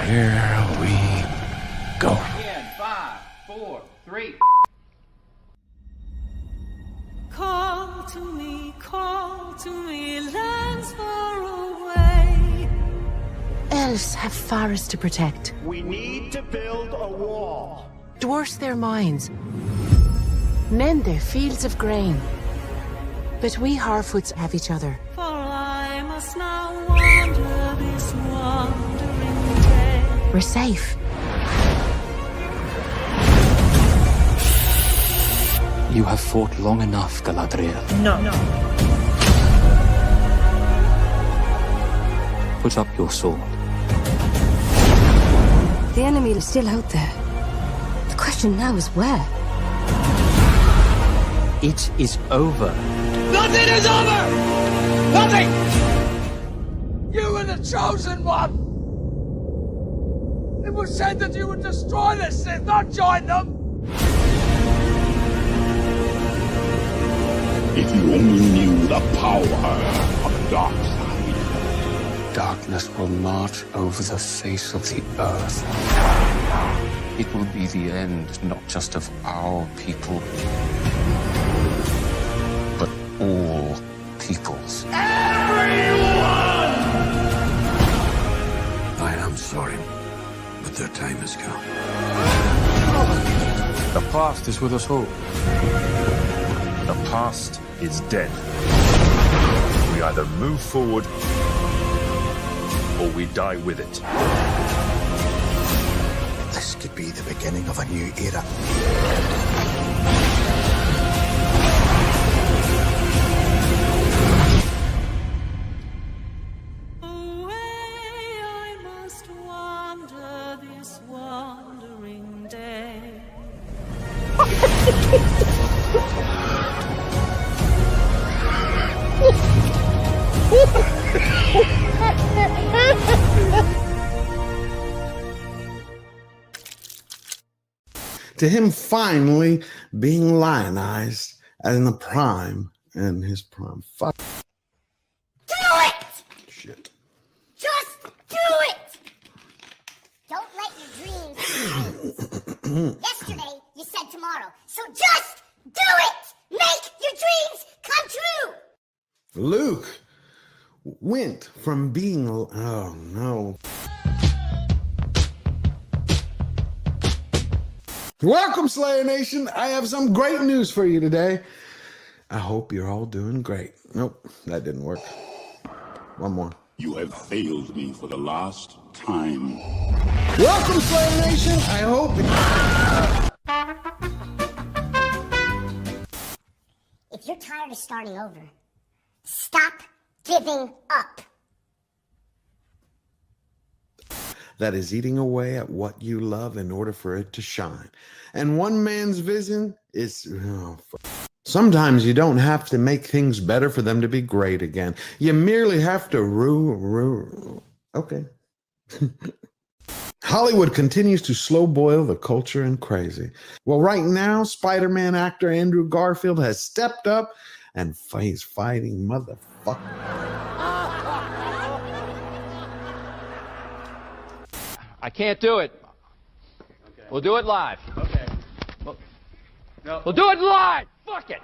Here we go. In 5, 4, 3. Call to me, lands far away. Elves have forests to protect. We need to build a wall. Dwarfs their mines. Men their fields of grain. But we Harfoots have each other. For I must now wander this wandering day. We're safe. You have fought long enough, Galadriel. No. Put up your sword. The enemy is still out there. The question now is where? It is over. Nothing is over! Nothing! You were the chosen one! It was said that you would destroy the Sith, not join them! If you only knew the power of the dark side. Darkness will march over the face of the earth. It will be the end, not just of our people, but all peoples. Everyone! I am sorry, but their time has come. The past is with us all. The past is dead. We either move forward or we die with it. This could be the beginning of a new era. Away I must wander this wandering day. To him finally being lionized in the prime, in his prime. Fuck. Do it! Shit. Just do it! Don't let your dreams dreams. Yesterday, you said tomorrow. So just do it! Make your dreams come true! Luke went from being... Oh, no. Welcome, Slayer Nation. I have some great news for you today. I hope you're all doing great. Nope, that didn't work. One more. You have failed me for the last time. Welcome, Slayer Nation. I hope... If you're tired of starting over, stop giving up. That is eating away at what you love in order for it to shine. And one man's vision is... Sometimes you don't have to make things better for them to be great again. You merely have to Okay. Hollywood continues to slow boil the culture and crazy. Well, right now, Spider-Man actor Andrew Garfield has stepped up and he's fighting motherfucker. I can't do it. Okay. We'll do it live. Okay. We'll do it live. Fuck it.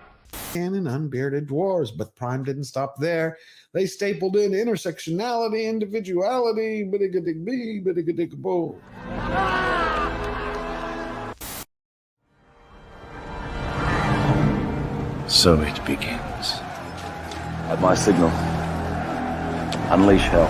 And unbearded dwarves, but Prime didn't stop there. They stapled in intersectionality, individuality, biddiga-dig-bee, biddiga-dig-boo. So it begins. At my signal, unleash hell.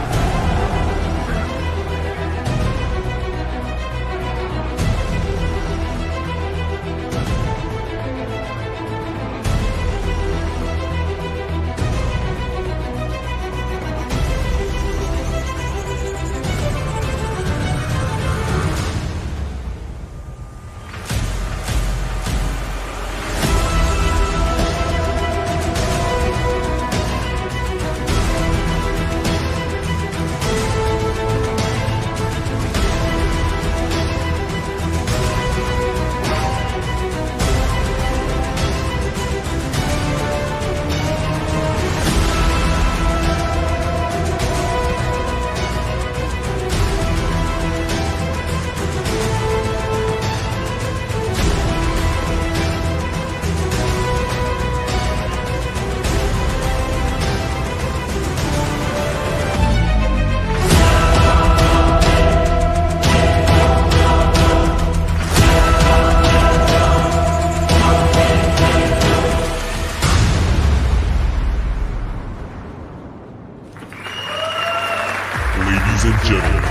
Ladies and gentlemen,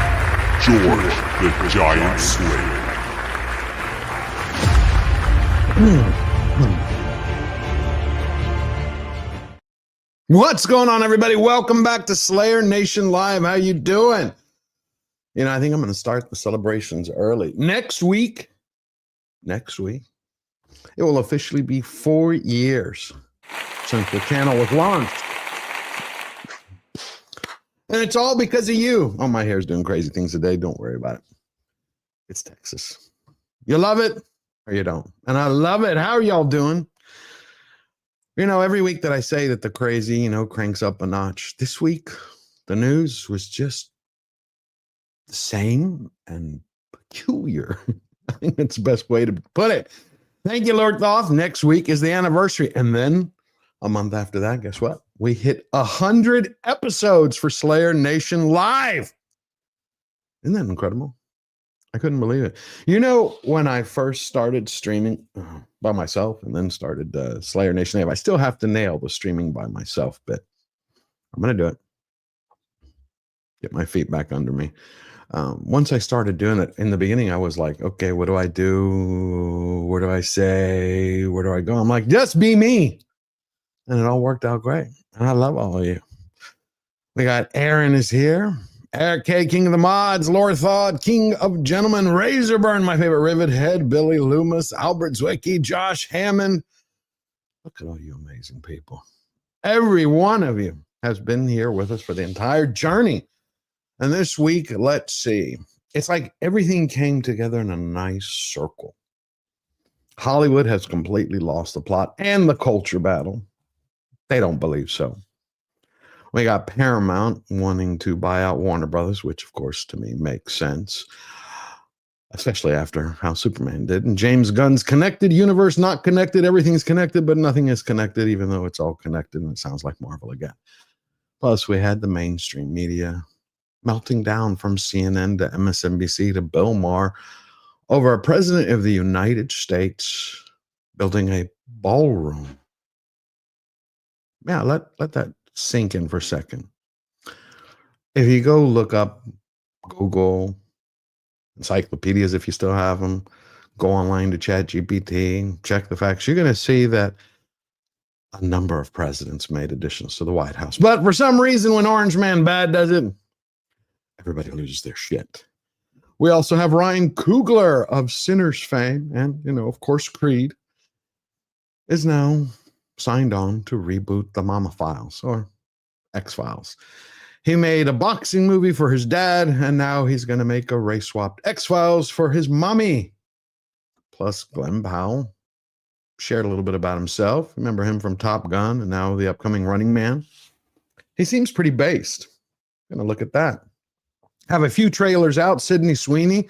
George the Giant Slayer. What's going on, everybody? Welcome back to Slayer Nation Live. How you doing? You know, I think I'm going to start the celebrations early. Next week, it will officially be 4 years since the channel was launched. And it's all because of you. Oh, my hair's doing crazy things today. Don't worry about it. It's Texas. You love it or you don't. And I love it. How are y'all doing? You know, every week that I say that the crazy, cranks up a notch. This week, the news was just the same and peculiar. I think that's the best way to put it. Thank you, Lord Thoth. Next week is the anniversary. And then a month after that, guess what? We hit 100 episodes for Slayer Nation Live. Isn't that incredible? I couldn't believe it. You know, when I first started streaming by myself and then started Slayer Nation Live, I still have to nail the streaming by myself bit. I'm going to do it. Get my feet back under me. Once I started doing it, in the beginning, I was like, okay, what do I do? What do I say? Where do I go? I'm like, just be me. And it all worked out great. And I love all of you. We got Aaron is here. Eric K, King of the Mods, Lord Thawed, King of Gentlemen, Razorburn, my favorite Rivet Head, Billy Loomis, Albert Zwicky, Josh Hammond. Look at all you amazing people. Every one of you has been here with us for the entire journey. And this week, let's see. It's like everything came together in a nice circle. Hollywood has completely lost the plot and the culture battle. They don't believe so. We got Paramount wanting to buy out Warner Brothers, which, of course, to me makes sense, especially after how Superman did. And James Gunn's connected universe, not connected. Everything's connected, but nothing is connected, even though it's all connected, and it sounds like Marvel again. Plus, we had the mainstream media melting down from CNN to MSNBC to Bill Maher over a president of the United States building a ballroom. Yeah, let that sink in for a second. If you go look up Google, encyclopedias if you still have them, go online to ChatGPT, check the facts, you're going to see that a number of presidents made additions to the White House. But for some reason, when Orange Man Bad does it, everybody loses their shit. We also have Ryan Coogler of Sinners fame and, of course, Creed is now signed on to reboot the Mama Files or X-Files. He made a boxing movie for his dad, and now he's going to make a race-swapped X-Files for his mommy. Plus, Glenn Powell shared a little bit about himself. Remember him from Top Gun and now the upcoming Running Man? He seems pretty based. Going to look at that. Have a few trailers out. Sydney Sweeney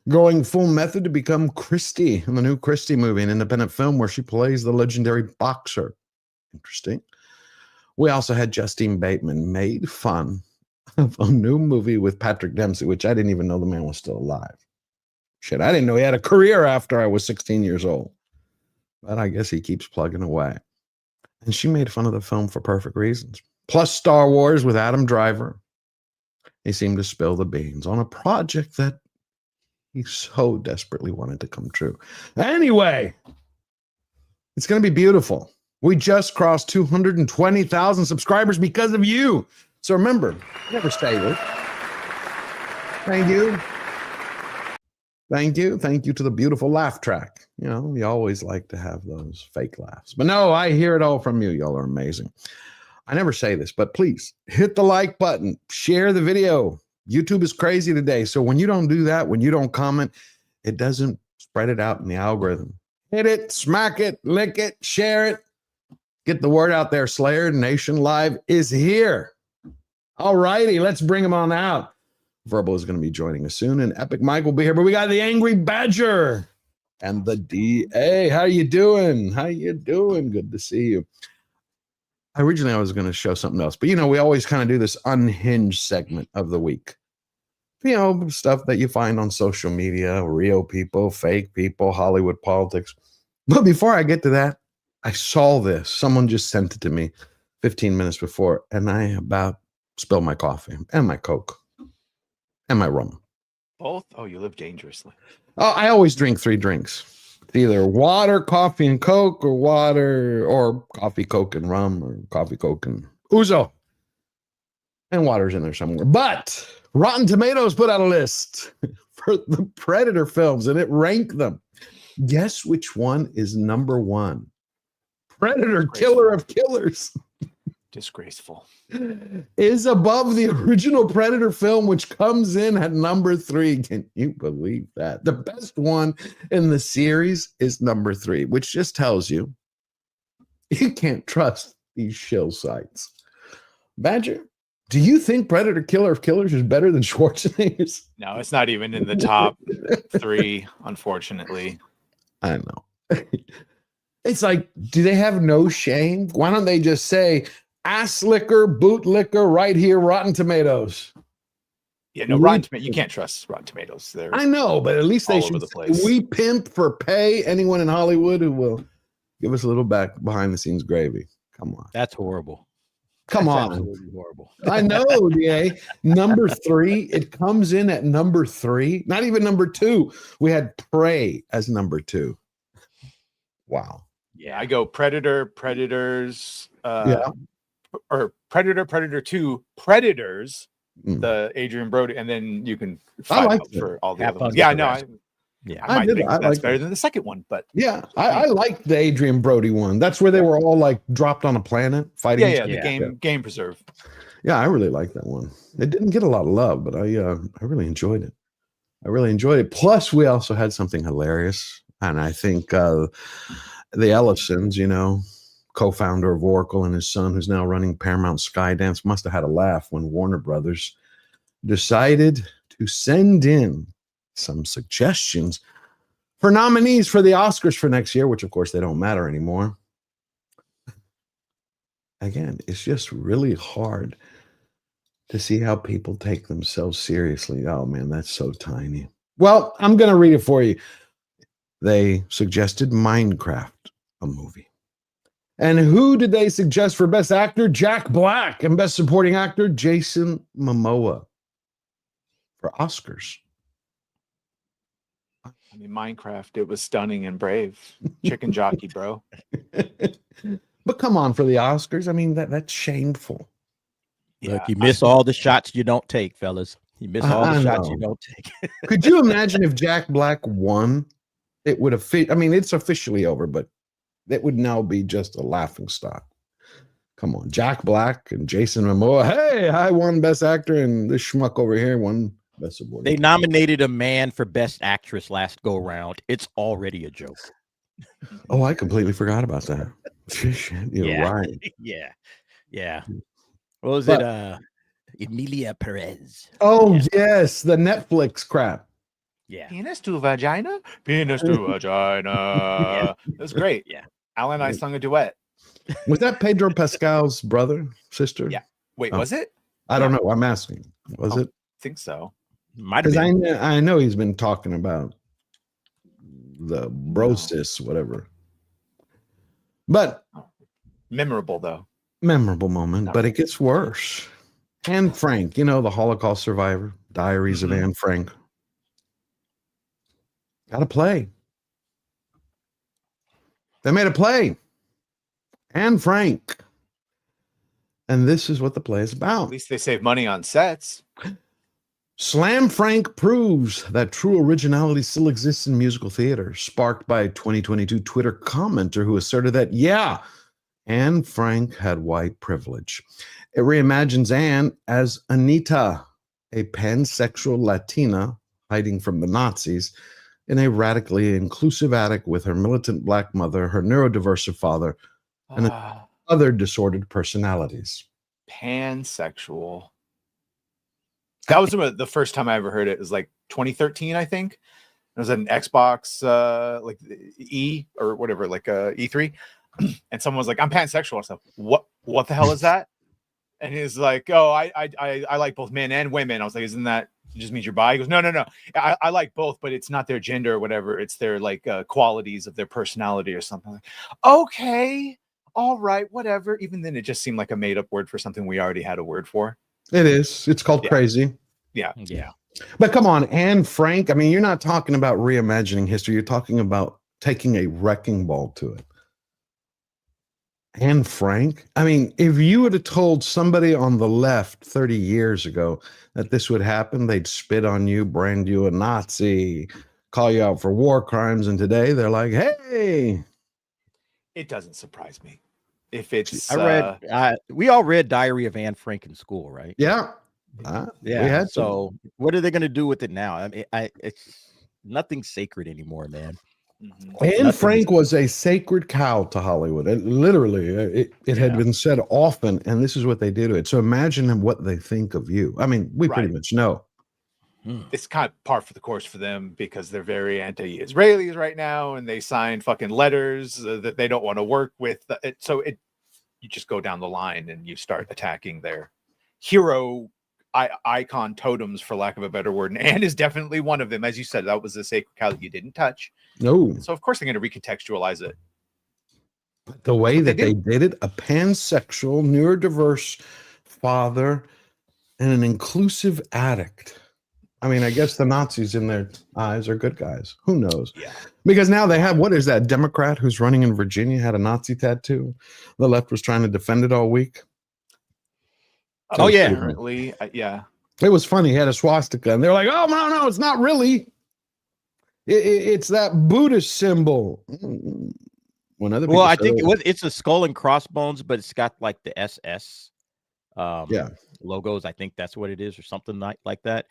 going full method to become Christie in the new Christie movie, an independent film where she plays the legendary boxer. Interesting. We also had Justine Bateman made fun of a new movie with Patrick Dempsey, which I didn't even know the man was still alive. Shit, I didn't know he had a career after I was 16 years old. But I guess he keeps plugging away. And she made fun of the film for perfect reasons. Plus Star Wars with Adam Driver. He seemed to spill the beans on a project that he so desperately wanted to come true. Anyway, it's going to be beautiful. We just crossed 220,000 subscribers because of you. So remember, never stay with. Thank you. Thank you. Thank you to the beautiful laugh track. You always like to have those fake laughs. But no, I hear it all from you. Y'all are amazing. I never say this, but please hit the like button. Share the video. YouTube is crazy today. So when you don't do that, when you don't comment, it doesn't spread it out in the algorithm. Hit it, smack it, lick it, share it. Get the word out there. Slayer Nation Live is here. All righty, let's bring him on out. Verbal is going to be joining us soon, and Epic Mike will be here. But we got the Angry Badger and the DA. How you doing? How you doing? Good to see you. Originally, I was going to show something else, but we always kind of do this unhinged segment of the week. Stuff that you find on social media, real people, fake people, Hollywood politics. But before I get to that, I saw this. Someone just sent it to me 15 minutes before, and I about spilled my coffee and my Coke. Am I wrong? Both? Oh, you live dangerously. Oh, I always drink 3 drinks. Either water, coffee, and Coke, or water, or coffee, Coke, and rum, or coffee, Coke, and ouzo. And water's in there somewhere. But Rotten Tomatoes put out a list for the Predator films, and it ranked them. Guess which one is number 1? Predator, Killer of Killers. Disgraceful. Is above the original Predator film, which comes in at number 3. Can you believe that? The best one in the series is number 3, which just tells you can't trust these shill sites. Badger, do you think Predator Killer of Killers is better than Schwarzenegger's? No, it's not even in the top 3, unfortunately. I know. It's like, do they have no shame? Why don't they just say ass liquor, boot liquor right here, Rotten Tomatoes? Yeah, no, Rotten Tomatoes. You can't trust Rotten Tomatoes. They're I know, but at least they all over should the place. We pimp for pay anyone in Hollywood who will give us a little back behind the scenes gravy. Come on. That's horrible. Come That's on. absolutely horrible. I know, DA. Number 3. It comes in at number 3. Not even number 2. We had Prey as number 2. Wow. Yeah, I go Predator, Predators, Yeah. or Predator, Predator 2, Predators, the Adrian Brody, and then you can fight like out that. for all the Have other fun ones. Yeah, with the no, rest. I might think I that's like better that. than the second one, but Yeah, I like the Adrian Brody one. That's where they were all like dropped on a planet fighting. yeah, each the other. game preserve. Yeah, I really like that one. It didn't get a lot of love, but I really enjoyed it. I really enjoyed it. Plus, we also had something hilarious, and I think the Ellisons, co-founder of Oracle, and his son, who's now running Paramount Skydance, must have had a laugh when Warner Brothers decided to send in some suggestions for nominees for the Oscars for next year, which of course they don't matter anymore. Again, it's just really hard to see how people take themselves seriously. Oh man, that's so tiny. Well, I'm going to read it for you. They suggested Minecraft, a movie. And who did they suggest for Best Actor? Jack Black. And Best Supporting Actor, Jason Momoa. For Oscars. I mean, Minecraft, it was stunning and brave. Chicken jockey, bro. But come on, for the Oscars, I mean, that's shameful. Look, you miss all the shots you don't take, fellas. You miss all the shots you don't take. Could you imagine if Jack Black won? It would have I mean, it's officially over, but it would now be just a laughing stock. Come on, Jack Black and Jason Momoa. Hey, I won Best Actor, and this schmuck over here won Best Supporting. They nominated a man for Best Actress last go round. It's already a joke. Oh, I completely forgot about that. You're right. Yeah. What was it? Emilia Perez. Oh, yes, the Netflix crap. Yeah. Penis to vagina? Penis to vagina. It was great. Yeah. Alan and I sung a duet. Was that Pedro Pascal's brother, sister? Yeah. Wait, Oh. was it? I don't know. I'm asking. Was it? I think so. Might have Because been. I know he's been talking about the brosis, whatever. But Memorable, though. memorable moment, but it gets worse. Anne Frank, the Holocaust survivor, Diaries of Anne Frank. Got a play. They made a play. Anne Frank. And this is what the play is about. At least they save money on sets. Slam Frank proves that true originality still exists in musical theater, sparked by a 2022 Twitter commenter who asserted that, yeah, Anne Frank had white privilege. It reimagines Anne as Anita, a pansexual Latina hiding from the Nazis in a radically inclusive attic with her militant black mother, her neurodiverse father, and other disordered personalities. Pansexual. That was the first time I ever heard it. It was like 2013, I think. It was an Xbox, like E or whatever, like E3. And someone was like, "I'm pansexual." I was like, "What the hell is that?" And he's like, "Oh, I like both men and women." I was like, "Isn't that it just means you're bi?" He goes, No. I like both, but it's not their gender or whatever. It's their like qualities of their personality or something." I'm like, okay, all right, whatever. Even then, it just seemed like a made up word for something we already had a word for. It is. It's called crazy. Yeah. But come on, Anne Frank. I mean, you're not talking about reimagining history. You're talking about taking a wrecking ball to it. Anne Frank. I mean, if you would have told somebody on the left 30 years ago that this would happen, they'd spit on you, brand you a Nazi, call you out for war crimes. And today they're like, hey. It doesn't surprise me. If it's, we all read Diary of Anne Frank in school, right? Yeah. Yeah. So what are they going to do with it now? I mean, it's nothing sacred anymore, man. Anne Frank was a sacred cow to Hollywood. Literally, it had been said often, and this is what they did to it. So imagine what they think of you. I mean, we pretty much know. It's kind of par for the course for them because they're very anti-Israelis right now, and they signed fucking letters that they don't want to work with. You just go down the line and you start attacking their hero icon totems, for lack of a better word. And Anne is definitely one of them. As you said, that was a sacred cow that you didn't touch. No. So of course they're going to recontextualize it. The way that they did it, a pansexual, neurodiverse father, and an inclusive addict. I mean, I guess the Nazis in their eyes are good guys. Who knows? Yeah. Because now they have, what is that Democrat who's running in Virginia had a Nazi tattoo? The left was trying to defend it all week. Oh, yeah. Apparently, yeah. It was funny. He had a swastika, and they're like, oh, no, it's not really. It's that Buddhist symbol. I think it's a skull and crossbones, but it's got like the SS logos. I think that's what it is, or something like that.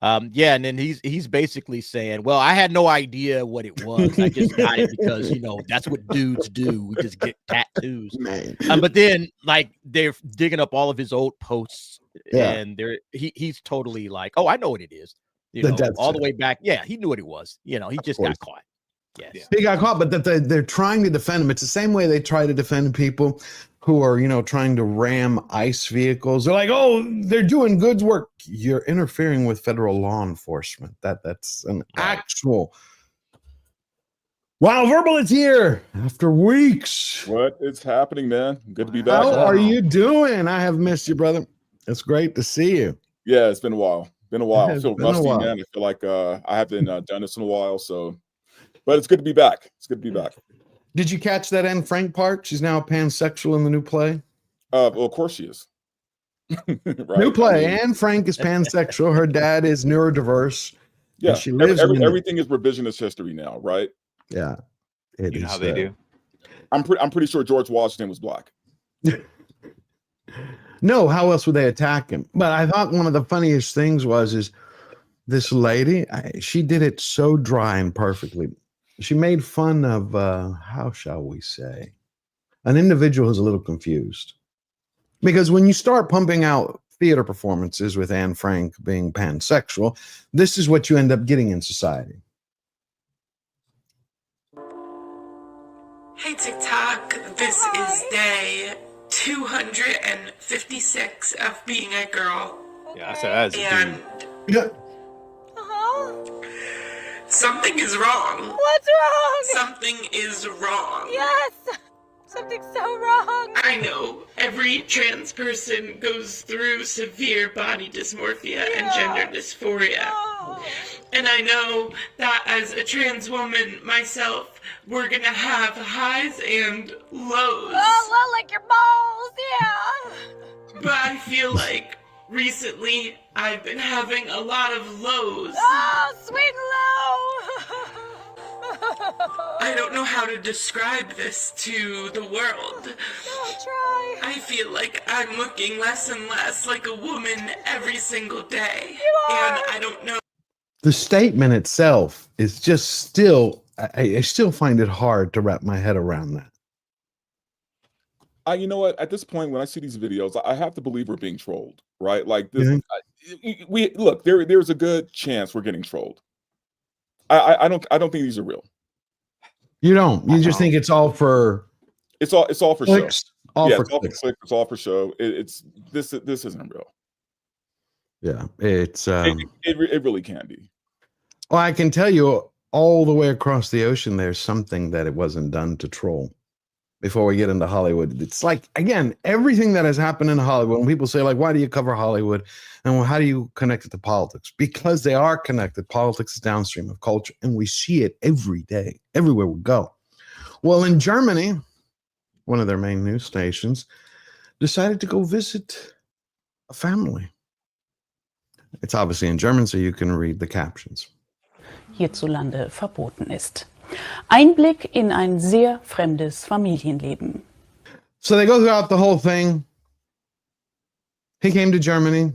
And then he's basically saying, well, I had no idea what it was. I just got it because, that's what dudes do. We just get tattoos. Man. But then like they're digging up all of his old posts and he's totally like, oh, I know what it is. All the way back. Yeah, he knew what it was. He just got caught. Yes. He got caught, but they're trying to defend him. It's the same way they try to defend people who are, trying to ram ICE vehicles. They're like, oh, they're doing good work. You're interfering with federal law enforcement. That's an actual. Wow, Verbal is here after weeks. What is happening, man? Good to be back. How are you doing? I have missed you, brother. It's great to see you. Yeah, it's been a while. I feel rusty, man. I feel like I haven't done this in a while. So, but it's good to be back. Did you catch that Anne Frank part? She's now a pansexual in the new play. Well, of course she is. Right? New play. Anne Frank is pansexual. Her dad is neurodiverse. Yeah, she lives everything is revisionist history now, right? Yeah, you know how they do. I'm pretty sure George Washington was black. No, how else would they attack him? But I thought one of the funniest things is this lady. She did it so dry and perfectly. She made fun of, how shall we say, an individual who's a little confused. Because when you start pumping out theater performances with Anne Frank being pansexual, this is what you end up getting in society. Hey, TikTok. This is day 256 of being a girl. Yeah, so that's and yeah. Something is wrong. What's wrong? Something is wrong. Yes! Something's so wrong. I know. Every trans person goes through severe body dysmorphia and gender dysphoria. Oh. And I know that as a trans woman myself, we're gonna have highs and lows. Oh, like your balls, yeah. But I feel like recently I've been having a lot of lows. Oh, sweet low! I don't know how to describe this to the world. Don't try. I feel like I'm looking less and less like a woman every single day. You are. And I don't know. The statement itself is just still, I still find it hard to wrap my head around that. You know what? At this point, when I see these videos, I have to believe we're being trolled, right? Like this. We look. There's a good chance we're getting trolled. I don't think these are real. You don't. You just think it's all for. It's all for clicks. Show. It's all for clicks. It's all for show. This isn't real. Yeah, it's. It really can be. Well, I can tell you all the way across the ocean, there's something that it wasn't done to troll. before we get into Hollywood. It's like, again, everything that has happened in Hollywood, when people say, like, why do you cover Hollywood? And well, how do you connect it to politics? Because they are connected. Politics is downstream of culture, and we see it every day, everywhere we go. Well, in Germany, one of their main news stations decided to go visit a family. It's obviously in German, so you can read the captions. Hierzulande verboten ist. Einblick in ein sehr fremdes Familienleben. So they go throughout the whole thing. He came to Germany,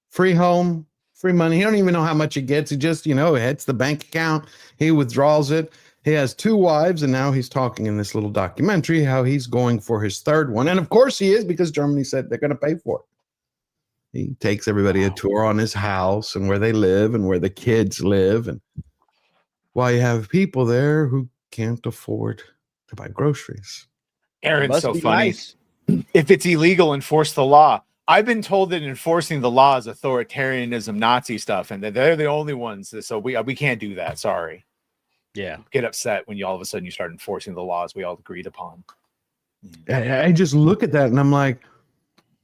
free home, free money. He don't even know how much he gets. He just, hits the bank account. He withdraws it. He has 2 wives, and now he's talking in this little documentary how he's going for his 3rd one. And of course he is, because Germany said they're going to pay for it. He takes everybody a tour on his house and where they live and where the kids live. And while you have people there who can't afford to buy groceries. Aaron's so funny. Nice. If it's illegal, enforce the law. I've been told that enforcing the law is authoritarianism, Nazi stuff, and that they're the only ones. So we can't do that. Sorry. Yeah. Get upset when all of a sudden you start enforcing the laws we all agreed upon. I just look at that and I'm like,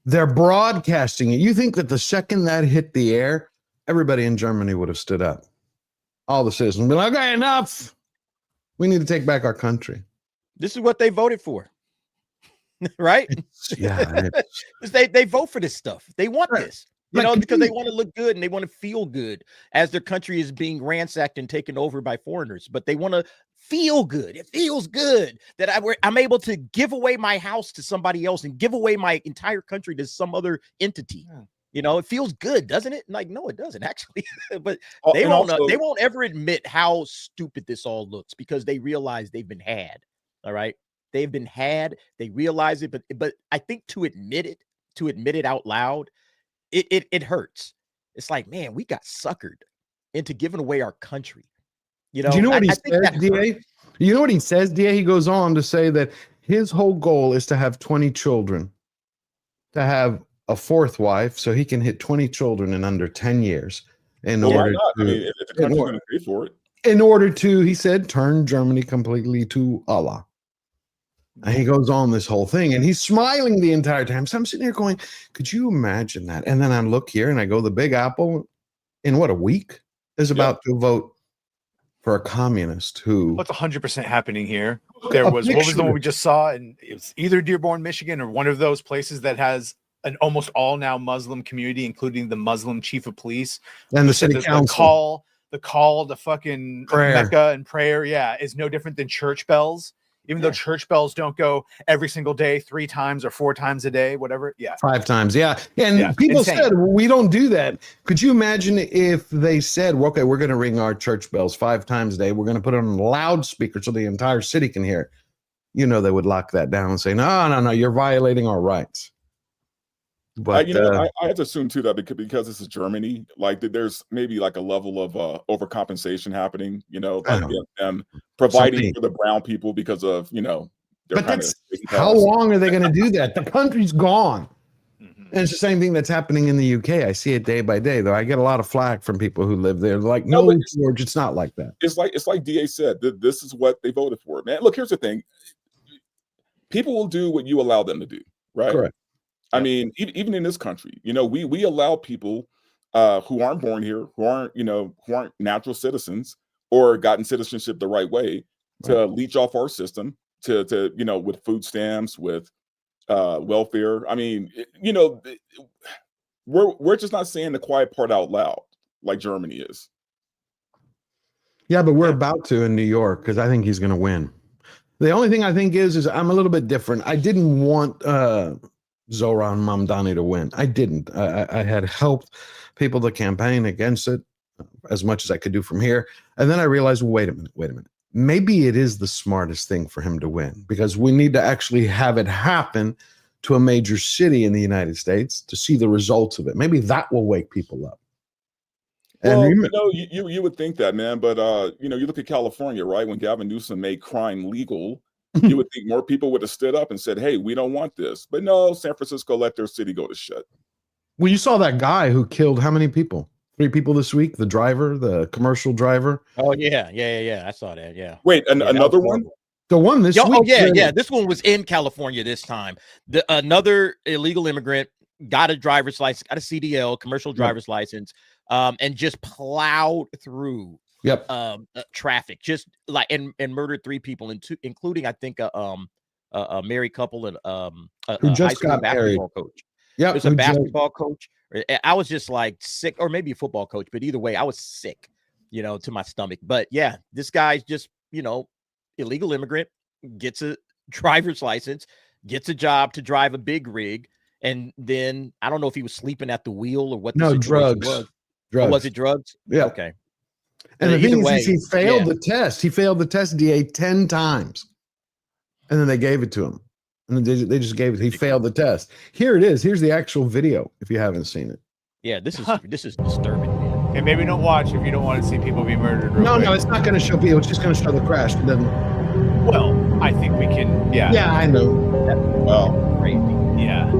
they're broadcasting it. You think that the second that hit the air, everybody in Germany would have stood up. All the citizens would be like, okay, enough. We need to take back our country. This is what they voted for. Right? Yeah. They vote for this stuff. They want this. Because they want to look good and they want to feel good as their country is being ransacked and taken over by foreigners. But they want to feel good. It feels good that I'm able to give away my house to somebody else and give away my entire country to some other entity. It feels good, doesn't it? Like, no, it doesn't actually. But they won't ever admit how stupid this all looks because they realize they've been had. All right. They've been had. They realize it. But I think to admit it out loud, it hurts. It's like, man, we got suckered into giving away our country. Do you know what he says, DA? You know what he says, DA? He goes on to say that his whole goal is to have 20 children, to have a 4th wife, so he can hit 20 children in under 10 years. In order to pay for it. In order to, he said, turn Germany completely to Allah. And he goes on this whole thing, and he's smiling the entire time. So I'm sitting here going, could you imagine that? And then I look here, and I go, the Big Apple, in what, a week, is about to vote for a communist who... What's 100% happening here? What was the one we just saw? And it was either Dearborn, Michigan, or one of those places that has an almost all now Muslim community, including the Muslim chief of police. And the city council. The call to fucking prayer. Mecca and prayer, is no different than church bells. Even though church bells don't go every single day, 3 times or 4 times a day, whatever. 5 times. And people insane. said, well, we don't do that. Could you imagine if they said, well, okay, we're going to ring our church bells 5 times a day. We're going to put it on a loudspeaker so the entire city can hear it. They would lock that down and say, no, you're violating our rights. But I have to assume too that because this is Germany, like there's maybe like a level of overcompensation happening, like them providing for the brown people because of but that's how long are they going to do that? The country's gone. And it's the same thing that's happening in the UK. I see it day by day, though. I get a lot of flack from people who live there. They're like, no, George, it's not like that. It's like DA said, this is what they voted for, man. Look, here's the thing: people will do what you allow them to do, right? Correct. I mean, even in this country, we allow people who aren't born here, who aren't natural citizens or gotten citizenship the right way to leech off our system to with food stamps, with welfare. I mean, we're just not saying the quiet part out loud like Germany is. Yeah, but we're about to in New York because I think he's going to win. The only thing I think is I'm a little bit different. I didn't want Zoran Mamdani to win. I didn't. I had helped people to campaign against it as much as I could do from here. And then I realized, wait a minute. Maybe it is the smartest thing for him to win because we need to actually have it happen to a major city in the United States to see the results of it. Maybe that will wake people up. Well, you would think that, man, but you look at California, right? When Gavin Newsom made crime legal, you would think more people would have stood up and said, hey, we don't want this. But no, San Francisco let their city go to shit. Well, you saw that guy who killed how many people? 3 people this week? The driver, the commercial driver. Oh, yeah. I saw that, yeah. Wait, another one? The one this week. Oh yeah. This one was in California this time. Another illegal immigrant got a driver's license, got a CDL, commercial driver's license, and just plowed through traffic, just like and murdered 3 people, including I think a married couple and who just got married. Coach. Yeah, there's a basketball coach. I was just like sick, or maybe a football coach, but either way, I was sick, to my stomach. But yeah, this guy's just, illegal immigrant, gets a driver's license, gets a job to drive a big rig, and then I don't know if he was sleeping at the wheel or what. Drugs. Was. Drugs. Oh, was it drugs? Yeah. Okay. And the thing is, he failed the test. He failed the test DA 10 times, and then they gave it to him. And then they just gave it. He failed the test. Here it is. Here's the actual video. If you haven't seen it. Yeah, this is disturbing, man. And maybe don't watch if you don't want to see people be murdered. No, it's not going to show people. It's just going to show the crash. It doesn't. Well, I think we can. Yeah. Yeah, I know. Well, crazy. Yeah.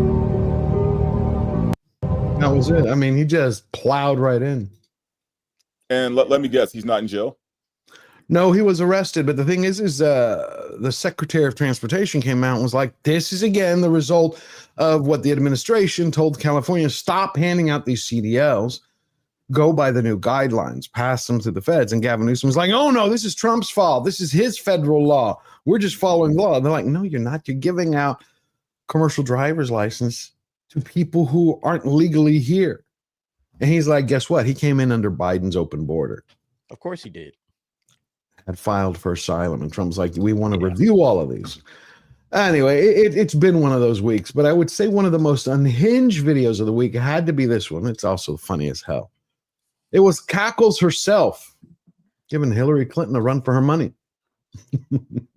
That was it. I mean, he just plowed right in. And let me guess, he's not in jail? No, he was arrested. But the thing is the Secretary of Transportation came out and was like, this is again the result of what the administration told California, stop handing out these CDLs, go by the new guidelines, pass them to the feds. And Gavin Newsom was like, oh no, this is Trump's fault. This is his federal law. We're just following law. And they're like, no, you're not. You're giving out commercial driver's license to people who aren't legally here. And he's like, guess what? He came in under Biden's open border. Of course he did. Had filed for asylum. And Trump's like, we want to review all of these. Anyway, it's been one of those weeks. But I would say one of the most unhinged videos of the week had to be this one. It's also funny as hell. It was Cackles herself giving Hillary Clinton a run for her money. It's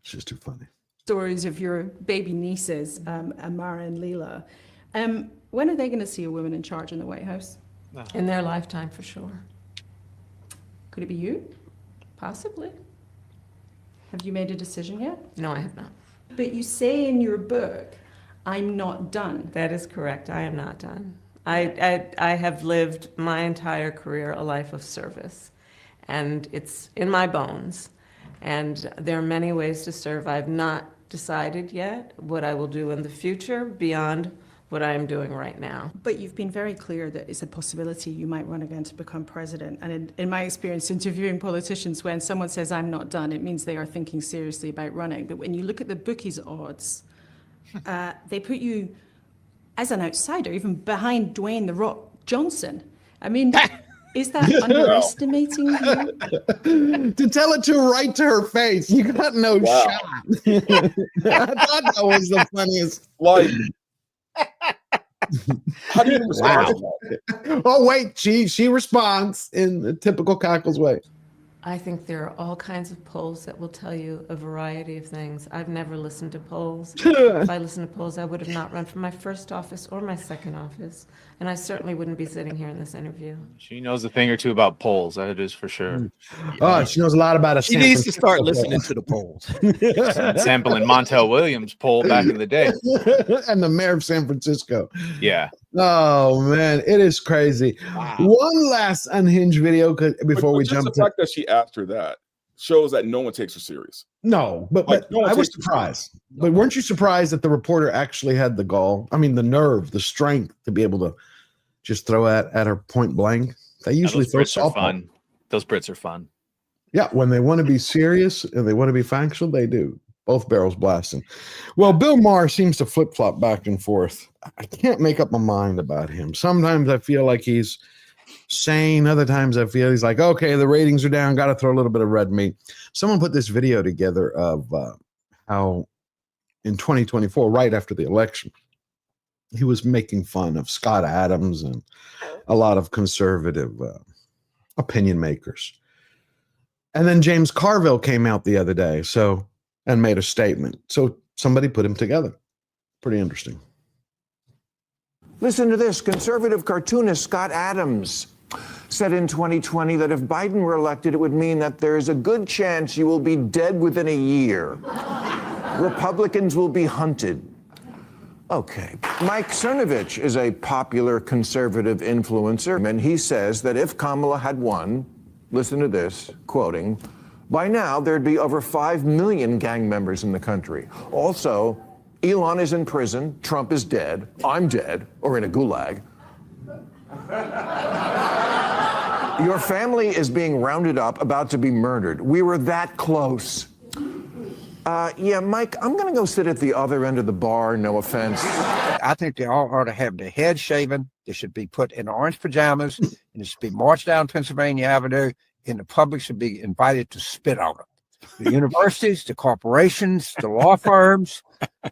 just too funny. Stories of your baby nieces, Amara and Leela. When are they going to see a woman in charge in the White House? In their lifetime, for sure. Could it be you? Possibly. Have you made a decision yet? No, I have not. But you say in your book, I'm not done. That is correct. I am not done. I have lived my entire career a life of service, and it's in my bones. And there are many ways to serve. I've not decided yet what I will do in the future beyond what I am doing right now. But you've been very clear that it's a possibility you might run again to become president. And in my experience interviewing politicians, when someone says I'm not done, it means they are thinking seriously about running. But when you look at the bookies' odds, they put you as an outsider, even behind Dwayne "The Rock" Johnson. I mean, is that underestimating you? To tell it to right to her face, you got no shot. I thought that was the funniest. Like, how do you respond? Oh wait, she responds in the typical Cackles way. I think there are all kinds of polls that will tell you a variety of things. I've never listened to polls. If I listened to polls, I would have not run for my first office or my second office. And I certainly wouldn't be sitting here in this interview. She knows a thing or two about polls. That is for sure. Oh, she knows a lot about it. She needs to start listening to the polls. Sampling Montel Williams' poll back in the day. And the mayor of San Francisco. Yeah. Oh man, it is crazy. Wow. One last unhinged video before we jump. The fact that she asked her that shows that no one takes her serious. No, but I was surprised. But weren't you surprised that the reporter actually had the gall? I mean, the nerve, the strength to be able to just throw at her point blank. They usually throw softball. Fun. Those Brits are fun. Yeah, when they want to be serious and they want to be factual, they do. Both barrels blasting. Well, Bill Maher seems to flip-flop back and forth. I can't make up my mind about him. Sometimes I feel like he's sane. Other times I feel he's like, okay, the ratings are down. Got to throw a little bit of red meat. Someone put this video together of how in 2024, right after the election, he was making fun of Scott Adams and a lot of conservative opinion makers. And then James Carville came out the other day. And made a statement. So somebody put him together. Pretty interesting. Listen to this. Conservative cartoonist Scott Adams said in 2020 that if Biden were elected, it would mean that there's a good chance you will be dead within a year. Republicans will be hunted. Okay. Mike Cernovich is a popular conservative influencer, and he says that if Kamala had won, listen to this, quoting, By now, there'd be over 5 million gang members in the country. Also, Elon is in prison, Trump is dead, I'm dead, or in a gulag. Your family is being rounded up, about to be murdered. We were that close. Yeah, Mike, I'm gonna go sit at the other end of the bar, no offense. I think they all ought to have their heads shaven. They should be put in orange pajamas, and it should be marched down Pennsylvania Avenue, and the public should be invited to spit on it. The universities, the corporations, the law firms,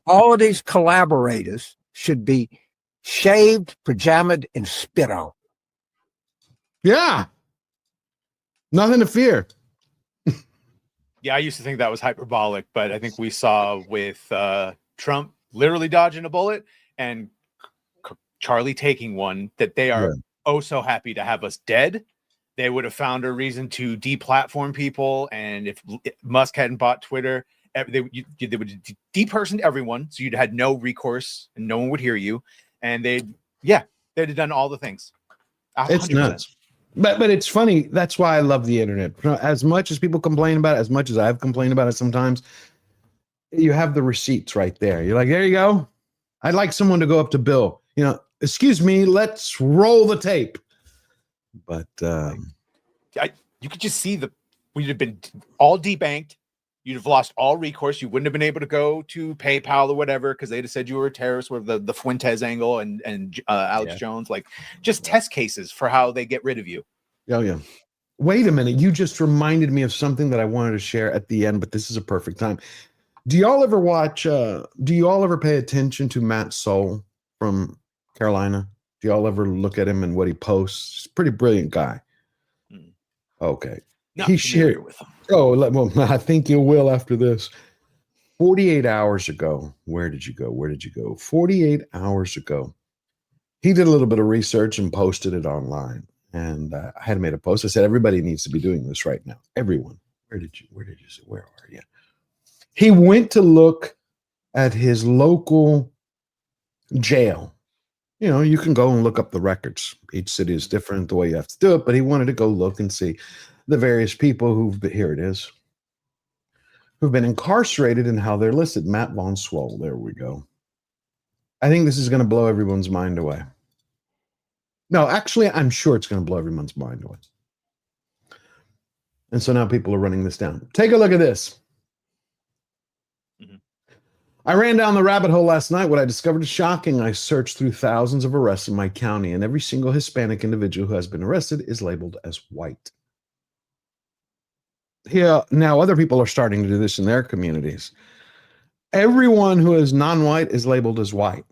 all of these collaborators should be shaved, pajamaed, and spit on. Yeah. Nothing to fear. Yeah, I used to think that was hyperbolic, but I think we saw with Trump literally dodging a bullet and Charlie taking one that they are oh so happy to have us dead. They would have found a reason to deplatform people, and if Musk hadn't bought Twitter, they would have depersoned everyone, so you'd had no recourse and no one would hear you, and they'd have done all the things. 100%. It's nuts. But it's funny. That's why I love the internet. As much as people complain about it, as much as I've complained about it sometimes, you have the receipts right there. You're like, there you go. I'd like someone to go up to Bill. Excuse me, let's roll the tape. But you could just see we'd have been all debanked. You'd have lost all recourse. You wouldn't have been able to go to PayPal or whatever because they'd have said you were a terrorist with the Fuentes angle and Alex Jones. Like, just test cases for how they get rid of you. Oh, yeah. Wait a minute. You just reminded me of something that I wanted to share at the end, but this is a perfect time. Do y'all ever watch, do you all ever pay attention to Matt Soul from Carolina? Do y'all ever look at him and what he posts? He's a pretty brilliant guy. Okay. He shared with him. Oh, well, I think you will after this. 48 hours ago, where did you go? 48 hours ago, he did a little bit of research and posted it online. And I had made a post. I said, everybody needs to be doing this right now. Everyone. Where are you? He went to look at his local jail. You can go and look up the records. Each city is different the way you have to do it, but he wanted to go look and see the various people who've been incarcerated and how they're listed. Matt Von Swole. There we go. I think this is going to blow everyone's mind away. No, actually, I'm sure it's going to blow everyone's mind away. And so now people are running this down. Take a look at this. I ran down the rabbit hole last night. What I discovered is shocking. I searched through thousands of arrests in my county, and every single Hispanic individual who has been arrested is labeled as white. Yeah, now other people are starting to do this in their communities. Everyone who is non-white is labeled as white,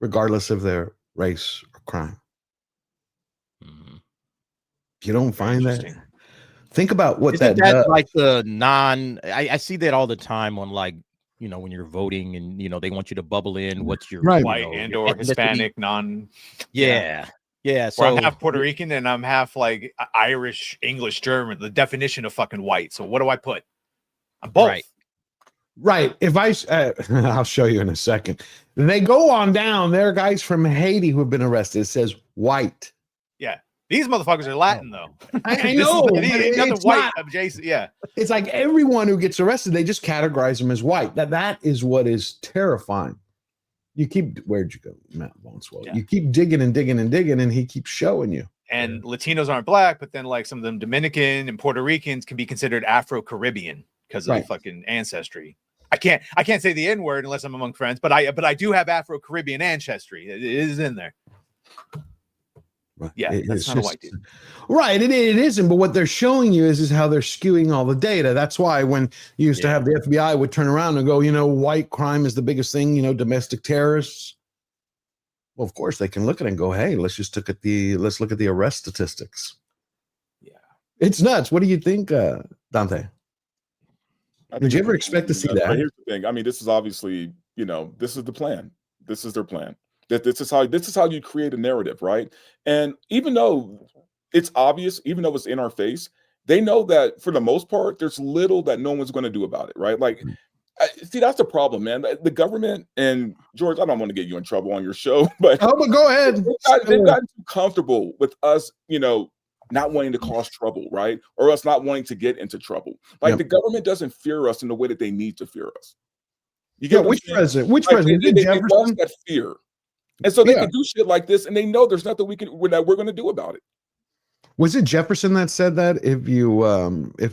regardless of their race or crime. You don't find that? Think about what Isn't that does. Like I see that all the time on when you're voting and, they want you to bubble in what's your white and or Hispanic, non. Yeah. Yeah. So I'm half Puerto Rican and I'm half like Irish, English, German, the definition of fucking white. So what do I put? I'm both. Right. If I'll show you in a second. They go on down. There are guys from Haiti who have been arrested. It says white. Yeah. These motherfuckers are Latin, though. I know. It's white adjacent. Yeah. It's like everyone who gets arrested, they just categorize them as white. That is what is terrifying. Where'd you go, Matt Von Swole? Yeah. You keep digging and digging and digging, and he keeps showing you. And Latinos aren't black, but then like some of them Dominican and Puerto Ricans can be considered Afro-Caribbean because of fucking ancestry. I can't say the N-word unless I'm among friends, but I do have Afro-Caribbean ancestry. It is in there. Right. Yeah, that's not a white dude. Right, it isn't. But what they're showing you is how they're skewing all the data. That's why when you used to have the FBI would turn around and go, white crime is the biggest thing, domestic terrorists. Well, of course they can look at it and go, hey, let's look at the arrest statistics. Yeah. It's nuts. What do you think, Dante? Did you ever expect to see that? But here's the thing. I mean, this is obviously, this is the plan. This is their plan. This is how you create a narrative, right? And even though it's obvious, even though it's in our face, they know that for the most part, there's little that no one's going to do about it, right? Like, see, that's the problem, man. The government, and George, I don't want to get you in trouble on your show, but but go ahead. They've gotten too comfortable with us, not wanting to cause trouble, right? Or us not wanting to get into trouble. Like the government doesn't fear us in the way that they need to fear us. You get which president? Which president? They Jefferson? lost that fear. And so they can do shit like this, and they know there's nothing we're going to do about it. Was it Jefferson that said that if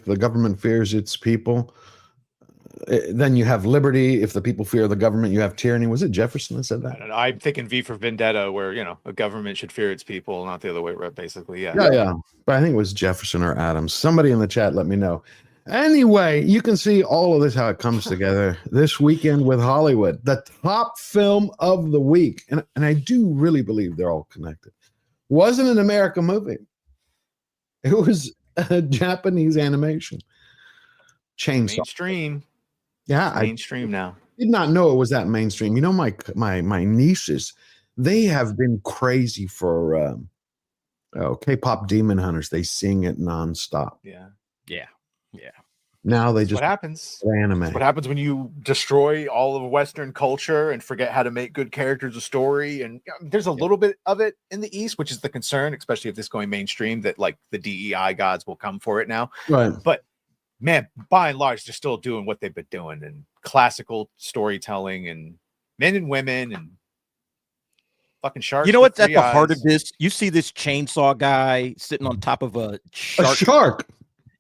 the government fears its people, then you have liberty? If the people fear the government, you have tyranny. Was it Jefferson that said that? I don't know. I'm thinking V for Vendetta, where a government should fear its people, not the other way around. Basically, yeah. But I think it was Jefferson or Adams. Somebody in the chat, let me know. Anyway, you can see all of this, how it comes together this weekend with Hollywood, the top film of the week. And I do really believe they're all connected. Wasn't an American movie. It was a Japanese animation. Chainsaw. Mainstream. Yeah. Mainstream now. Did not know it was that mainstream. You know, my nieces, they have been crazy for K-pop Demon Hunters. They sing it nonstop. Yeah. Now they That's just what happens. Anime. That's what happens when you destroy all of Western culture and forget how to make good characters a story. And there's a little bit of it in the East, which is the concern, especially if this going mainstream, that like the DEI gods will come for it now. Right. But man, by and large, they're still doing what they've been doing, and classical storytelling and men and women and fucking sharks. You know what's at the heart of this? You see this chainsaw guy sitting on top of a shark. A shark.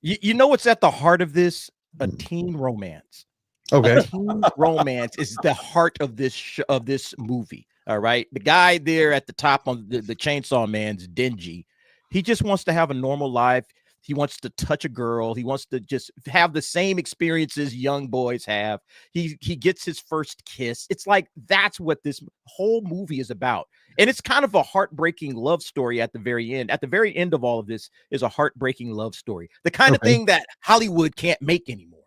You know what's at the heart of this? A teen romance. Okay. A teen romance is the heart of this movie. All right. The guy there at the top on the chainsaw man's dingy. He just wants to have a normal life. He wants to touch a girl. He wants to just have the same experiences young boys have. He gets his first kiss. It's like that's what this whole movie is about. And it's kind of a heartbreaking love story at the very end. At the very end of all of this is a heartbreaking love story. The kind of thing that Hollywood can't make anymore.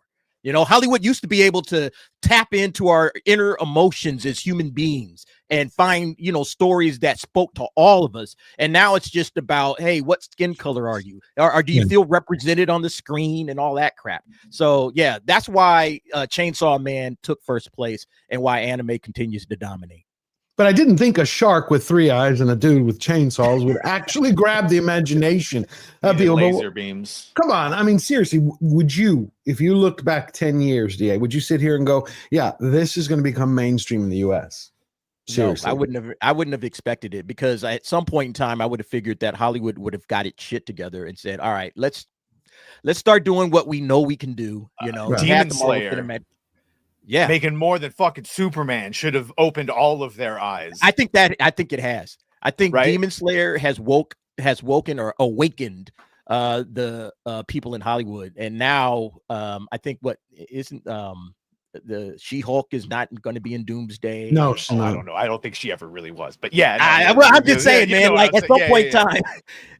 You know, Hollywood used to be able to tap into our inner emotions as human beings and find, stories that spoke to all of us. And now it's just about, hey, what skin color are you? Or do you feel represented on the screen and all that crap? So, yeah, that's why Chainsaw Man took first place and why anime continues to dominate. But I didn't think a shark with 3 eyes and a dude with chainsaws would actually grab the imagination of people. Laser beams. Come on. I mean, seriously, would you, if you looked back 10 years, DA, would you sit here and go, yeah, this is going to become mainstream in the U.S.? Seriously. No, I wouldn't have expected it, because at some point in time, I would have figured that Hollywood would have got its shit together and said, all right, let's start doing what we know we can do. Demon Slayer. Yeah, making more than fucking Superman should have opened all of their eyes. I think it has. I think Demon Slayer has woken or awakened the people in Hollywood, and now I think the She-Hulk is not going to be in Doomsday. No, I don't know. I don't think she ever really was. But yeah, I'm just saying, man. Like at some point in time,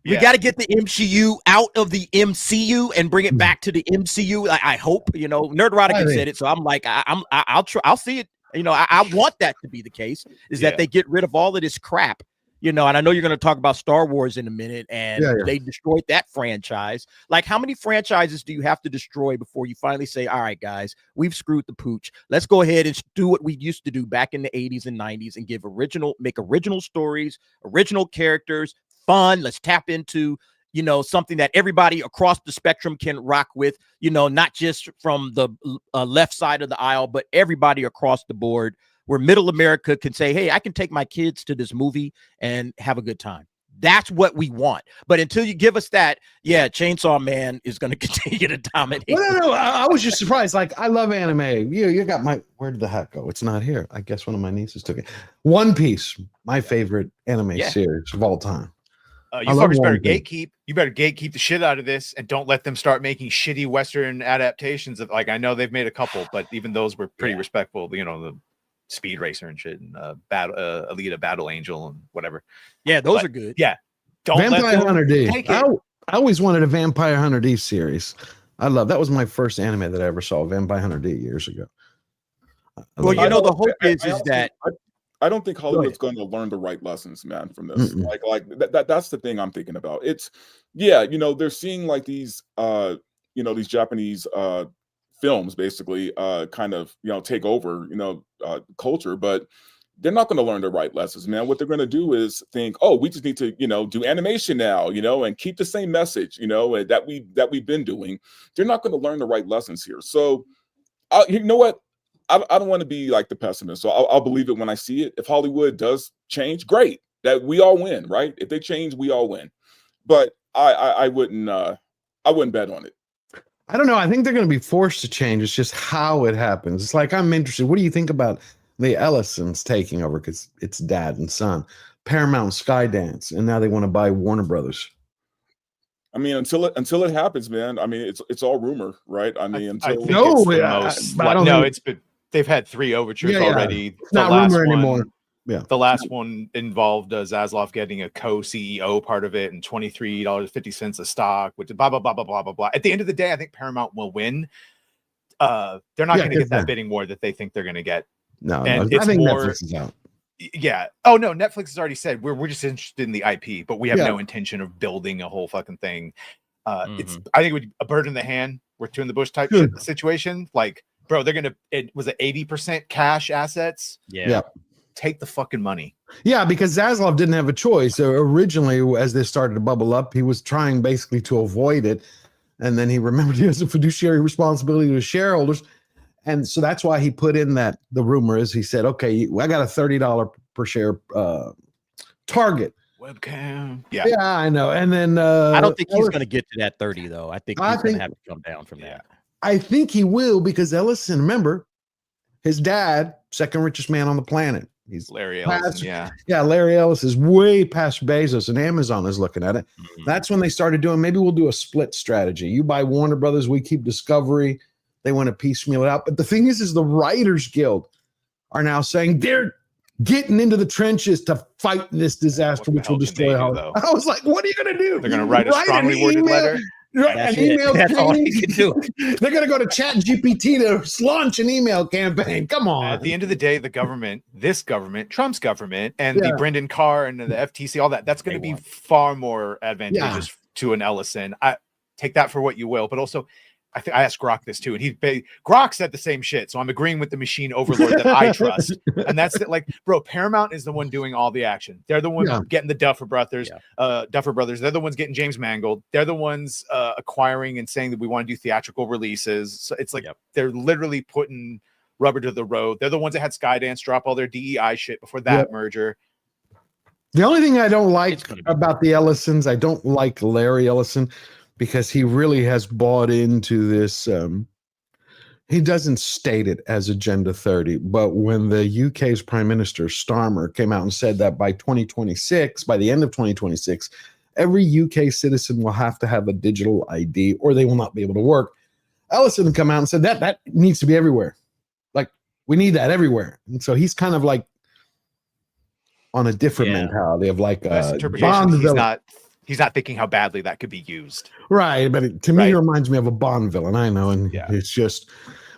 we got to get the MCU out of the MCU and bring it back to the MCU. I hope. Nerdrotica said it, so I'm like, I'll see it. I want that to be the case. Is that they get rid of all of this crap. And I know you're going to talk about Star Wars in a minute, and they destroyed that franchise. Like, how many franchises do you have to destroy before you finally say, all right, guys, we've screwed the pooch. Let's go ahead and do what we used to do back in the 80s and 90s and make original stories, original characters, fun. Let's tap into, something that everybody across the spectrum can rock with, not just from the left side of the aisle, but everybody across the board, where middle America can say, hey, I can take my kids to this movie and have a good time. That's what we want. But until you give us that, Chainsaw Man is going to continue to dominate. No. I was just surprised. Like, I love anime. You got where did the heck go? It's not here. I guess one of my nieces took it. One Piece, my favorite anime series of all time. You fuckers better gatekeep. You better gatekeep the shit out of this, and don't let them start making shitty Western adaptations of. Like, I know they've made a couple, but even those were pretty respectful. The Speed Racer and shit, and Alita Battle Angel and whatever. Yeah, those are good. Yeah, don't Vampire Hunter D. Take it. I always wanted a Vampire Hunter D series. That was my first anime that I ever saw. Vampire Hunter D years ago. Well, the hope is that I don't think Hollywood's going to learn the right lessons, man, from this. That's the thing I'm thinking about. It's they're seeing like these these Japanese films basically kind of take over culture, but they're not going to learn the right lessons, man. What they're going to do is think, oh, we just need to, do animation now, and keep the same message, that we've been doing. They're not going to learn the right lessons here. So, you know what? I don't want to be like the pessimist. So I'll believe it when I see it. If Hollywood does change, great. That we all win, right? If they change, we all win. But I wouldn't bet on it. I don't know. I think they're going to be forced to change. It's just how it happens. It's like, I'm interested. What do you think about the Ellisons taking over? Because it's dad and son. Paramount, Skydance, and now they want to buy Warner Brothers. I mean, until it happens, man. I mean, it's all rumor, right? I mean, they've had 3 overtures already. It's not rumor anymore. Yeah, the last one involved Zaslav getting a co-CEO part of it and $23.50 a stock, which blah blah blah blah blah blah blah. At the end of the day, I think Paramount will win. They're not going to get that bidding war that they think they're going to get. No, and I think Netflix is out. Yeah. Oh no, Netflix has already said we're just interested in the IP, but we have no intention of building a whole fucking thing. It's I think it would be a bird in the hand. We're two in the bush type situation. Like, bro, it was 80% cash assets. Yeah. Take the fucking money. Yeah, because Zaslav didn't have a choice. Originally, as this started to bubble up, he was trying basically to avoid it. And then he remembered he has a fiduciary responsibility to his shareholders. And so that's why he put in the rumor is he said, okay, I got a $30 per share target. Webcam. Yeah, I know. And then I don't think he's going to get to that 30, though. I think he's going to have to come down from that. I think he will, because Ellison, remember, his dad, second richest man on the planet. He's Larry Ellison, yeah. Larry Ellis is way past Bezos, and Amazon is looking at it. That's when they started doing. Maybe we'll do a split strategy. You buy Warner Brothers, we keep Discovery. They want to piecemeal it out. But the thing is the Writers Guild are now saying they're getting into the trenches to fight this disaster, which will destroy Hollywood. I was like, what are you going to do? They're going to write a strongly worded letter. An email That's all he can do. They're going to go to ChatGPT to launch an email campaign. Come on. At the end of the day, the government, this government, Trump's government, and the Brendan Carr and the FTC, all that's going to be far more advantageous to an Ellison. I take that for what you will, but also I asked Grok this too, and Grok said the same shit. So I'm agreeing with the machine overlord that I trust, and that's it. Like, bro, Paramount is the one doing all the action. They're the one getting the Duffer Brothers. They're the ones getting James Mangold. They're the ones acquiring and saying that we want to do theatrical releases. So it's like they're literally putting rubber to the road. They're the ones that had Skydance drop all their DEI shit before that merger. The only thing I don't like about the Ellisons, I don't like Larry Ellison, because he really has bought into this. He doesn't state it as Agenda 30, but when the UK's Prime Minister Starmer came out and said that by 2026, by the end of 2026, every UK citizen will have to have a digital ID or they will not be able to work. Ellison come out and said that needs to be everywhere. Like, we need that everywhere. And so he's kind of like on a different mentality of like Bond. He's not thinking how badly that could be used. Right. But to me, he reminds me of a Bond villain. I know. And it's just,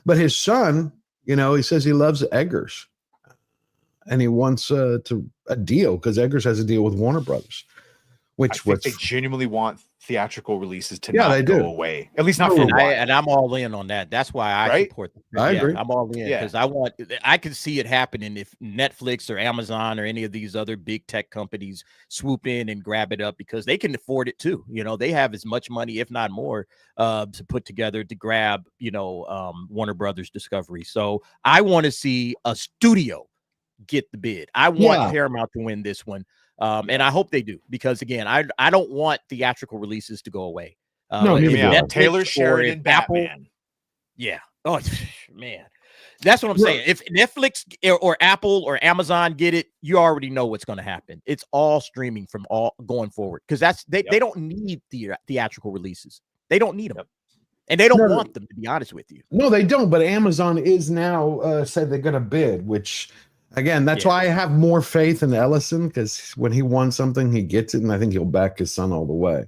but his son, he says he loves Eggers and he wants a deal because Eggers has a deal with Warner Brothers, which they genuinely want theatrical releases to not go away, at least not for a while. And I'm all in on that. That's why I support them. I agree. I'm all in because I can see it happening if Netflix or Amazon or any of these other big tech companies swoop in and grab it up because they can afford it too. They have as much money, if not more, to put together to grab, Warner Brothers Discovery. So I want to see a studio get the bid. I want Paramount to win this one. And I hope they do, because again, I don't want theatrical releases to go away. Taylor Sheridan, Batman. Oh man, that's what I'm saying. If Netflix or Apple or Amazon get it, you already know what's going to happen. It's all streaming from all going forward because they don't need theatrical releases. They don't need them. And they don't want them, to be honest with you. No, they don't. But Amazon is now said they're going to bid, which. Again, that's why I have more faith in Ellison, because when he wants something, he gets it, and I think he'll back his son all the way.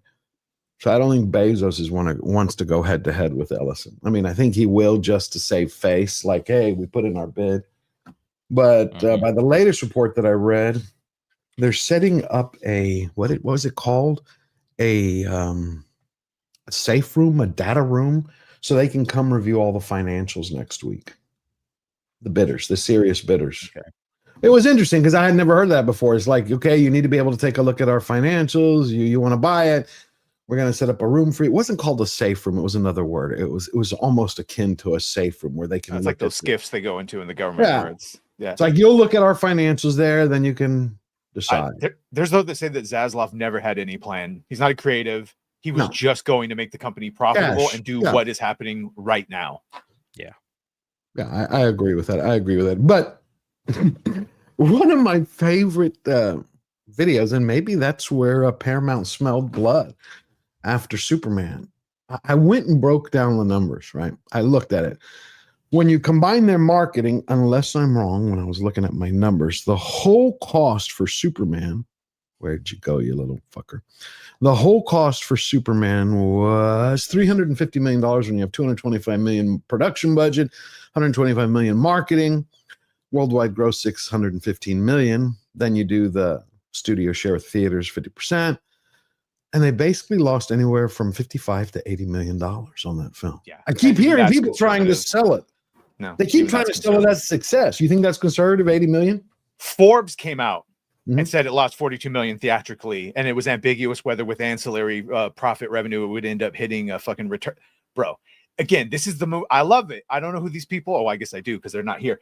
So I don't think Bezos wants to go head to head with Ellison. I mean, I think he will just to save face, like, hey, we put in our bid. But by the latest report that I read, they're setting up what was it called? A safe room, a data room, so they can come review all the financials next week. The bidders, the serious bidders. Okay. It was interesting because I had never heard that before. It's like, okay, you need to be able to take a look at our financials. You want to buy it. We're going to set up a room for you. It wasn't called a safe room. It was another word. It was almost akin to a safe room where they can. It's like those skiffs they go into in the government. Yeah. Where it's like you'll look at our financials there, then you can decide. There's those that say that Zaslav never had any plan. He's not a creative. He was just going to make the company profitable and do what is happening right now. Yeah. Yeah, I agree with that. I agree with that. But one of my favorite videos, and maybe that's where Paramount smelled blood after Superman. I went and broke down the numbers, right? I looked at it. When you combine their marketing, unless I'm wrong, when I was looking at my numbers, the whole cost for Superman, where'd you go, you little fucker? The whole cost for Superman was $350 million when you have $225 million production budget, $125 million marketing, worldwide gross $615 million. Then you do the studio share with theaters 50%. And they basically lost anywhere from $55 to $80 million on that film. Yeah, I keep hearing people trying to sell it. No, they keep trying to sell it as a success. You think that's conservative, 80 million? Forbes came out and said it lost 42 million theatrically, and it was ambiguous whether with ancillary profit revenue it would end up hitting a fucking return. Bro, again, this is the movie. I love it. I don't know who these people. Oh, I guess I do because they're not here.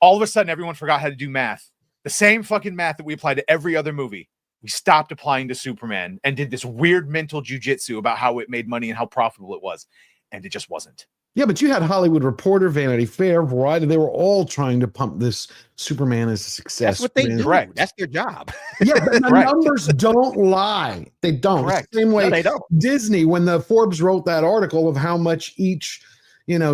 All of a sudden, everyone forgot how to do math. The same fucking math that we apply to every other movie. We stopped applying to Superman and did this weird mental jujitsu about how it made money and how profitable it was, and it just wasn't. Yeah, but you had Hollywood Reporter, Vanity Fair, Variety. They were all trying to pump this Superman as a success. That's what they do. Correct. That's their job. Yeah, but the numbers don't lie. They don't. Correct. It's the same way no, they don't. Disney, when the Forbes wrote that article of how much each,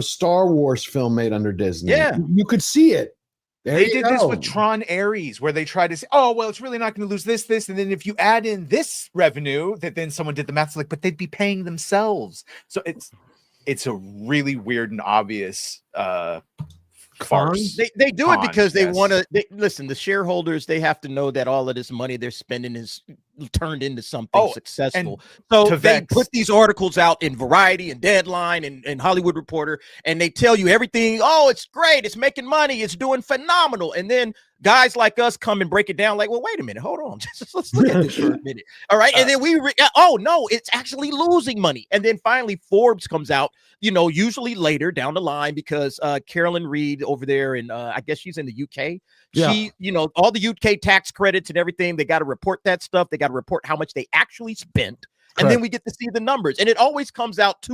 Star Wars film made under Disney. Yeah. You could see it. They did this with Tron Ares, where they tried to say, oh, well, it's really not going to lose this. And then if you add in this revenue, that then someone did the math, but they'd be paying themselves. So it's a really weird and obvious farce. They do it because they want to listen. The shareholders, they have to know that all of this money they're spending is turned into something successful. So they put these articles out in Variety and Deadline and Hollywood Reporter, and they tell you everything. Oh, it's great. It's making money. It's doing phenomenal. And then guys like us come and break it down like, well, wait a minute. Hold on. Just let's look at this for a minute. All right. And then oh, no, it's actually losing money. And then finally Forbes comes out, usually later down the line because Carolyn Reed over there, and I guess she's in the UK. Yeah. She, all the UK tax credits and everything, they got to report that stuff. They got to report how much they actually spent. Correct. And then we get to see the numbers. And it always comes out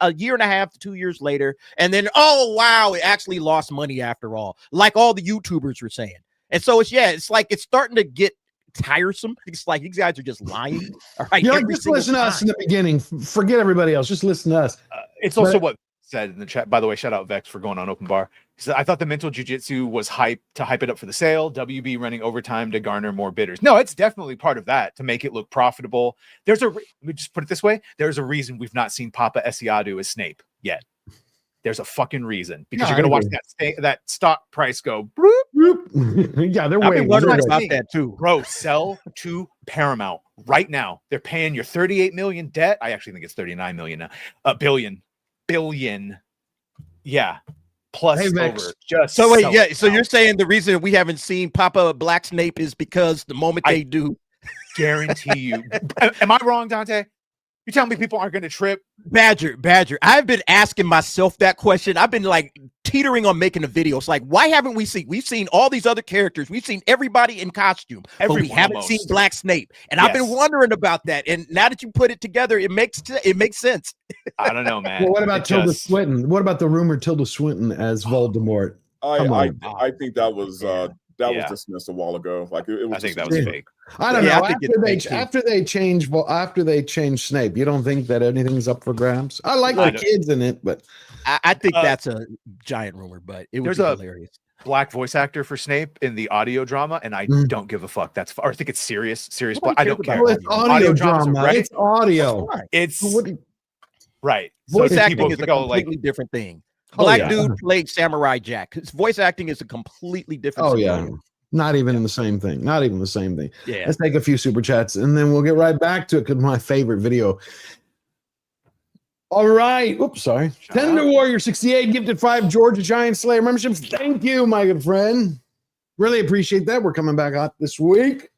a year and a half to 2 years later. And then, oh, wow, it actually lost money after all, like all the YouTubers were saying. And so it's like it's starting to get tiresome. It's like these guys are just lying. All right. Just listen to us in the beginning. Forget everybody else. Just listen to us. It's also what said in the chat. By the way, shout out Vex for going on Open Bar. He said, I thought the mental jujitsu was hype it up for the sale. WB running overtime to garner more bidders. No, it's definitely part of that to make it look profitable. Let me just put it this way. There's a reason we've not seen Papa Esiadu as Snape yet. There's a fucking reason because you're going to watch that stock price go. Bloop, bloop. Yeah, they're I've been wondering about that too. Bro, sell to Paramount right now. They're paying your 38 million debt. I actually think it's 39 million now. Billion. Yeah. Plus over. Just so wait, yeah. So you're saying the reason we haven't seen Papa Black Snape is because the moment they do, guarantee you. Am I wrong, Dante? You telling me people aren't going to trip? Badger. I've been asking myself that question. I've been like teetering on making a video. It's like, why haven't we've seen all these other characters. We've seen everybody in costume, but we haven't seen Black Snape. And I've been wondering about that. And now that you put it together, it makes sense. I don't know, man. Well, what about Tilda Swinton? What about the rumored Tilda Swinton as Voldemort? I think that was was dismissed a while ago. Like it was. I think that was fake. I don't know. After they change Snape, you don't think that anything's up for grabs? I like the kids in it, but I think that's a giant rumor. But it was hilarious. Black voice actor for Snape in the audio drama, and I don't give a fuck. Or I think it's serious black. I don't care. Well, it's audio drama. Right? It's audio. It's right. Voice acting is a completely different thing. Black dude played Samurai Jack. His voice acting is a completely different. Oh yeah, not even in the same thing. Not even the same thing. Yeah. Let's take a few super chats and then we'll get right back to it. Because my favorite video. All right. Oops, sorry. Tender Warrior 68 gifted 5 Georgia Giant Slayer memberships. Thank you, my good friend. Really appreciate that. We're coming back out this week.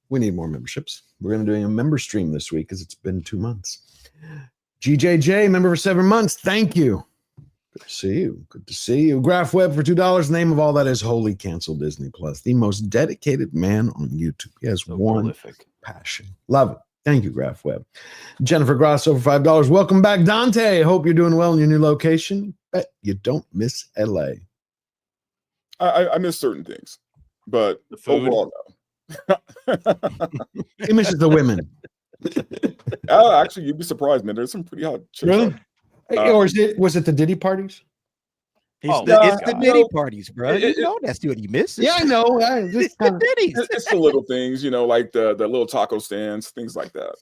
We need more memberships. We're going to be doing a member stream this week because it's been 2 months. GJJ, member for 7 months. Thank you. Good to see you. Good to see you. Graph Webb for $2. Name of all that is Holy Cancel Disney Plus. The most dedicated man on YouTube. He has one passion. Love it. Thank you, Graph Webb. Jennifer Grosso for $5. Welcome back, Dante. Hope you're doing well in your new location. Bet you don't miss LA. I miss certain things, but overall, no. He misses the women. Actually, you'd be surprised, man. There's some pretty hot chicks. Really? Or was it the Diddy parties? It's the Diddy parties, bro. You know that's what he misses. Yeah, I know. It's the Diddies. It's the little things, like the little taco stands, things like that,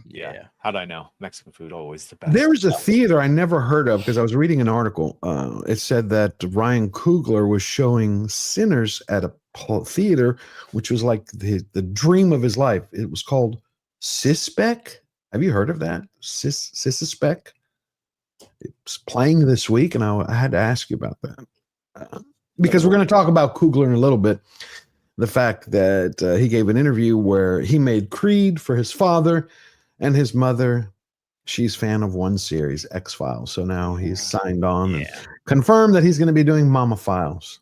Yeah. How'd I know? Mexican food always the best. There was a theater I never heard of because I was reading an article. It said that Ryan Coogler was showing Sinners at a theater, which was like the dream of his life. It was called Sispec. Have you heard of that? Sispec? It's playing this week, and I had to ask you about that because we're going to talk about Coogler in a little bit. The fact that he gave an interview where he made Creed for his father and his mother. She's fan of one series, X-Files. So now he's signed on and confirmed that he's going to be doing Mama Files.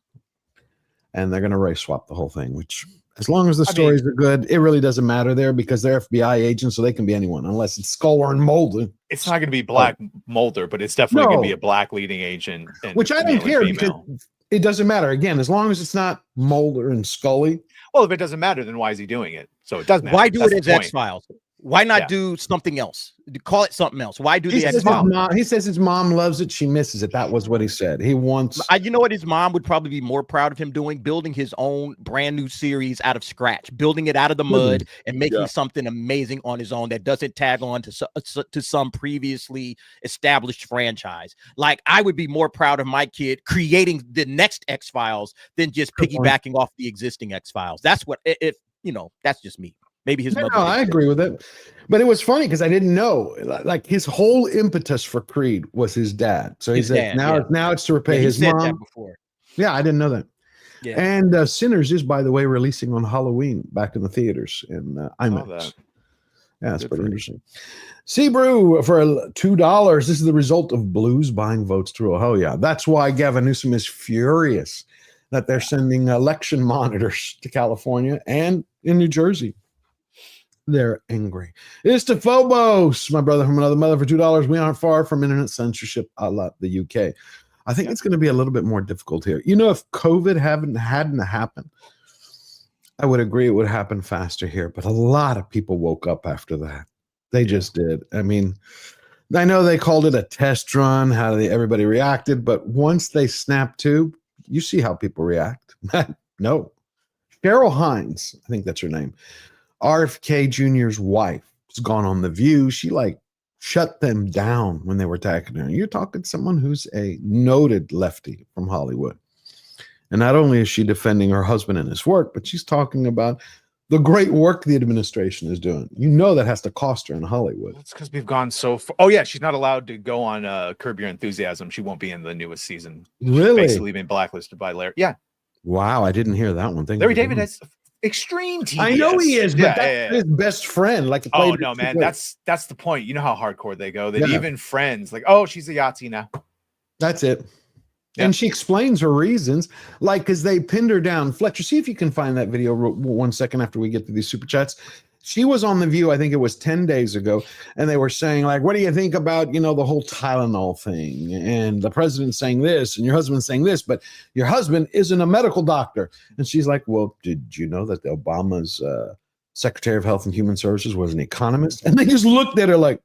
And they're going to race swap the whole thing, which as long as the stories are good, it really doesn't matter there because they're FBI agents, so they can be anyone unless it's Sculler and Mulder. It's not going to be Black Mulder, but it's definitely going to be a black leading agent. Which I don't care because it doesn't matter. Again, as long as it's not Mulder and Scully. Well, if it doesn't matter, then why is he doing it? So it does matter. Why do it as X-Files? Why not do something else? Call it something else. Why do the X-Files? He says his mom loves it. She misses it. That was what he said. He wants. You know what his mom would probably be more proud of him doing? Building his own brand new series out of scratch, building it out of the mud and making something amazing on his own that doesn't tag on to some previously established franchise. Like I would be more proud of my kid creating the next X-Files than just piggybacking off the existing X-Files. That's what that's just me. Maybe his mother. No, I agree with it. But it was funny because I didn't know. Like his whole impetus for Creed was his dad. So he said, now it's to repay his mom. That before. Yeah, I didn't know that. Yeah. And Sinners is, by the way, releasing on Halloween back in the theaters in IMAX. Yeah, that's pretty interesting. Seabrew for $2. This is the result of Blues buying votes through Ohio. That's why Gavin Newsom is furious that they're sending election monitors to California and in New Jersey. They're angry. It's to Phobos, my brother from another mother for $2. We aren't far from internet censorship a la the UK. I think it's going to be a little bit more difficult here. If COVID hadn't happened, I would agree it would happen faster here. But a lot of people woke up after that. They just did. I mean, I know they called it a test run, everybody reacted. But once they snapped to, you see how people react. No. Cheryl Hines, I think that's her name. RFK Jr.'s wife has gone on The View. She shut them down when they were attacking her. You're talking someone who's a noted lefty from Hollywood. And not only is she defending her husband and his work, but she's talking about the great work the administration is doing. That has to cost her in Hollywood. It's because we've gone so far. Oh, yeah. She's not allowed to go on Curb Your Enthusiasm. She won't be in the newest season. Really? She's basically been blacklisted by Larry. Yeah. Wow. I didn't hear that one. Larry David has extreme TBS. I know he is, but that's his best friend. Oh no, man, that's the point. You know how hardcore they go. That even friends she's a Yahtzee now. That's it. Yeah. And she explains her reasons, because they pinned her down. Fletcher, see if you can find that video 1 second after we get to these super chats. She was on The View, I think it was 10 days ago, and they were saying, what do you think about, the whole Tylenol thing? And the president's saying this, and your husband's saying this, but your husband isn't a medical doctor. And she's like, well, did you know that Obama's Secretary of Health and Human Services was an economist? And they just looked at her like,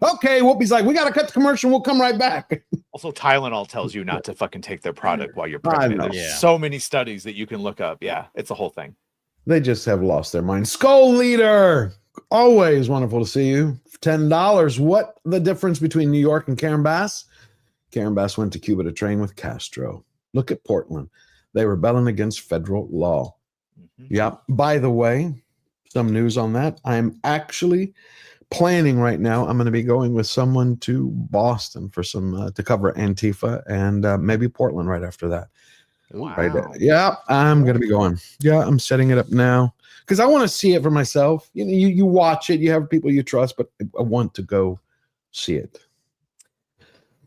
okay, Whoopi's like, we got to cut the commercial. We'll come right back. Also, Tylenol tells you not to fucking take their product while you're pregnant. There's so many studies that you can look up. Yeah, it's a whole thing. They just have lost their mind. Skull Leader, always wonderful to see you. $10. What the difference between New York and Karen Bass? Karen Bass went to Cuba to train with Castro. Look at Portland. They were rebelling against federal law. Yeah. By the way, some news on that. I'm actually planning right now. I'm going to be going with someone to Boston for some to cover Antifa and maybe Portland right after that. Right there. Yeah, I'm gonna be going. Yeah, I'm setting it up now because I want to see it for myself. You know, you watch it, you have people you trust, but I want to go see it.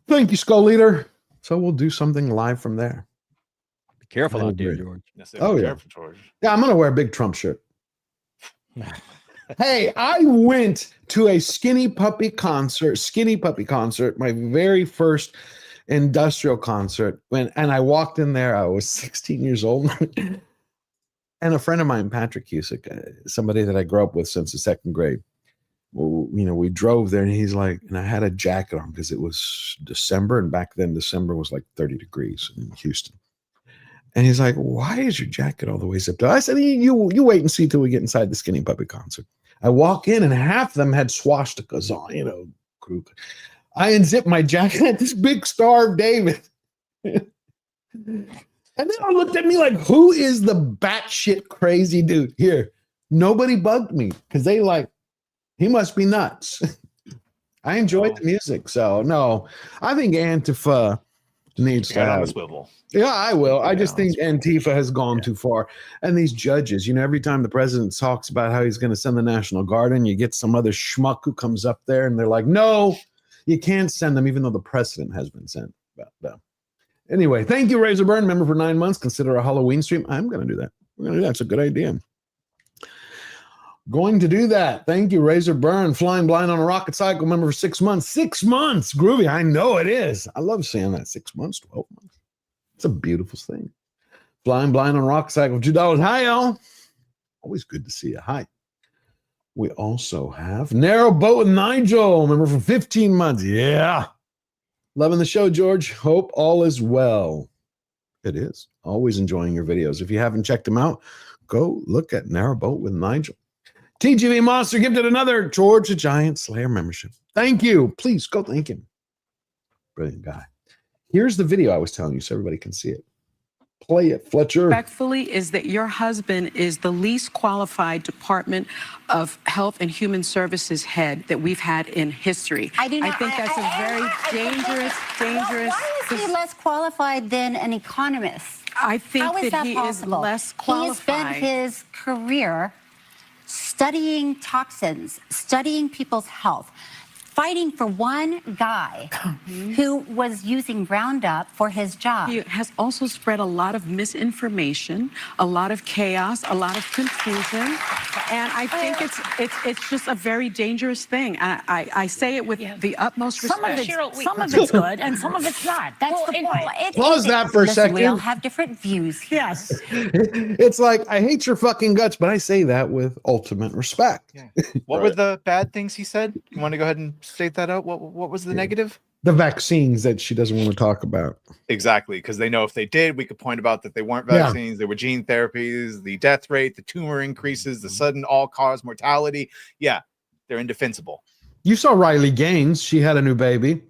Thank you, Skull Leader. So we'll do something live from there. Be careful out there, George. Oh yeah. Yeah, I'm gonna wear a big Trump shirt. Hey, I went to a Skinny Puppy concert, my very first industrial concert. And I walked in there, I was 16 years old. And a friend of mine, Patrick Cusick, somebody that I grew up with since the second grade, well, you know, we drove there and he's like, and I had a jacket on because it was December. And back then, December was like 30 degrees in Houston. And he's like, why is your jacket all the way zipped up? I said, you wait and see till we get inside the Skinny Puppy concert. I walk in and half of them had swastikas on, you know, I unzipped my jacket at this big Star of David. And then I looked at me like, who is the batshit crazy dude here? Nobody bugged me because they like, he must be nuts. I enjoyed the music. So no, I think Antifa needs to have a swivel. Yeah, I will. I just think Antifa has gone too far. And these judges, you know, every time the president talks about how he's going to send the National Guard in, you get some other schmuck who comes up there and they're like, no, you can't send them, even though the precedent has been sent. But, anyway, thank you, Razorburn. Member for 9 months. Consider a Halloween stream. I'm going to do that. We're going to do that. It's a good idea. Going to do that. Thank you, Razorburn. Flying blind on a rocket cycle. Member for 6 months. 6 months. Groovy. I know it is. I love seeing that. 6 months, 12 months. It's a beautiful thing. Flying blind on a rocket cycle. $2. Hi, y'all. Always good to see you. Hi. We also have Narrow Boat with Nigel. Member for 15 months. Yeah. Loving the show, George. Hope all is well. It is. Always enjoying your videos. If you haven't checked them out, go look at Narrow Boat with Nigel. TGV Monster gifted another George the Giant Slayer membership. Thank you. Please go thank him. Brilliant guy. Here's the video I was telling you so everybody can see it. Play it, Fletcher. Respectfully, is that your husband is the least qualified Department of Health and Human Services head that we've had in history. I think that's a very dangerous. Why is he less qualified than an economist? I think How is that he possible? is less qualified. He has spent his career studying toxins, studying people's health, fighting for one guy who was using Roundup for his job. He has also spread a lot of misinformation, a lot of chaos, a lot of confusion, and I think it's just a very dangerous thing. I say it with the utmost respect. Some of it's good and some of it's not. That's the point. Pause that for a second. We all have different views. Yes. It's like, I hate your fucking guts, but I say that with ultimate respect. Yeah. What were the bad things he said? You want to go ahead and state that out? What was the negative? The vaccines that she doesn't want to talk about. Exactly, because they know if they did, we could point about that they weren't vaccines, they were gene therapies, the death rate, the tumor increases, the sudden all-cause mortality. Yeah, they're indefensible. You saw Riley Gaines. She had a new baby.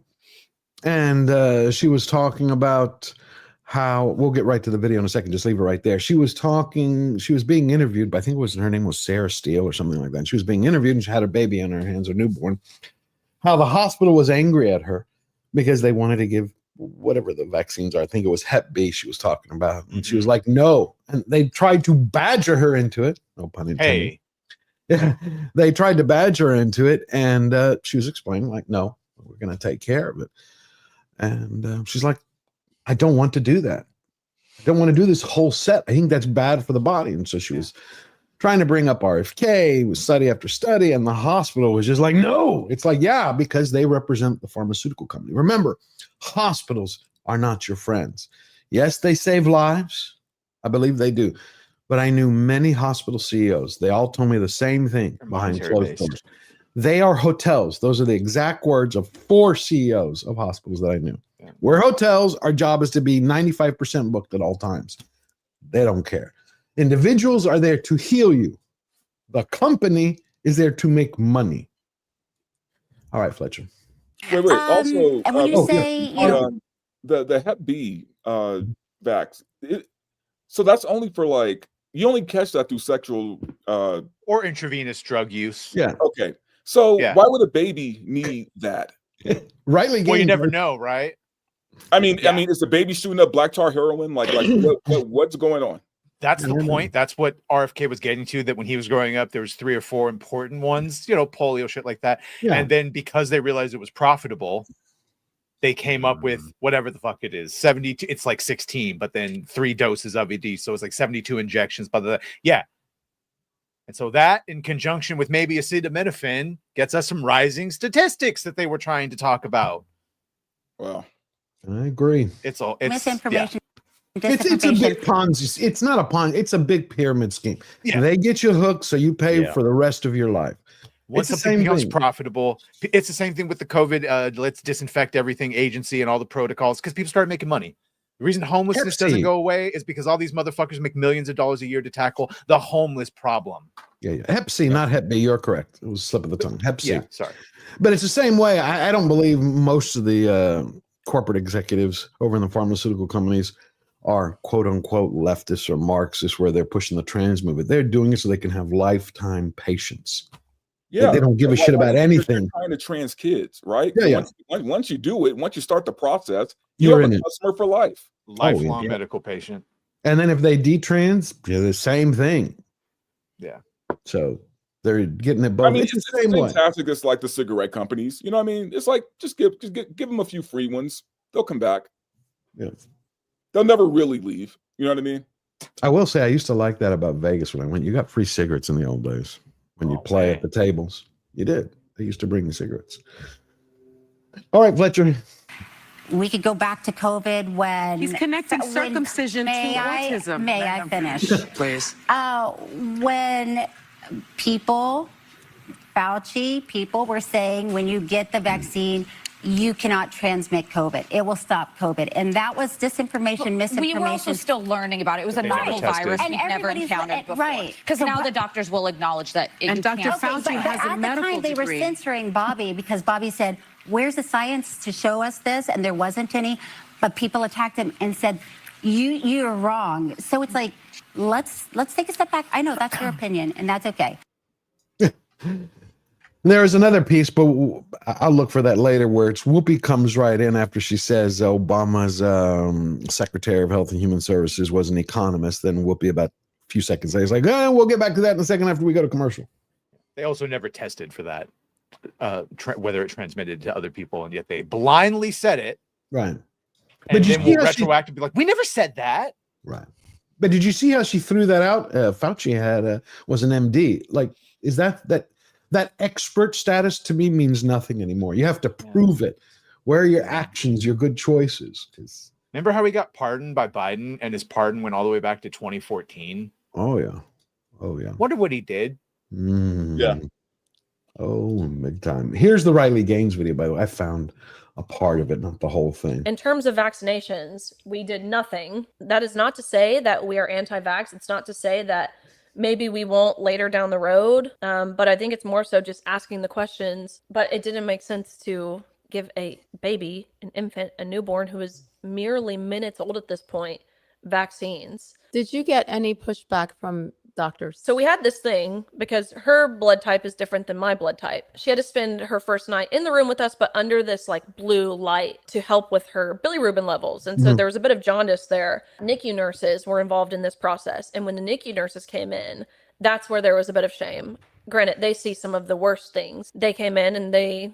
And she was talking about how, we'll get right to the video in a second, just leave it right there. She was being interviewed by, I think her name was Sarah Steele or something like that. And she was being interviewed and she had a baby on her hands, a newborn. How the hospital was angry at her because they wanted to give whatever the vaccines are. I think it was Hep B she was talking about. And she was like, no. And they tried to badger her into it. No pun intended. Hey. They tried to badger her into it. And she was explaining like, no, we're going to take care of it. And she's like, I don't want to do that. I don't want to do this whole set. I think that's bad for the body. And so she was trying to bring up RFK, with study after study, and the hospital was just like, no. It's like, yeah, because they represent the pharmaceutical company. Remember, hospitals are not your friends. Yes, they save lives. I believe they do. But I knew many hospital CEOs. They all told me the same thing behind closed doors. They are hotels. Those are the exact words of 4 CEOs of hospitals that I knew. Yeah. We're hotels. Our job is to be 95% booked at all times. They don't care. Individuals are there to heal you. The company is there to make money. All right, Fletcher. Wait. Also, and when you say the Hep B vax, so that's only for like, you only catch that through sexual or intravenous drug use. Yeah. Okay. So why would a baby need that? Riley Gaines. Well, you never know, right? I mean, is the baby shooting up black tar heroin? Like what's going on? That's the point. That's what RFK was getting to, that when he was growing up, there was 3 or 4 important ones, polio, shit like that. Yeah. And then because they realized it was profitable, they came up with whatever the fuck it is. 72, it's like 16, but then 3 doses of ED. So it's like 72 injections. Yeah. And so that, in conjunction with maybe acetaminophen, gets us some rising statistics that they were trying to talk about. Well, I agree. It's Misinformation. It's a big Ponzi. It's not a Ponzi. It's a big pyramid scheme. Yeah. They get you hooked, so you pay for the rest of your life. Once something becomes profitable, it's the same thing with the COVID. Let's disinfect everything agency and all the protocols, because people started making money. The reason homelessness doesn't go away is because all these motherfuckers make millions of dollars a year to tackle the homeless problem. Yeah. Hep C, not Hep B. You're correct. It was a slip of the tongue. Hep C. Yeah, sorry. But it's the same way. I don't believe most of the corporate executives over in the pharmaceutical companies are quote unquote leftists or Marxists, where they're pushing the trans movement. They're doing it so they can have lifetime patients. Yeah, they don't give a shit about anything. Trying to trans kids, right? Yeah. Once you do it, once you start the process, You're have in a it. customer for life. Lifelong medical patient. And then if they detrans, they're the same thing. Yeah. So they're getting it both. I mean, it's the same way. fantastic. It's like the cigarette companies. You know what I mean? It's like just give them a few free ones. They'll come back. Yeah. They'll never really leave. You know what I mean? I will say I used to like that about Vegas when I went. You got free cigarettes in the old days when you play at the tables. You did. They used to bring you cigarettes. All right, Fletcher. We could go back to COVID when He's connecting circumcision to autism. May I finish? Please. When Fauci people were saying when you get the vaccine, you cannot transmit COVID. It will stop COVID. And that was disinformation, misinformation. We were also still learning about it. It was a novel virus we've never encountered before. Right. Because now the doctors will acknowledge that. And Dr. Fauci has a medical degree. At the time, they were censoring Bobby because Bobby said, where's the science to show us this? And there wasn't any. But people attacked him and said, you're wrong. So it's like, let's take a step back. I know that's your opinion, and that's okay. There is another piece, but I'll look for that later, where it's Whoopi comes right in after she says Obama's Secretary of Health and Human Services was an economist. Then Whoopi, about a few seconds later, is like, we'll get back to that in a second after we go to commercial. They also never tested for that, whether it transmitted to other people, and yet they blindly said it. Right. And then we'll retroactively be like, we never said that. Right. But did you see how she threw that out? Fauci was an MD. Like, is that expert status to me means nothing anymore. You have to prove it. Where are your actions, your good choices? Remember how he got pardoned by Biden, and his pardon went all the way back to 2014? Oh, yeah. Wonder what he did. Yeah. Oh, big time. Here's the Riley Gaines video, by the way. I found a part of it, not the whole thing. In terms of vaccinations, we did nothing. That is not to say that we are anti-vax. It's not to say that maybe we won't later down the road. But I think it's more so just asking the questions. But it didn't make sense to give a baby, an infant, a newborn who is merely minutes old at this point, vaccines. Did you get any pushback from doctors? So we had this thing because her blood type is different than my blood type. She had to spend her first night in the room with us, but under this like blue light to help with her bilirubin levels. And so there was a bit of jaundice there. NICU nurses were involved in this process. And when the NICU nurses came in, that's where there was a bit of shame. Granted, they see some of the worst things. They came in and they,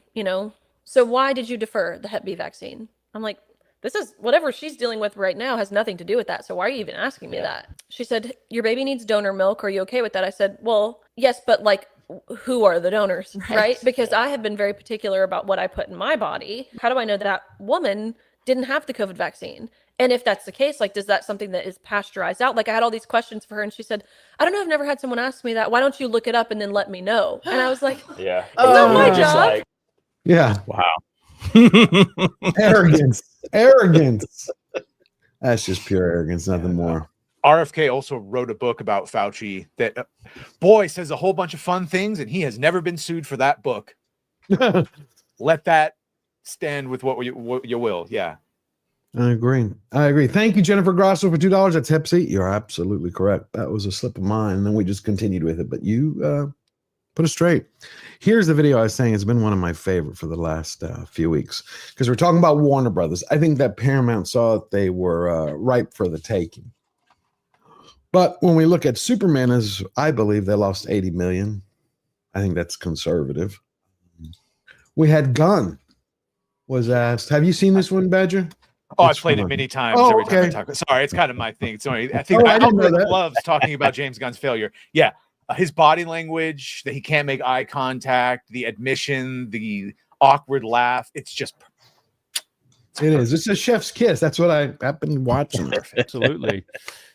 so why did you defer the Hep B vaccine? I'm like, this is whatever she's dealing with right now has nothing to do with that. So why are you even asking me that? She said, your baby needs donor milk. Are you okay with that? I said, well, yes, but like, who are the donors, right? Because I have been very particular about what I put in my body. How do I know that woman didn't have the COVID vaccine? And if that's the case, like, does that something that is pasteurized out? Like, I had all these questions for her and she said, I don't know, I've never had someone ask me that. Why don't you look it up and then let me know? And I was like, yeah, is that my job? Yeah. Wow. Arrogance. That's just pure arrogance, nothing more. RFK also wrote a book about Fauci that boy says a whole bunch of fun things, and he has never been sued for that book. Let that stand with what you will. Yeah. I agree. Thank you, Jennifer Grosso, for $2. That's Hep C. You're absolutely correct. That was a slip of mine, and then we just continued with it. But you Put it straight. Here's the video I was saying. It's been one of my favorite for the last few weeks because we're talking about Warner Brothers. I think that Paramount saw that they were ripe for the taking. But when we look at Superman, as I believe they lost 80 million. I think that's conservative. We had Gunn was asked. Have you seen this one, Badger? Oh, I've played it many times. Oh, every time I okay. talk. Sorry, it's kind of my thing. Sorry, I think I didn't know Alfred that. loves talking about James Gunn's failure. Yeah, his body language, that he can't make eye contact, the admission, the awkward laugh. It's just. It is. It's a chef's kiss. That's what I've been watching. Absolutely.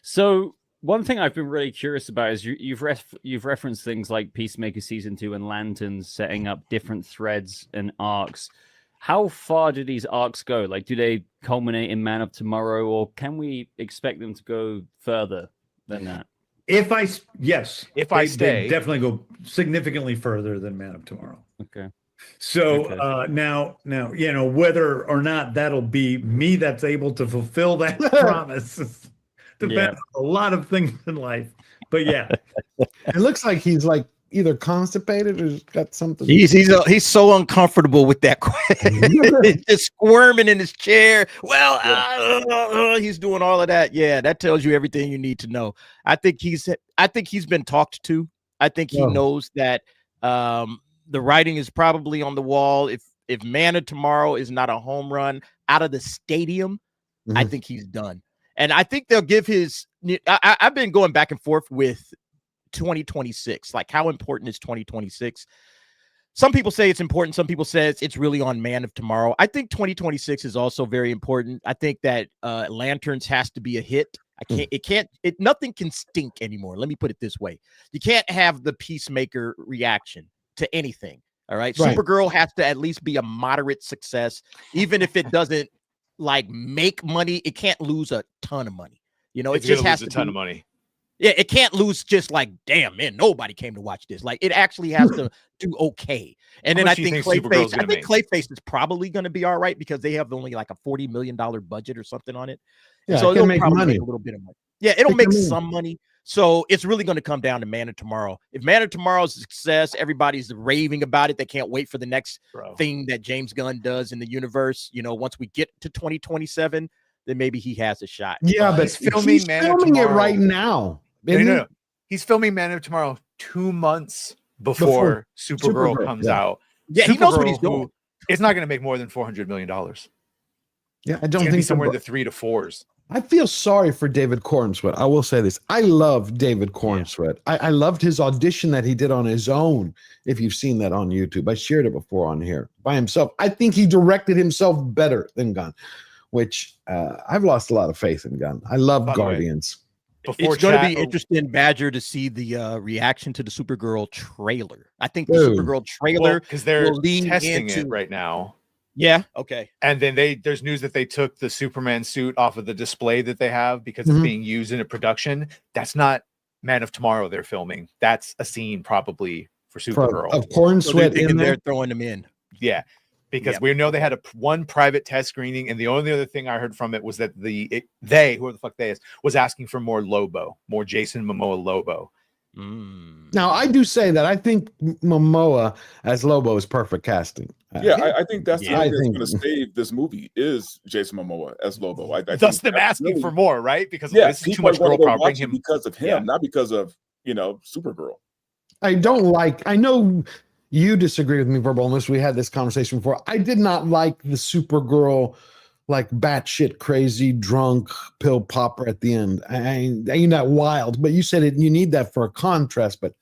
So one thing I've been really curious about is you've referenced things like Peacemaker Season 2 and Lanterns setting up different threads and arcs. How far do these arcs go? Like, do they culminate in Man of Tomorrow, or can we expect them to go further than that? If I stay, they definitely go significantly further than Man of Tomorrow. Okay. So now, you know, whether or not that'll be me that's able to fulfill that promise depends on a lot of things in life. But yeah, it looks like he's like either constipated or got something. He's so uncomfortable with that question. Just squirming in his chair. Well, he's doing all of that. Yeah, that tells you everything you need to know. I think he's been talked to. I think he knows that the writing is probably on the wall. If Man of Tomorrow is not a home run out of the stadium, I think he's done. And I think they'll give his. I've been going back and forth with 2026. Like, how important is 2026? Some people say it's important. Some people say it's really on Man of Tomorrow. I think 2026 is also very important. I think that Lanterns has to be a hit. Nothing can stink anymore. Let me put it this way. You can't have the Peacemaker reaction to anything. All right. Supergirl has to at least be a moderate success. Even if it doesn't like make money, it can't lose a ton of money. You know, it just has to lose a ton of money. Yeah, it can't lose just like, damn, man, nobody came to watch this. Like, it actually has to do okay. And then I think Clayface is probably going to be all right because they have only like a $40 million budget or something on it. Yeah, so it'll make probably money. make a little bit of money. Yeah, it'll make some money. So it's really going to come down to Man of Tomorrow. If Man of Tomorrow is a success, everybody's raving about it. They can't wait for the next thing that James Gunn does in the universe. You know, once we get to 2027, then maybe he has a shot. Yeah, but he's filming it right now. No. He's filming Man of Tomorrow 2 months before Supergirl comes out. Yeah, he knows what he's doing. It's not going to make more than $400 million. Yeah, I don't think somewhere in the 3 to 4s. I feel sorry for David Cornsweet. I will say this. I love David Cornsweet. I loved his audition that he did on his own. If you've seen that on YouTube, I shared it before on here by himself. I think he directed himself better than Gunn, which I've lost a lot of faith in Gunn. I love Guardians. It's going to be interesting, Badger, to see the reaction to the Supergirl trailer. I think the Supergirl trailer because they're testing it right now. Yeah. Okay. And then there's news that they took the Superman suit off of the display that they have because it's being used in a production. That's not Man of Tomorrow they're filming. That's a scene probably for Supergirl. Of Cornsweet in there. They're throwing them in. Yeah. Because we know they had one private test screening, and the only other thing I heard from it was that they, whoever the fuck they is, was asking for more Jason Momoa Lobo. Now, I do say that I think Momoa as Lobo is perfect casting. I think that's the thing that's going to save this movie is Jason Momoa as Lobo. I Thus them asking for more, right? Because this is too people much are gonna girl go power. watch it because of him, not because of Supergirl. I know you disagree with me, Verbal, unless we had this conversation before. I did not like the Supergirl, like batshit crazy, drunk pill popper at the end. I ain't that wild, but you said it. You need that for a contrast. But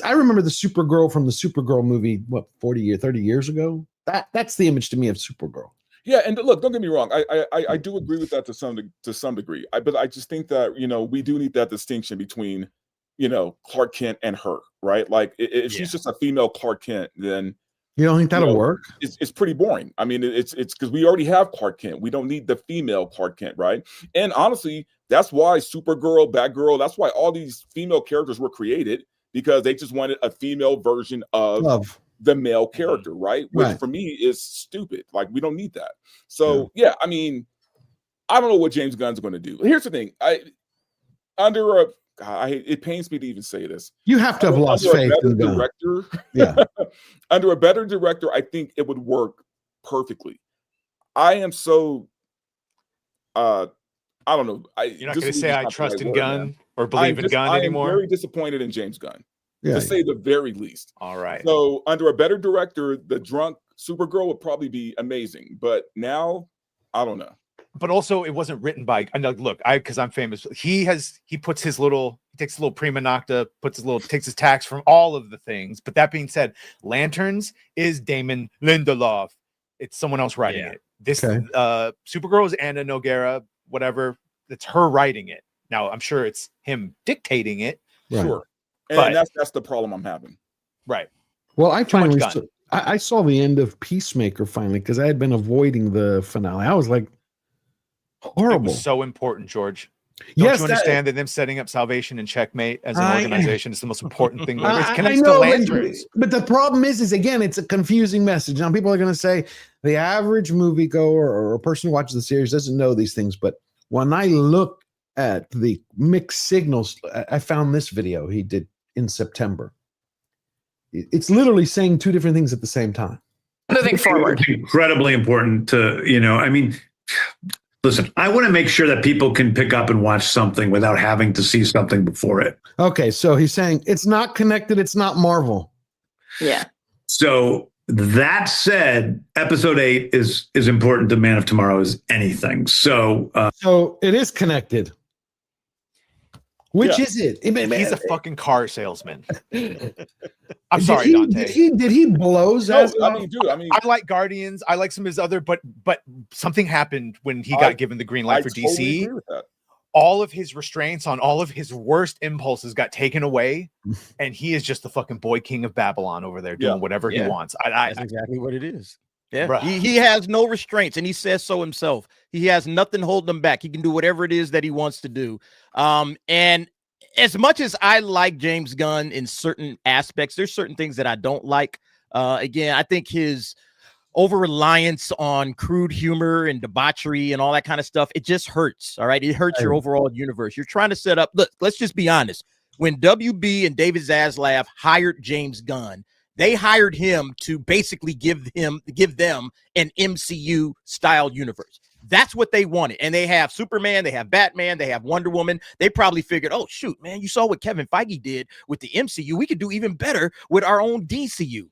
I remember the Supergirl from the Supergirl movie, 30 years ago. That's the image to me of Supergirl. Yeah, and look, don't get me wrong. I do agree with that to some degree. But I just think that we do need that distinction between Clark Kent and her, right? Like if she's just a female Clark Kent, then you don't think that'll work? It's pretty boring. I mean, it's because we already have Clark Kent. We don't need the female Clark Kent, right? And honestly, that's why Supergirl, Batgirl, that's why all these female characters were created, because they just wanted a female version of the male character, right? Which for me is stupid. Like, we don't need that. So I mean, I don't know what James Gunn's going to do. Here's the thing: under it pains me to even say this. You have to have lost faith in Gunn. Director, Yeah. Under a better director, I think it would work perfectly. I am so I don't know. You're not going to say I trust in Gunn or believe in Gunn anymore? I'm very disappointed in James Gunn, to say the very least. All right. So under a better director, the drunk Supergirl would probably be amazing. But now, I don't know. But also, it wasn't written by. I know. Look, because I'm famous. He puts his little. He takes a little prima nocta, takes his tax from all of the things. But that being said, Lanterns is Damon Lindelof. It's someone else writing it. This Supergirl is Anna Noguera. Whatever. It's her writing it. Now I'm sure it's him dictating it. Right. Sure. And that's the problem I'm having. Right. Well, I saw the end of Peacemaker finally because I had been avoiding the finale. I was like, horrible. It was so important, George. Don't you understand that them setting up Salvation and Checkmate as an organization is the most important thing? It connects to Lanterns. But the problem is again, it's a confusing message. Now, people are going to say the average moviegoer or a person who watches the series doesn't know these things. But when I look at the mixed signals, I found this video he did in September. It's literally saying two different things at the same time. Moving forward. It's incredibly important to, listen, I want to make sure that people can pick up and watch something without having to see something before it. Okay, so he's saying it's not connected, it's not Marvel. Yeah. So that said, episode 8 is important to Man of Tomorrow as anything. So it is connected. Which is it? He's a fucking car salesman. I'm sorry, Dante. Did he blow Zaslav? I like Guardians. I like some of his other, but something happened when he got given the green light for DC. Totally agree with that. All of his restraints on all of his worst impulses got taken away, and he is just the fucking boy king of Babylon over there doing whatever he wants. That's exactly what it is. Yeah, he has no restraints, and he says so himself. He has nothing holding him back. He can do whatever it is that he wants to do. And as much as I like James Gunn in certain aspects, there's certain things that I don't like. Again, I think his over-reliance on crude humor and debauchery and all that kind of stuff, it just hurts. All right, it hurts your overall universe. You're trying to set up. Look, let's just be honest. When WB and David Zaslav hired James Gunn, they hired him to basically give them an MCU style universe. That's what they wanted. And they have Superman, they have Batman, they have Wonder Woman. They probably figured, oh, shoot, man, you saw what Kevin Feige did with the MCU. We could do even better with our own DCU.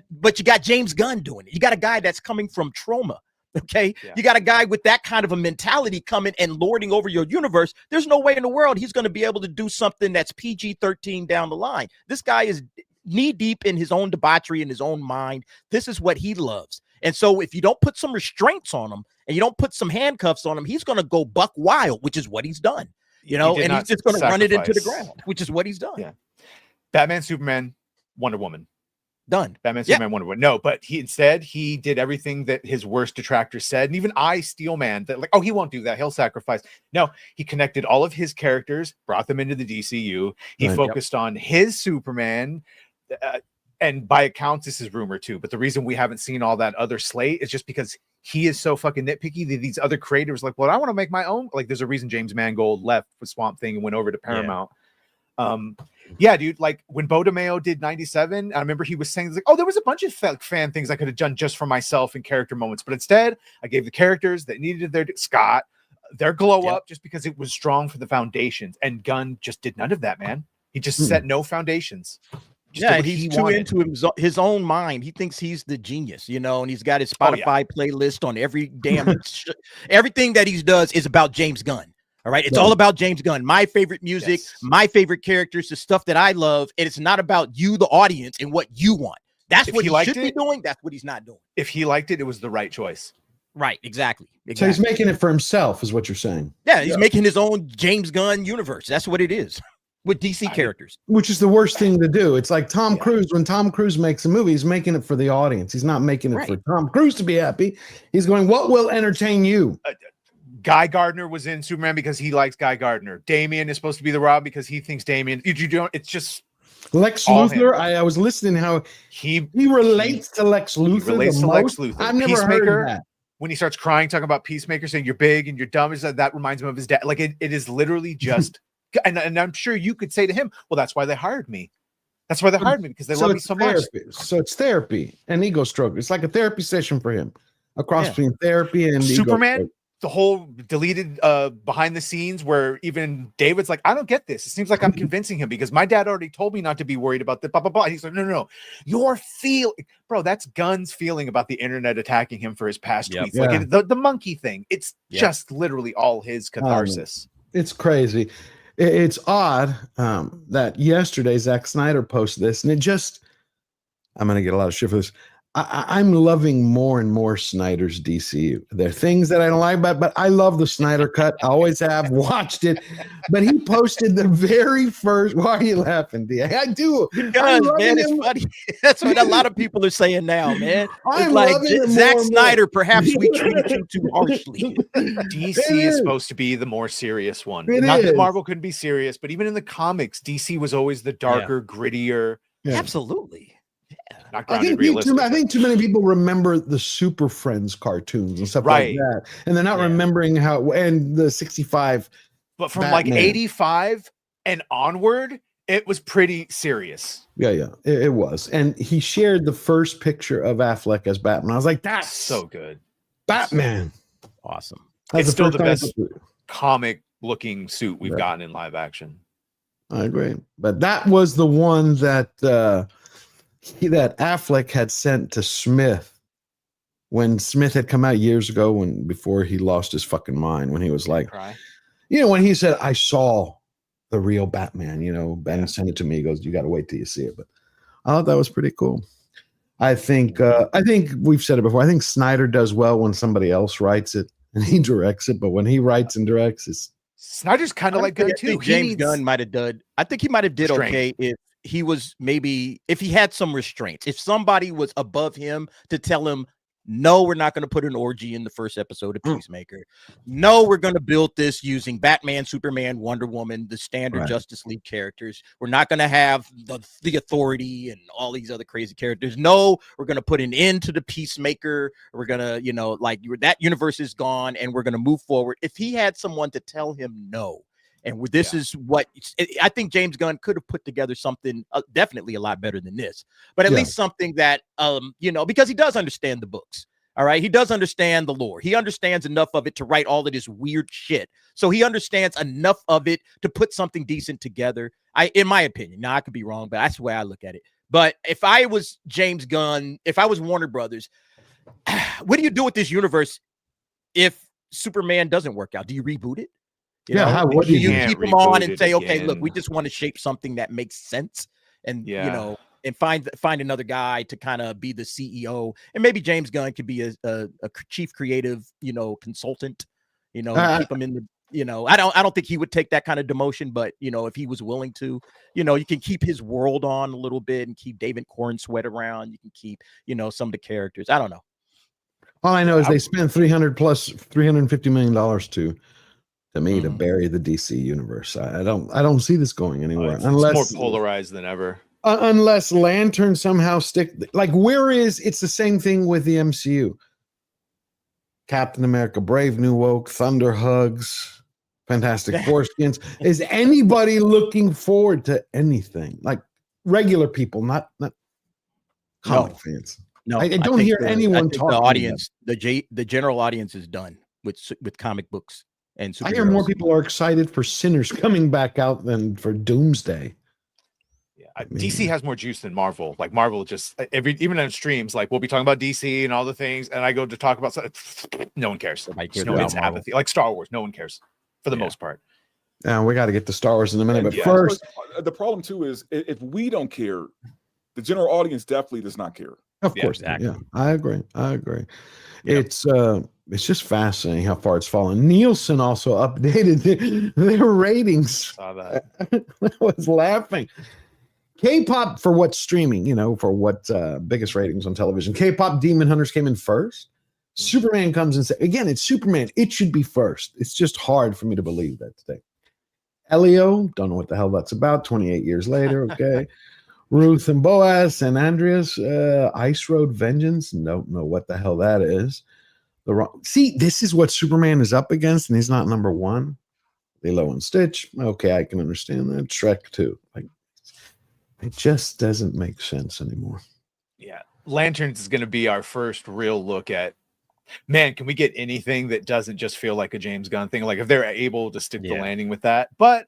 But you got James Gunn doing it. You got a guy that's coming from trauma. Okay. Yeah. You got a guy with that kind of a mentality coming and lording over your universe. There's no way in the world he's going to be able to do something that's PG-13 down the line. This guy is knee deep in his own debauchery, in his own mind. This is what he loves. And so if you don't put some restraints on him and you don't put some handcuffs on him, he's going to go buck wild, which is what he's done, and he's just going to run it into the ground, which is what he's done. Yeah. Batman, Superman, Wonder Woman. Done. Batman, Superman, Wonder Woman. No, but he did everything that his worst detractors said. And even Steel Man, that like, oh, he won't do that. He'll sacrifice. No, he connected all of his characters, brought them into the DCU. He focused on his Superman. And by accounts, this is rumor too. But the reason we haven't seen all that other slate is just because he is so fucking nitpicky that these other creators like, well, I want to make my own. Like, there's a reason James Mangold left with Swamp Thing and went over to Paramount. Yeah, dude, like when Bo DeMeo did 97, I remember he was saying, like, oh, there was a bunch of fan things I could have done just for myself in character moments. But instead, I gave the characters that needed their glow up just because it was strong for the foundations. And Gunn just did none of that, man. He just set no foundations. And he's too into his own mind. He thinks he's the genius, and he's got his Spotify playlist on every damn everything that he does is about James Gunn. All right. It's all about James Gunn. My favorite music, my favorite characters, the stuff that I love. And it's not about you, the audience, and what you want. That's what he should be doing. That's what he's not doing. If he liked it, it was the right choice. Right. Exactly. So he's making it for himself, is what you're saying. Yeah. He's making his own James Gunn universe. That's what it is. With DC characters, which is the worst thing to do. It's like Tom Cruise. When Tom Cruise makes a movie, he's making it for the audience. He's not making it for Tom Cruise to be happy. He's going, what will entertain you? Guy Gardner was in Superman because he likes Guy Gardner. Damian is supposed to be the Rob because he thinks Damian. You don't. It's just Lex Luthor. I was listening how he relates to Lex Luthor. He relates to Lex Luthor. I've never heard of that. When he starts crying, talking about Peacemaker, saying you're big and you're dumb, that reminds him of his dad. Like it is literally just And I'm sure you could say to him, well, that's why they hired me. That's why they hired me, because they love me so much. So it's therapy and ego stroke. It's like a therapy session for him. A cross between therapy and Superman. The whole deleted behind the scenes where even David's like, I don't get this. It seems like I'm convincing him because my dad already told me not to be worried about the blah, blah, blah. And he's like, no. Your feeling, bro, that's Gunn's feeling about the internet attacking him for his past tweets. Yeah. Like the monkey thing. It's just literally all his catharsis. It's crazy. It's odd that yesterday Zack Snyder posted this, and I'm going to get a lot of shit for this. I'm loving more and more Snyder's DC. There are things that I don't like, but I love the Snyder cut. I always have watched it. But he posted the very first. Why are you laughing, D? I do. Because, man, it's funny. That's what a lot of people are saying now, man. It's like Zack Snyder, perhaps we treated you too harshly. DC is supposed to be the more serious one. Not that Marvel couldn't be serious, but even in the comics, DC was always the darker, grittier. Absolutely. I think too many people remember the Super Friends cartoons and stuff like that, and they're not remembering how and the 65. But from like 85 and onward, it was pretty serious. Yeah, it was. And he shared the first picture of Affleck as Batman. I was like, that's so good. Batman, awesome. It's still the best comic-looking suit we've gotten in live action. I agree, but that was the one that. That Affleck had sent to Smith when Smith had come out years ago, before he lost his fucking mind, when he was like, when he said, I saw the real Batman, Ben sent it to me. He goes, you got to wait till you see it. But I thought that was pretty cool. I think we've said it before. I think Snyder does well when somebody else writes it and he directs it. But when he writes and directs, Snyder's kind of like Gunn too. James Gunn might have done. I think he might have did okay if he had some restraints. If somebody was above him to tell him, no, we're not going to put an orgy in the first episode of Peacemaker. No, we're going to build this using Batman, Superman, Wonder Woman, the standard Justice League characters. We're not going to have the Authority and all these other crazy characters. No, we're going to put an end to the Peacemaker. We're going to, that universe is gone and we're going to move forward. If he had someone to tell him no, and this is what I think James Gunn could have put together something definitely a lot better than this, but at least something that, because he does understand the books. All right. He does understand the lore. He understands enough of it to write all of this weird shit. So he understands enough of it to put something decent together. In my opinion, now I could be wrong, but that's the way I look at it. But if I was James Gunn, if I was Warner Brothers, what do you do with this universe if Superman doesn't work out? Do you reboot it? What do you keep them on and say, okay, look, we just want to shape something that makes sense, and and find another guy to kind of be the CEO, and maybe James Gunn could be a chief creative, consultant, keep him in the, I don't think he would take that kind of demotion, but if he was willing to, you can keep his world on a little bit and keep David Cornsweet around. You can keep, some of the characters. I don't know. All I know is they spent $350 million to bury the DC universe. I don't see this going anywhere unless it's more polarized than ever. Unless Lantern somehow it's the same thing with the MCU. Captain America, Brave New Woke, Thunder Hugs, Fantastic Foreskins. Is anybody looking forward to anything? Like regular people, not comic fans. No, I don't hear anyone talking. The audience, the general audience is done with comic books. And I hear more people are excited for Sinners coming back out than for Doomsday. Yeah, DC has more juice than Marvel. Like Marvel just even on streams, like we'll be talking about DC and all the things, and I go to talk about something. No one cares. It's apathy. Like Star Wars, no one cares for the most part. Yeah, we got to get to Star Wars in a minute, but first, the problem too is if we don't care, the general audience definitely does not care. Of course, exactly. Yeah, I agree. Yep. It's just fascinating how far it's fallen. Nielsen also updated their ratings. Saw that. I was laughing. K-pop for what's streaming, for what biggest ratings on television. K-pop Demon Hunters came in first. Superman comes and says, again, it's Superman. It should be first. It's just hard for me to believe that today. Elio, don't know what the hell that's about. 28 years later, okay. Ruth and Boaz and Andreas, Ice Road Vengeance. Don't know what the hell that is. See, this is what Superman is up against, and he's not number one. Lilo and Stitch. Okay, I can understand that. Shrek 2. Like, it just doesn't make sense anymore. Yeah. Lanterns is going to be our first real look at, man, can we get anything that doesn't just feel like a James Gunn thing? Like if they're able to stick the landing with that. But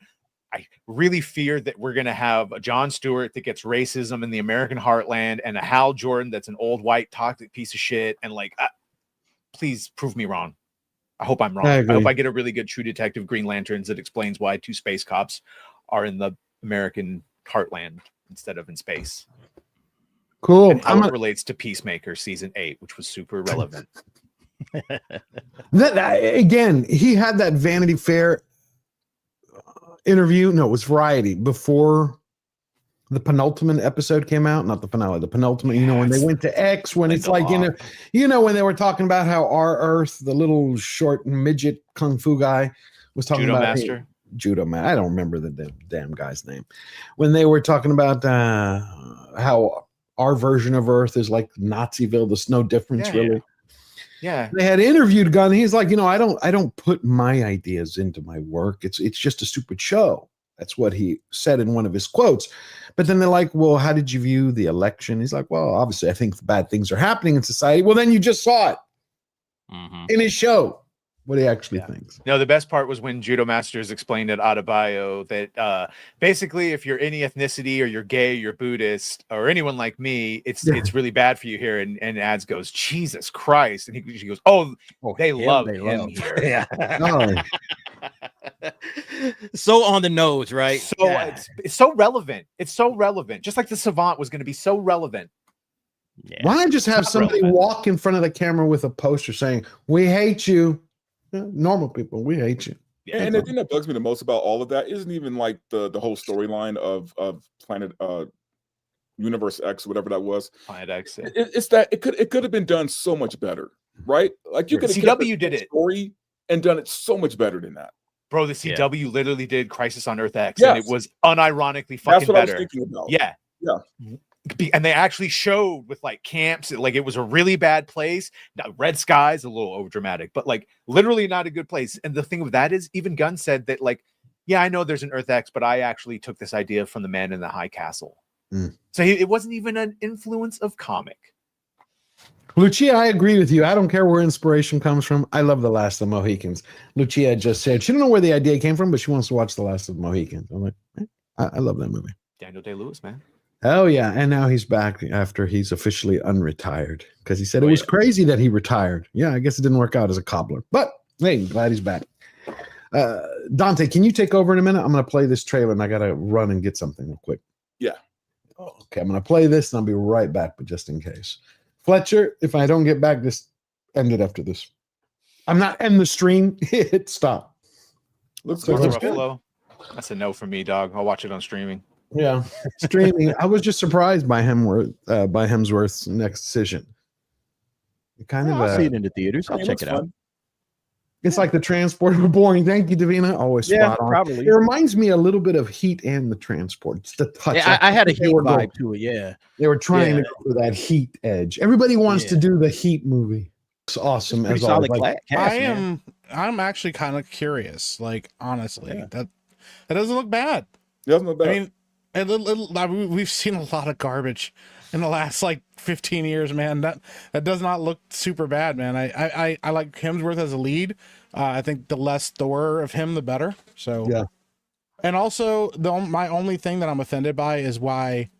I really fear that we're going to have a Jon Stewart that gets racism in the American heartland and a Hal Jordan that's an old white toxic piece of shit. And like, please prove me wrong. I hope I'm wrong. I hope I get a really good True Detective Green Lanterns that explains why 2 space cops are in the American heartland instead of in space. Cool. And how it relates to Peacemaker season 8, which was super relevant. Again, he had that Vanity Fair interview. No, it was Variety before the penultimate episode came out. Not the finale, the penultimate. You know, when they went to X, when it's like, when they were talking about how our Earth, the little short midget kung fu guy, was talking Judo about Master. Judo Man. I don't remember the damn guy's name. When they were talking about how our version of Earth is like Naziville, there's no difference really. Yeah. They had interviewed Gunn. He's like, I don't put my ideas into my work. It's just a stupid show. That's what he said in one of his quotes. But then they're like, well, how did you view the election? He's like, well, obviously I think bad things are happening in society. Well, then you just saw it in his show, what he actually thinks. No, the best part was when Judo Masters explained at Adebayo that basically if you're any ethnicity or you're gay, you're Buddhist or anyone like me, it's really bad for you here. And Ads goes, Jesus Christ. And she goes, they love him here. Yeah. Oh. So on the nose, right? So it's so relevant. It's so relevant. Just like the Savant was going to be so relevant. Yeah. Why not just have somebody walk in front of the camera with a poster saying, we hate you. Normal people, we hate you. Yeah, and the thing that bugs me the most about all of that isn't even like the whole storyline of Planet Universe X, whatever that was. Planet X. It's that it could have been done so much better, right? Like you could have CW did it story and done it so much better than that. Bro, the CW literally did Crisis on Earth X, and it was unironically fucking That's what better. I was thinking about. Yeah. And they actually showed with like camps, like it was a really bad place. Now, Red Sky is a little over dramatic, but like literally not a good place. And the thing with that is, even Gunn said that, like, yeah, I know there's an Earth X, but I actually took this idea from the Man in the High Castle. So it wasn't even an influence of comic. Lucia, I agree with you. I don't care where inspiration comes from. I love The Last of the Mohicans. Lucia just said she don't know where the idea came from, but she wants to watch The Last of the Mohicans. I'm like, I love that movie. Daniel Day-Lewis, man. Oh, yeah. And now he's back after he's officially unretired because he said it was crazy that he retired. Yeah, I guess it didn't work out as a cobbler. But, hey, glad he's back. Dante, can you take over in a minute? I'm going to play this trailer, and I got to run and get something real quick. Yeah. Okay, I'm going to play this, and I'll be right back, but just in case. Fletcher, if I don't get back, just end it after this. I'm not end the stream. Hit stop. Looks good. That's a no for me, dog. I'll watch it on streaming. Yeah, streaming. I was just surprised by Hemsworth's next decision. I'll see it in the theaters. I'll check it out. It's like the Transporter. Boring. Thank you, Davina. Always spot on. Probably. It reminds me a little bit of Heat and the Transport. It's the touch. Yeah, I had a Heat vibe to it. Yeah, they were trying to go for that Heat edge. Everybody wants to do the Heat movie. It's awesome. As always. I'm actually kind of curious. Like honestly, that doesn't look bad. It doesn't look bad. I mean, we've seen a lot of garbage in the last like 15 years, man. That does not look super bad, man. I like Hemsworth as a lead. I think the less Thor of him, the better. So yeah. And also, my only thing that I'm offended by is why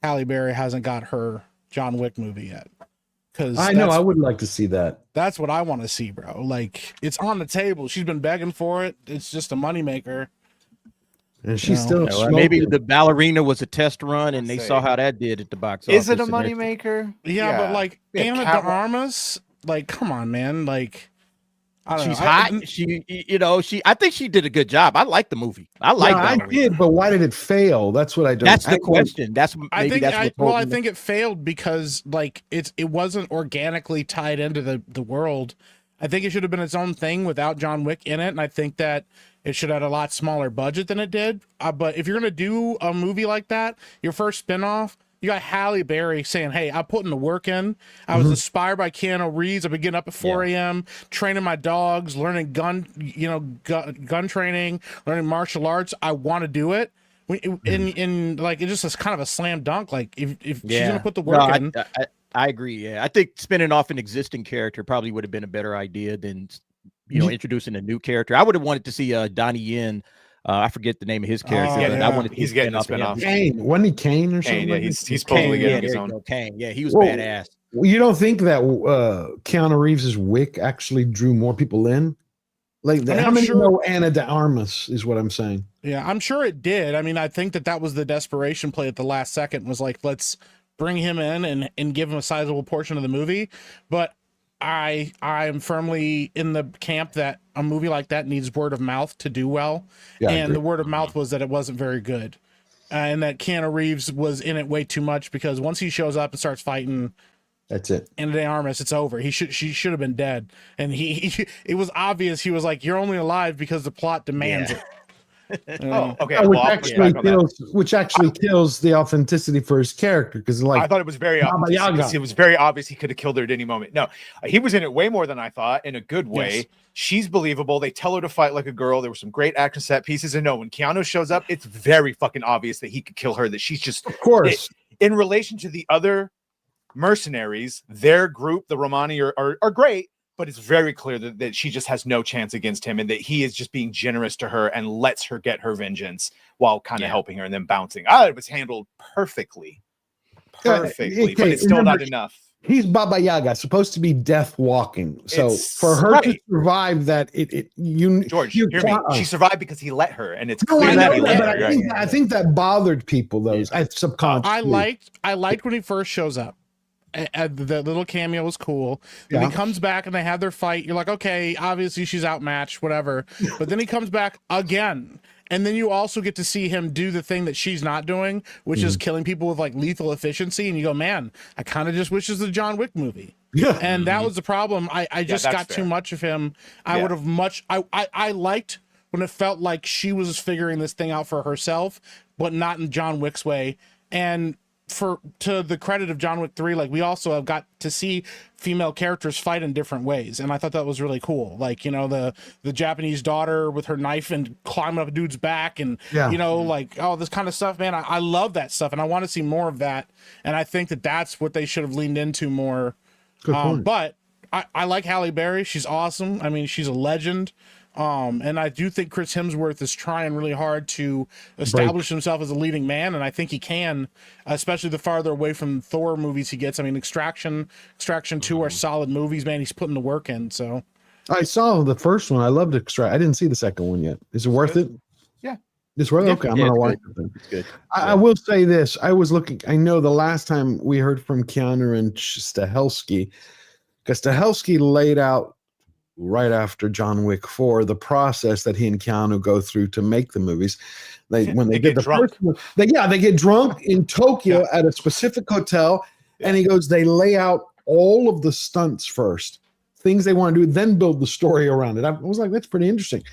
Halle Berry hasn't got her John Wick movie yet. Because I know I would like to see that. That's what I want to see, bro. Like it's on the table. She's been begging for it. It's just a moneymaker. And she's still maybe the Ballerina was a test run, and they saw how that did at the box office. Is it a moneymaker? Yeah, but like Anna de Armas, like come on, man. Like I don't she's know. hot. I think she did a good job. I like the movie. I did, but why did it fail? That's what I don't. That's the question. I think it failed because like it wasn't organically tied into the world. I think it should have been its own thing without John Wick in it, and I think that it should have had a lot smaller budget than it did. But if you're gonna do a movie like that, your first spinoff, You got Halle Berry saying, "Hey, I'm putting the work in. I was inspired by Keanu Reeves. I've been getting up at 4 a.m., training my dogs, learning gun training, learning martial arts. I want to do it." In like it just is kind of a slam dunk. Like if she's gonna put the work in. I agree. Yeah, I think spinning off an existing character probably would have been a better idea than introducing a new character. I would have wanted to see Donnie Yen. I forget the name of his character, but I wanted to he's getting a spinoff. Kane, wasn't he Kane or something? Kane, yeah, he's supposedly getting his own. Kane, yeah, he was badass. Well, you don't think that Keanu Reeves's Wick actually drew more people in? Like, how many know Ana de Armas is what I'm saying. Yeah, I'm sure it did. I mean, I think that was the desperation play at the last second, was like, let's bring him in and give him a sizable portion of the movie. But I am firmly in the camp that a movie like that needs word of mouth to do well. Yeah, and the word of mouth was that it wasn't very good. And that Keanu Reeves was in it way too much, because once he shows up and starts fighting, that's it. Ana de Armas, it's over. She should have been dead. And it was obvious. He was like, "You're only alive because the plot demands it." Okay. Which actually kills the authenticity for his character, because like I thought it was very obvious. It was very obvious he could have killed her at any moment. No, he was in it way more than I thought, in a good way. Yes. She's believable. They tell her to fight like a girl. There were some great action set pieces, and no, when Keanu shows up, it's very fucking obvious that he could kill her. That she's just, of course, in relation to the other mercenaries, their group, the Romani, are great. But it's very clear that she just has no chance against him, and that he is just being generous to her and lets her get her vengeance while kind of helping her and then bouncing. It was handled perfectly, but it's still not enough. He's Baba Yaga, supposed to be death walking. So for her to survive that, George, hear me. She survived because he let her, and it's clear that he let her. I think that bothered people, though. Subconsciously. I liked when he first shows up. The little cameo was cool. When he comes back and they have their fight, you're like, okay, obviously she's outmatched, whatever. But then he comes back again, and then you also get to see him do the thing that she's not doing, which is killing people with like lethal efficiency. And you go, man, I kind of just wish this was a John Wick movie. Yeah, and that was the problem. I just got too much of him. I would have I liked when it felt like she was figuring this thing out for herself, but not in John Wick's way. And to the credit of John Wick 3, like, we also have got to see female characters fight in different ways, and I thought that was really cool. Like, the Japanese daughter with her knife and climbing up a dude's back, and like, this kind of stuff, man. I love that stuff, and I want to see more of that. And I think that that's what they should have leaned into more. But I like Halle Berry. She's awesome. I mean, she's a legend. And I do think Chris Hemsworth is trying really hard to establish himself as a leading man, and I think he can, especially the farther away from Thor movies he gets. I mean, Extraction 2 are solid movies, man. He's putting the work in. So I saw the first one. I loved Extraction. I didn't see the second one yet. Is it worth it? Yeah. It's worth it? Okay, I'm gonna watch it then. It's good. I will say this. I was looking, I know the last time we heard from Keanu and Stahelski, because Stahelski laid out right after John Wick 4 the process that he and Keanu go through to make the movies. When they did the first one, they get drunk in Tokyo at a specific hotel, and he goes, they lay out all of the stunts first, things they want to do, then build the story around it. I was like, that's pretty interesting.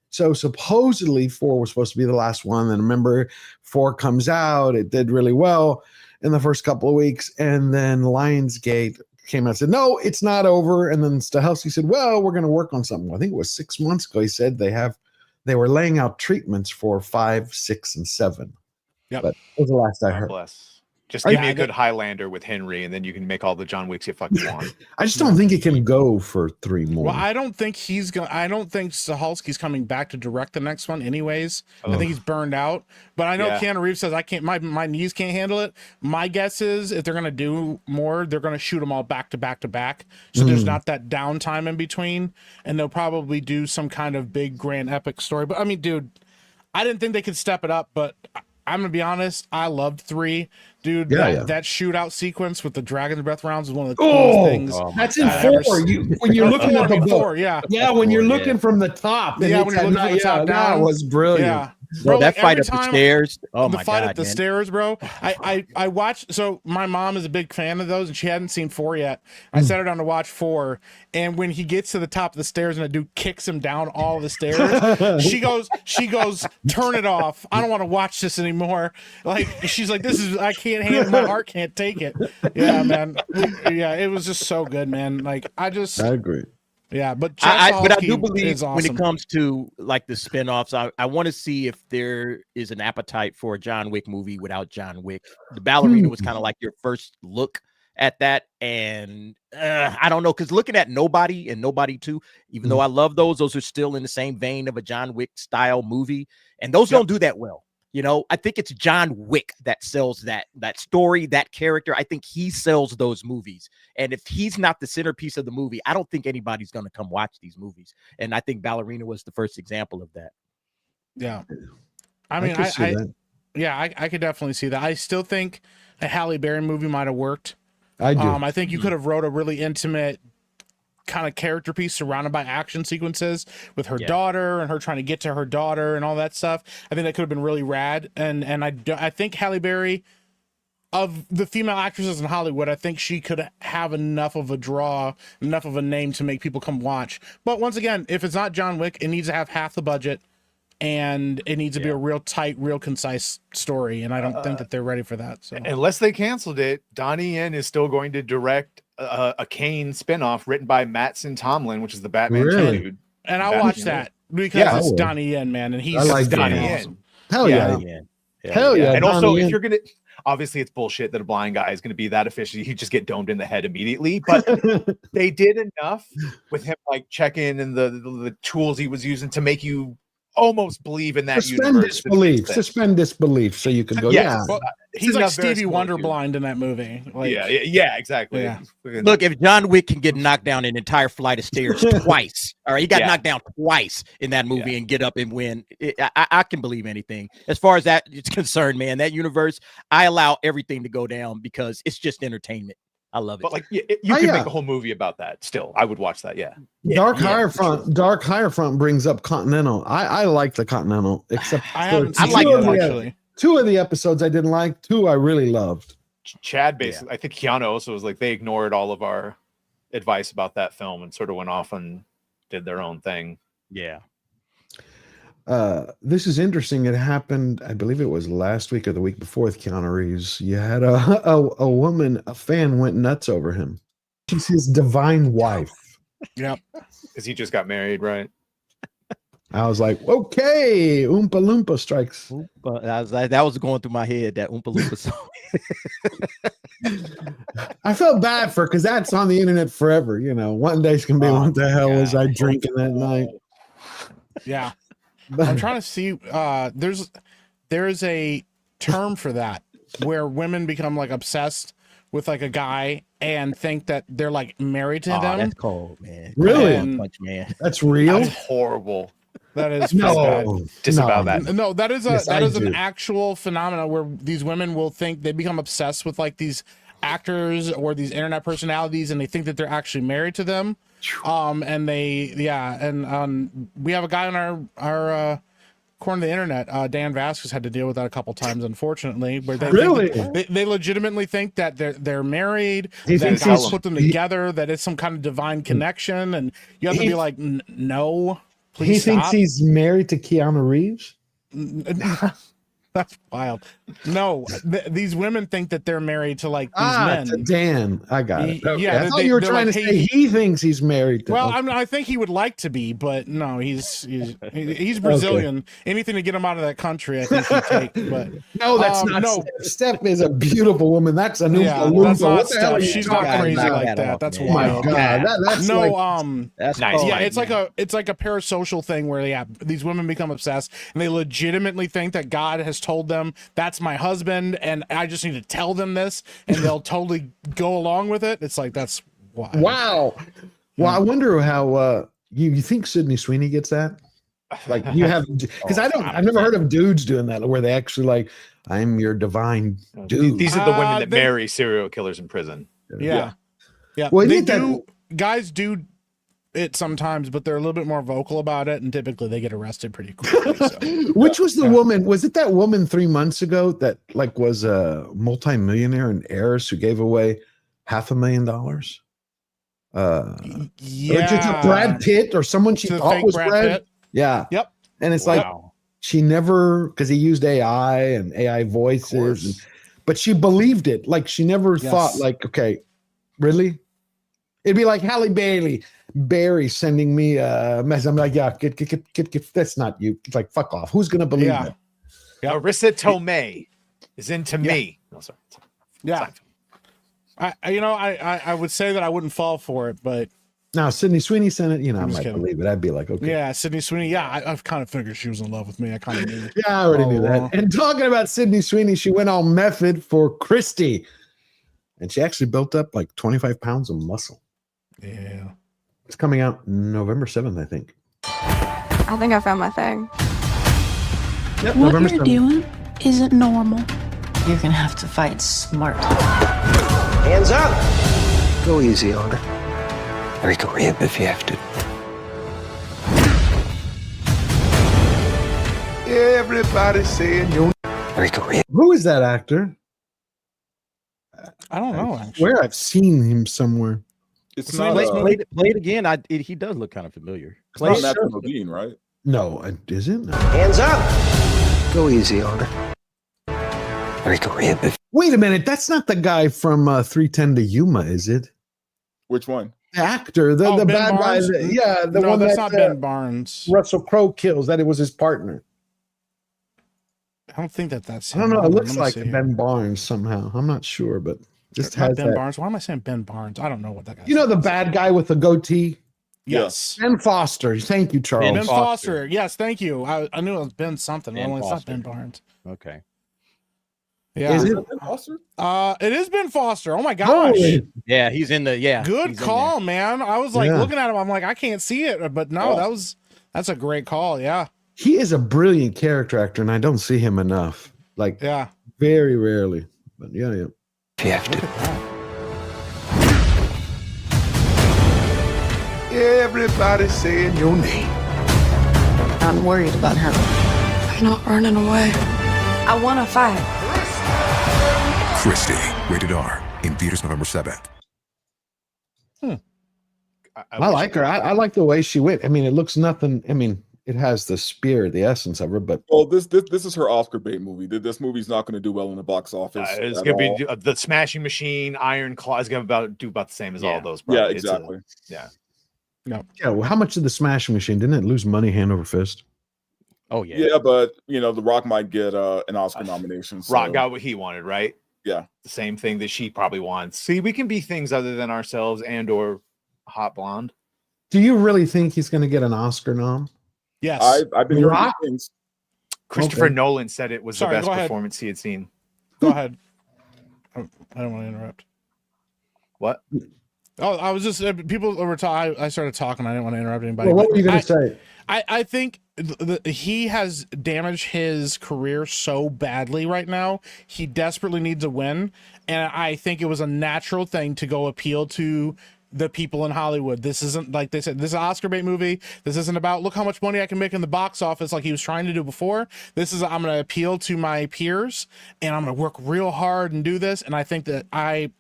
So supposedly 4 was supposed to be the last one, and remember 4 comes out, it did really well in the first couple of weeks, and then Lionsgate came out and said, no, it's not over. And then Stahelski said, well, we're going to work on something. I think it was 6 months ago. He said they were laying out treatments for 5, 6, and 7. Yeah, but that was the last I heard. Just give me a good Highlander with Henry, and then you can make all the John Wicks you fucking want. I just don't think it can go for 3 more. Well, I don't think Stahelski's coming back to direct the next one anyways. I think he's burned out. But I know Keanu Reeves says, I can't, my knees can't handle it. My guess is if they're going to do more, they're going to shoot them all back to back to back. So there's not that downtime in between. And they'll probably do some kind of big grand epic story. But I mean, dude, I didn't think they could step it up, but I'm going to be honest, I loved 3. Dude, that shootout sequence with the Dragon's Breath rounds was one of the coolest things. That's in 4. When you're looking at the book. When you're looking from the top. Yeah, when you're looking from the top down. That was brilliant. Yeah. Bro, that like, fight every up the time- stairs. Oh the my fight god, at the man. stairs, bro. I watched. So my mom is a big fan of those, and she hadn't seen 4 yet. I sat her down to watch 4, and when he gets to the top of the stairs and a dude kicks him down all of the stairs, she goes, turn it off. I don't want to watch this anymore. Like she's like, this is I can't handle it. My heart can't take it. Yeah, man. Yeah, it was just so good, man. Like I agree. Yeah, but but I Chekhovsky do believe is awesome. when it comes to like the spinoffs, I want to see if there is an appetite for a John Wick movie without John Wick. The Ballerina was kind of like your first look at that, and I don't know, because looking at Nobody and Nobody 2, even though I love those are still in the same vein of a John Wick style movie, and those don't do that well. You know, I think it's John Wick that sells that story, that character. I think he sells those movies. And if he's not the centerpiece of the movie, I don't think anybody's going to come watch these movies. And I think Ballerina was the first example of that. Yeah. I mean, I could definitely see that. I still think a Halle Berry movie might have worked. I do. I think you could have wrote a really intimate kind of character piece surrounded by action sequences with her daughter and her trying to get to her daughter and all that stuff. I think that could have been really rad. And I think Halle Berry, of the female actresses in Hollywood, I think she could have enough of a draw, enough of a name to make people come watch. But once again, if it's not John Wick, it needs to have half the budget, and it needs to be a real tight, real concise story. And I don't think that they're ready for that. So unless they canceled it, Donnie Yen is still going to direct a Kane spinoff written by Mattson Tomlin, which is the Batman dude. And I'll watch that because it's Donnie Yen, man, and he's Donnie Yen. Yen. Hell yeah. Hell yeah. And also, Donnie if you're gonna, obviously it's bullshit that a blind guy is gonna be that efficient. He'd just get domed in the head immediately. But they did enough with him, like checking and the tools he was using to make you almost believe in that universe. Suspend disbelief, so you could go. Well, he's like Stevie Wonder blind in that movie. Like, yeah, exactly. Yeah. Look, if John Wick can get knocked down an entire flight of stairs twice, all right, he got knocked down twice in that movie and get up and win. I can believe anything. As far as that is concerned, man, that universe, I allow everything to go down because it's just entertainment. I love it. But like, you could make a whole movie about that. Still, I would watch that. Yeah. Dark Higher Front brings up Continental. I like the Continental, except I haven't seen it actually. 2 of the episodes I didn't like. 2 I really loved. Chad basically, I think Keanu also was like, they ignored all of our advice about that film and sort of went off and did their own thing. Yeah. This is interesting. It happened, I believe it was last week or the week before with Keanu Reeves. You had a woman, a fan went nuts over him. She's his divine wife. Yep. Because he just got married, right? I was like, okay, Oompa Loompa strikes. That was going through my head, that Oompa Loompa song. I felt bad for, because that's on the internet forever. You know, one day's gonna be, what the hell was I drinking that night? Yeah. I'm trying to see. There's a term for that where women become like obsessed with like a guy and think that they're like married to them. That's cold, man. Really? Man. That's real. That's horrible. That is disavow that. No, that is Yes, an actual phenomenon where these women will think they become obsessed with like these actors or these internet personalities, and they think that they're actually married to them. And we have a guy on our corner of the internet, Dan Vasquez, had to deal with that a couple times, unfortunately, where they they legitimately think that they're married, that God put them together, that it's some kind of divine connection, and you have to be like, no, please He stop. thinks he's married to Keanu Reeves. That's wild. No, these women think that they're married to like these men. To Dan, I got it. Okay. Yeah, I thought you were trying to say he thinks he's married to. Well, I think he would like to be, but no, he's Brazilian. Okay. Anything to get him out of that country, I think he'd take. But no, that's not. No, Steph is a beautiful woman. That's a new. That's not Steph. She's not crazy like that. That's wild. Oh my God, that's no. Like, that's nice. Yeah, it's like a parasocial thing where these women become obsessed and they legitimately think that God has told them that's my husband and I just need to tell them this, and they'll totally go along with it. It's like, that's wild. Wow. Well, I wonder how you think Sydney Sweeney gets that? Like, you have, because I've never heard of dudes doing that where they actually like, I'm your divine dude. These are the women that marry serial killers in prison. Yeah. Well, they do. Guys do it sometimes, but they're a little bit more vocal about it, and typically they get arrested pretty quickly. So. Which was the woman? Was it that woman 3 months ago that like was a multimillionaire and heiress who gave away $500,000? Yeah, or just a Brad Pitt or someone she thought was Brad Pitt. Yeah. Yep. And it's like she never, because he used AI and AI voices, but she believed it. Like she never thought, like, okay, really? It'd be like Halle Berry sending me a message. I'm like, yeah, get, that's not you. It's like, fuck off. Who's gonna believe it? Yeah. Marissa Tomei is into me. No, sorry. Yeah. I would say that I wouldn't fall for it, but now Sydney Sweeney sent it. You know, I I'm just might kidding. believe it. I'd be like, okay. Yeah, Sydney Sweeney. Yeah, I've kind of figured she was in love with me. I kind of knew. Yeah, I already knew that. And talking about Sydney Sweeney, she went all method for Christy, and she actually built up like 25 pounds of muscle. Yeah. It's coming out November 7th, I think. I think I found my thing. Yep, What November you're 7th. doing isn't normal. You're gonna have to fight smart. Hands up! Go easy on her. Break a rib if you have to. Everybody saying you break a rib. Who is that actor? I don't know. I swear I've seen him somewhere. It's Play, not. play it again. He does look kind of familiar. It's not Matthew Modine, right? No, is it? No. Hands up! Go easy on her. Break a rib if Wait a minute, that's not the guy from 310 to Yuma, is it? Which one? The actor, the Ben bad guy. Barnes? The No, one that's that not Ben Barnes. Russell Crowe kills. That it was his partner. I don't think that's. I don't know. him. It looks Let me like see. Ben Barnes somehow. I'm not sure, but just Not has Ben that. Barnes. Why am I saying Ben Barnes? I don't know what that guy. You know the bad guy with the goatee? Yes. Ben Foster. Thank you, Charles. Ben Foster. Yes, thank you. I knew it was Ben something. Ben Only it's not Foster. Ben Barnes. Okay. Yeah. Is it? It is Ben Foster. Oh my gosh. Holy- Yeah, he's in the Good he's in call, man. I was like Yeah. looking at him. I'm like, I can't see it, but no, that's a great call. Yeah. He is a brilliant character actor, and I don't see him enough. Like, Yeah. very rarely. But yeah. you have to. Everybody saying your name. I'm worried about her. I'm not running away. I want to fight. Christy, rated R, in theaters November 7th. I like her. I like the way she went. I mean, it looks nothing. I mean, it has the spirit, the essence of her, but Well, this is her Oscar bait movie. This movie's not going to do well in the box office. It's at gonna all. be the Smashing Machine, Iron Claw is gonna do about the same as all those. Yeah, probably. It's exactly. yeah. No. yeah. Well, how much did the Smashing Machine? Didn't it lose money hand over fist? Oh yeah. Yeah, but The Rock might get an Oscar nomination. So. Rock got what he wanted, right? Yeah. The same thing that she probably wants. See, we can be things other than ourselves and or hot blonde. Do you really think he's going to get an Oscar nom? Yes. I've been hearing Rock? good things. Christopher Okay. Nolan said it was Sorry, the best go ahead. performance he had seen. Go ahead. I don't want to interrupt. What? Oh, I was just people were talking. I started talking. I didn't want to interrupt anybody. Well, what but were you going to say? I think he has damaged his career so badly right now. He desperately needs a win, and I think it was a natural thing to go appeal to the people in Hollywood. This isn't, like they said, this is an Oscar bait movie. This isn't about look how much money I can make in the box office like he was trying to do before. This is I'm going to appeal to my peers, and I'm going to work real hard and do this. And I think that I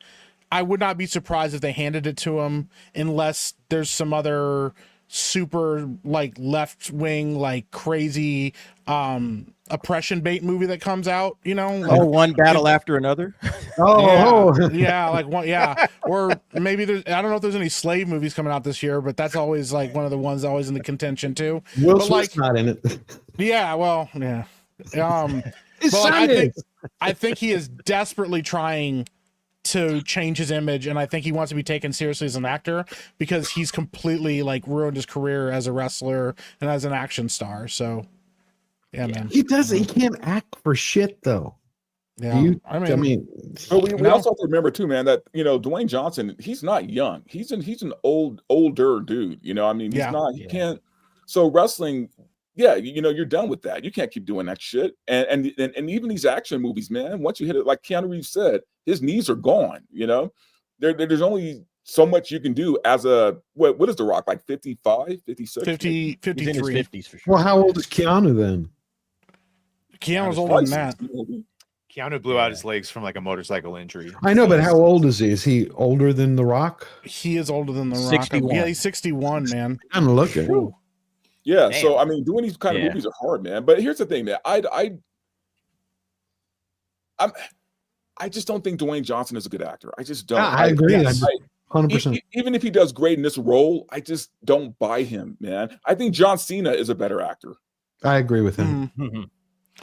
would not be surprised if they handed it to him unless there's some other super like left wing like crazy oppression bait movie that comes out, like, one battle after another. yeah, like one, yeah, or maybe there's, I don't know if there's any slave movies coming out this year, but that's always like one of the ones always in the contention too. Will But, Smith's not in it. yeah, well, yeah, It's but Sunday. I think he is desperately trying to change his image, and I think he wants to be taken seriously as an actor because he's completely like ruined his career as a wrestler and as an action star. So yeah, man. He doesn't. He can't act for shit though. Yeah, I mean, But we also have to remember too, man, that Dwayne Johnson, he's not young. He's an older dude. He's not. He can't. So wrestling, yeah, you're done with that. You can't keep doing that shit. And even these action movies, man, once you hit it, like Keanu Reeves said, his knees are gone. There's only so much you can do as a what is The Rock, like 55, 56? 50, 53. He's in his 50s for sure. Well, how old is Keanu then? Keanu's older than that. Keanu blew out his legs from like a motorcycle injury. I know, but how old is he? Is he older than The Rock? He is older than The Rock. 61. Yeah, he's 61, man. I'm looking. Yeah, Damn. so I mean, doing these kind of movies are hard, man. But here's the thing, man. I just don't think Dwayne Johnson is a good actor. I just don't. I agree. 100%. Even if he does great in this role, I just don't buy him, man. I think John Cena is a better actor. I agree with him. Mm-hmm.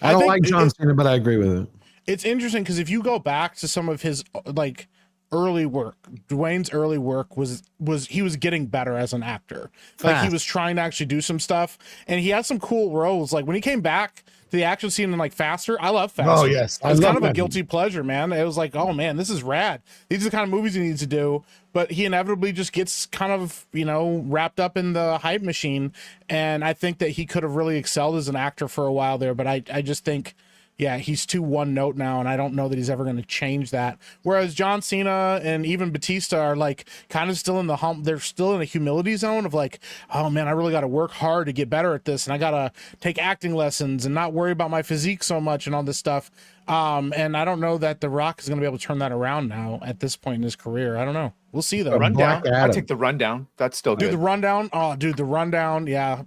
I don't like John Cena, but I agree with it. It's interesting because if you go back to some of his like early work, Dwayne's early work was he was getting better as an actor. Like he was trying to actually do some stuff, and he had some cool roles. Like when he came back to the action scene in like Faster, I love Faster. Oh yes, it's kind of a guilty pleasure, man. It was like, oh man, this is rad. These are the kind of movies he needs to do. But he inevitably just gets kind of, you know, wrapped up in the hype machine. And I think that he could have really excelled as an actor for a while there. But I just think, yeah, he's too one note now, and I don't know that he's ever going to change that. Whereas John Cena and even Batista are like kind of still in the they're still in a humility zone of like, oh man, I really got to work hard to get better at this, and I got to take acting lessons and not worry about my physique so much and all this stuff. And I don't know that The Rock is going to be able to turn that around now at this point in his career. I don't know. We'll see though. Rundown. I take the Rundown. That's still good. Dude, the Rundown. Oh, dude, the Rundown. Yeah.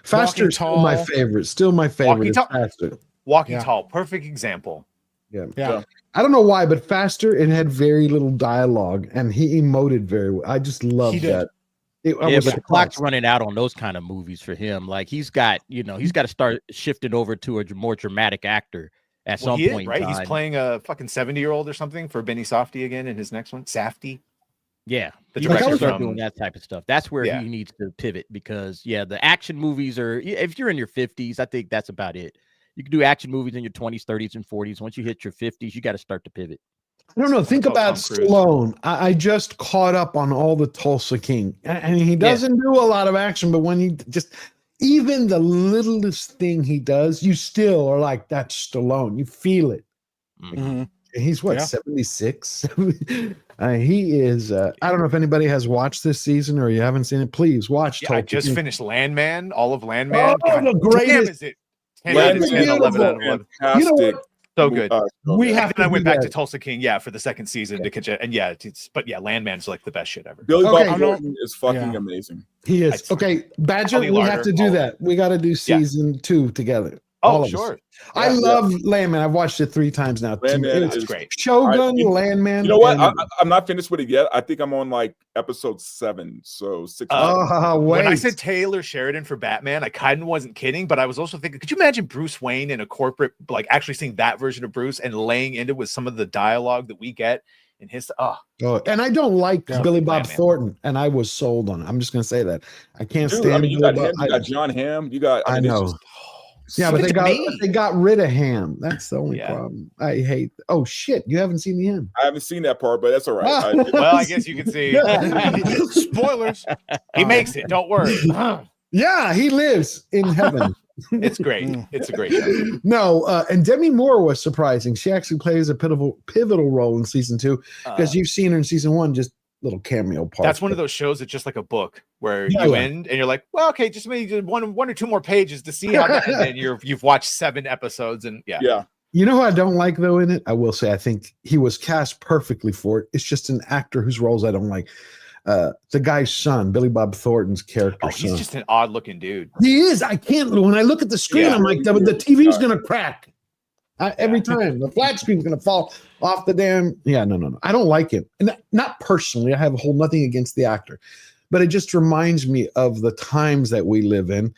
Faster's still my favorite. Still my favorite. Faster. Walking Tall, perfect example. Yeah. I don't know why, but Faster, it had very little dialogue, and he emoted very well. I just love that. But the clock's running out on those kind of movies for him. Like he's got to start shifting over to a more dramatic actor at some point. Right? He's playing a fucking 70-year-old or something for Benny Safdie again in his next one. Safdie. Yeah, the you director start doing that type of stuff. That's where he needs to pivot because the action movies are. If you're in your 50s, I think that's about it. You can do action movies in your 20s, 30s, and 40s. Once you hit your 50s, you got to start to pivot. I don't know. Think about Stallone. I just caught up on all the Tulsa King, and he doesn't do a lot of action, but when he just even the littlest thing he does, you still are like, that's Stallone. You feel it. Mm-hmm. He's what, 76? He is. I don't know if anybody has watched this season or you haven't seen it. Please watch. I just finished Landman, all of Landman. Oh, the greatest. Damn, is it 10 out of 10, 11 out of 11. You know what? So good. We have to I went do back that. to Tulsa King, for the second season to catch it. And Landman's like the best shit ever. Billy Bob Thornton is fucking amazing. He is. Okay, Badger, we have to do that. We got to do season 2 together. All of us. I love Landman. I've watched it 3 times now. Landman It's is great. Shogun, Landman. You know what? I'm not finished with it yet. I think I'm on like episode 7. So 6. When I said Taylor Sheridan for Batman, I kind of wasn't kidding, but I was also thinking, could you imagine Bruce Wayne in a corporate, like actually seeing that version of Bruce and laying into with some of the dialogue that we get in his. And I don't like Billy Bob Thornton, and I was sold on it. I'm just going to say that. I can't stand. I mean, you got him, you got John Hamm. You got. I know. Yeah, but they got rid of Ham. That's the only problem. I hate. Oh shit! You haven't seen the end. I haven't seen that part, but that's all right. Well, I guess you can see. Spoilers. He makes it. Don't worry. Yeah, he lives in heaven. It's great. It's a great show. No, and Demi Moore was surprising. She actually plays a pivotal role in season 2 because you've seen her in season 1, just little cameo part. That's one of those shows that's just like a book where you end and you're like, well, okay, just maybe one or two more pages to see how that, and then you've watched 7 episodes and yeah. You know who I don't like though in it? I will say I think he was cast perfectly for it. It's just an actor whose roles I don't like. The guy's son, Billy Bob Thornton's character. He's just an odd looking dude. He is. I can't. When I look at the screen, I'm like, the TV's gonna crack. Every time the flat screen's gonna fall off the damn. No. I don't like him, and not personally. I have nothing against the actor, but it just reminds me of the times that we live in.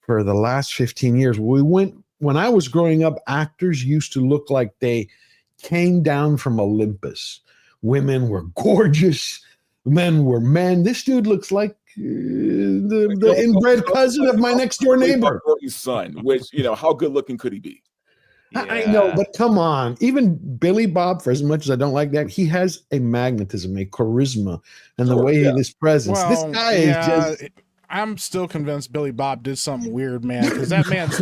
For the last 15 years, when I was growing up, actors used to look like they came down from Olympus. Women were gorgeous, men were men. This dude looks like the inbred cousin of my next door neighbor. His son, which how good looking could he be? I know, but come on. Even Billy Bob, for as much as I don't like that, he has a magnetism, a charisma, and the way he is presence. This guy is just. I'm still convinced Billy Bob did something weird, man. Because that man's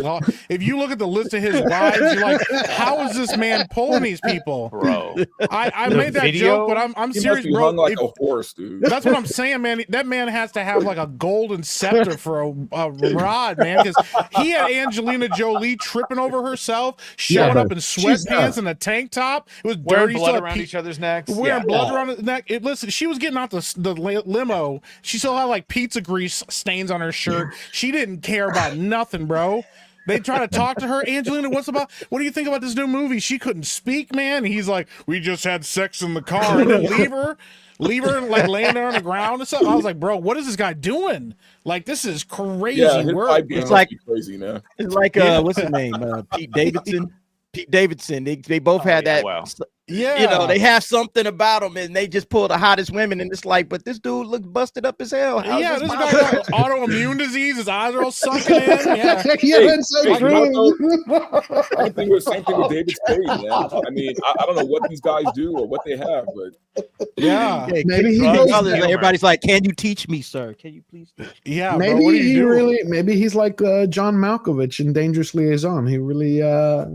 if you look at the list of his wives, you're like, how is this man pulling these people, bro? I made that joke, but I'm serious, bro. Hung like a horse, dude. That's what I'm saying, man. That man has to have like a golden scepter for a rod, man. Because he had Angelina Jolie tripping over herself, showing up in sweatpants and a tank top. It was Wearing dirty, blood around each other's necks. wearing blood around his neck. Listen, she was getting out the limo. She still had like pizza grease stains on her shirt. She didn't care about nothing, bro. They try to talk to her. Angelina, what do you think about this new movie? She couldn't speak, man. And he's like, we just had sex in the car, and then leave her like laying there on the ground and stuff. I was like, bro, what is this guy doing? Like, this is crazy work. It's like crazy, man. It's like what's his name? Pete Davidson. Pete Davidson. They both had that. Wow. You know, they have something about them, and they just pull the hottest women, and it's like, but this dude looks busted up as hell. How Yeah, is this this guy got autoimmune disease. His eyes are all sunken in. Yeah, that's so true. Same thing with David Spade, man. I mean, I don't know what these guys do or what they have, but yeah. Maybe he everybody's like, can you teach me, sir? Can you please teach me? Yeah, maybe bro, what are you he doing? really, maybe he's like John Malkovich in Dangerous Liaison. He really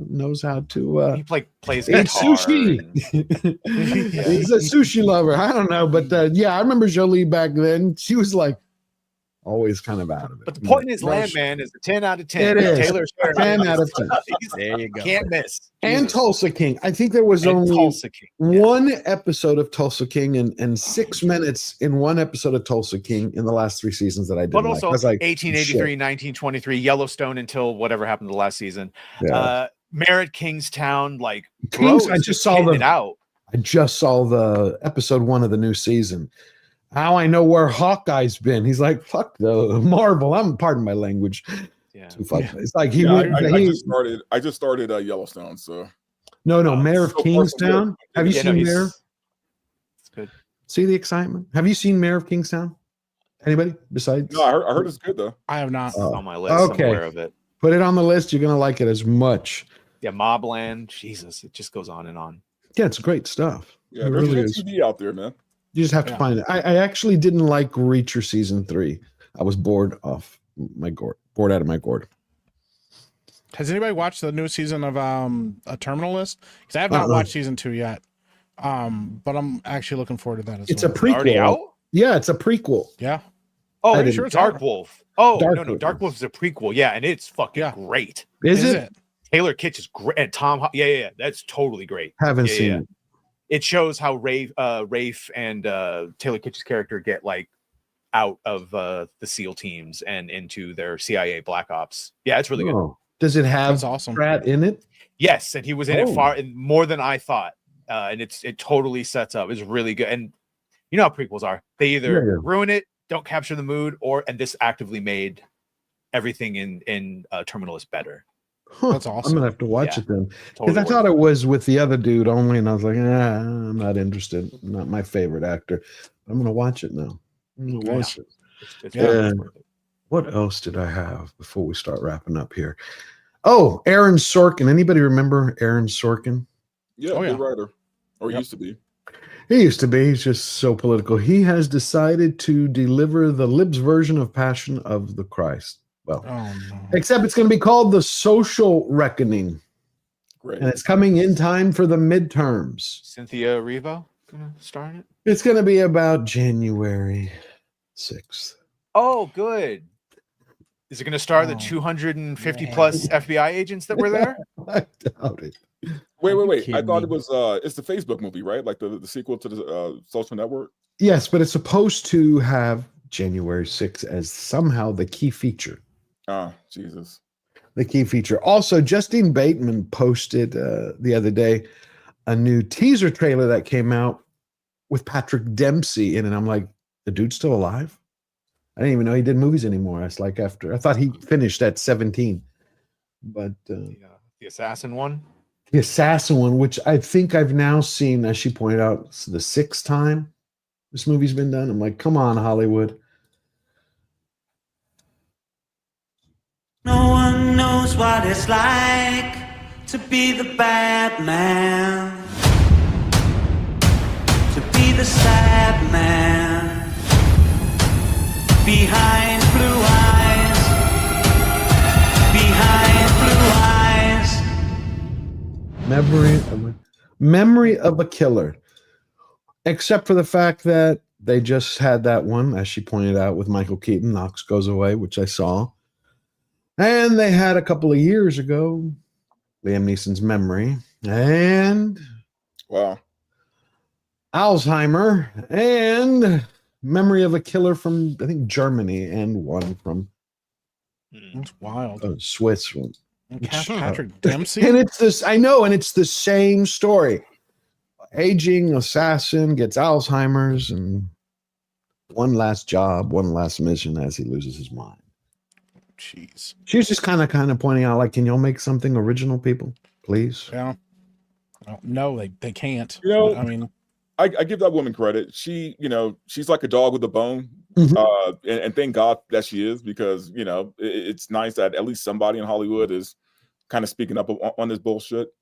knows how to. He plays eat guitar. sushi. He's a sushi lover. I don't know, but yeah, I remember Jolie back then. She was like always kind of out of it. But the point is, Landman is a 10 out of 10. It is. Taylor Sheridan 10 out of 10. There you go. Can't miss. And Tulsa King. I think there was only Tulsa King, one episode of Tulsa King and 6 minutes in one episode of Tulsa King in the last 3 seasons that I did. But also, I was like, 1883, 1923, Yellowstone until whatever happened the last season. Yeah. Merritt, Kingstown, like Kings. bros I just saw it out. I just saw the episode 1 of the new season. How I know where Hawkeye's been. He's like, fuck the Marvel. Pardon my language. Yeah. It's like I just started Yellowstone, so no, Mayor of so far, so Kingstown. good. Have you seen Mayor? It's good. See the excitement? Have you seen Mayor of Kingstown? Anybody besides? No, I heard it's good though. I have not. It's on my list. Okay. I'm aware of it. Put it on the list. You're gonna like it as much. Yeah, Mobland. Jesus, it just goes on and on. Yeah, it's great stuff. Yeah, it there's really good is. TV out there, man. You just have to find it. I actually didn't like Reacher season 3. I was bored out of my gourd. Has anybody watched the new season of A Terminal List? Because I have not watched season 2 yet. But I'm actually looking forward to that as It's well. a prequel. Already out? Yeah, it's a prequel. Yeah. Oh, I sure, didn't- Dark Wolf. Oh, Dark no, Wolf. Dark Wolf is a prequel. Yeah, and it's fucking great. Is it? Taylor Kitsch is great, and Tom. Yeah, that's totally great. Haven't Yeah, seen yeah. it. It shows how Rafe and Taylor Kitsch's character get like out of the SEAL teams and into their CIA Black Ops. Yeah, it's really good. Oh. Does it have That's awesome. Pratt in it? Yes, and he was in it Oh. more than I thought. And it totally sets up. It's really good. And you know how prequels are. They either ruin it, don't capture the mood, and this actively made everything in Terminal List better. Huh. That's awesome. I'm gonna have to watch Yeah. it then, because Totally I thought it was with the other dude only, and I was like, I'm not interested. Not my favorite actor. I'm gonna watch it now. I'm gonna watch it. It's And what else did I have before we start wrapping up here? Oh, Aaron Sorkin. Anybody remember Aaron Sorkin? Yeah, good writer, or used to be. He used to be. He's just so political. He has decided to deliver the Libs version of Passion of the Christ. Well, except it's going to be called The Social Reckoning. Great. And it's coming in time for the midterms. Cynthia Erivo gonna star in it. It's going to be about January 6th. Oh, good. Is it going to star the 250 plus FBI agents that were there? I doubt it. Wait. I thought it was it's the Facebook movie, right? Like the sequel to the Social Network. Yes, but it's supposed to have January 6th as somehow the key feature. Ah, Jesus. The key feature. Also, Justine Bateman posted the other day a new teaser trailer that came out with Patrick Dempsey in it. I'm like, the dude's still alive? I didn't even know he did movies anymore. It's like I thought he finished at 17. But The assassin one. the assassin one, which I think I've now seen, as she pointed out, it's the 6th time this movie's been done. I'm like, come on, Hollywood. No one knows what it's like to be the bad man, to be the sad man behind blue Memory of a Killer. Except for the fact that they just had that one, as she pointed out, with Michael Keaton, Knox Goes Away, which I saw. And they had a couple of years ago, Liam Neeson's Memory, and wow, Alzheimer, and Memory of a Killer from, I think, Germany, and one from That's wild. Swiss one. Patrick Dempsey? And it's this, I know, and it's the same story. Aging assassin gets Alzheimer's, and one last job, one last mission as he loses his mind. Jeez. She was just kind of pointing out, like, can y'all make something original, people, please? Yeah. Well, no, they can't. You know, I mean, I give that woman credit. She, she's like a dog with a bone. And thank God that she is, because, it's nice that at least somebody in Hollywood is kind of speaking up on this bullshit.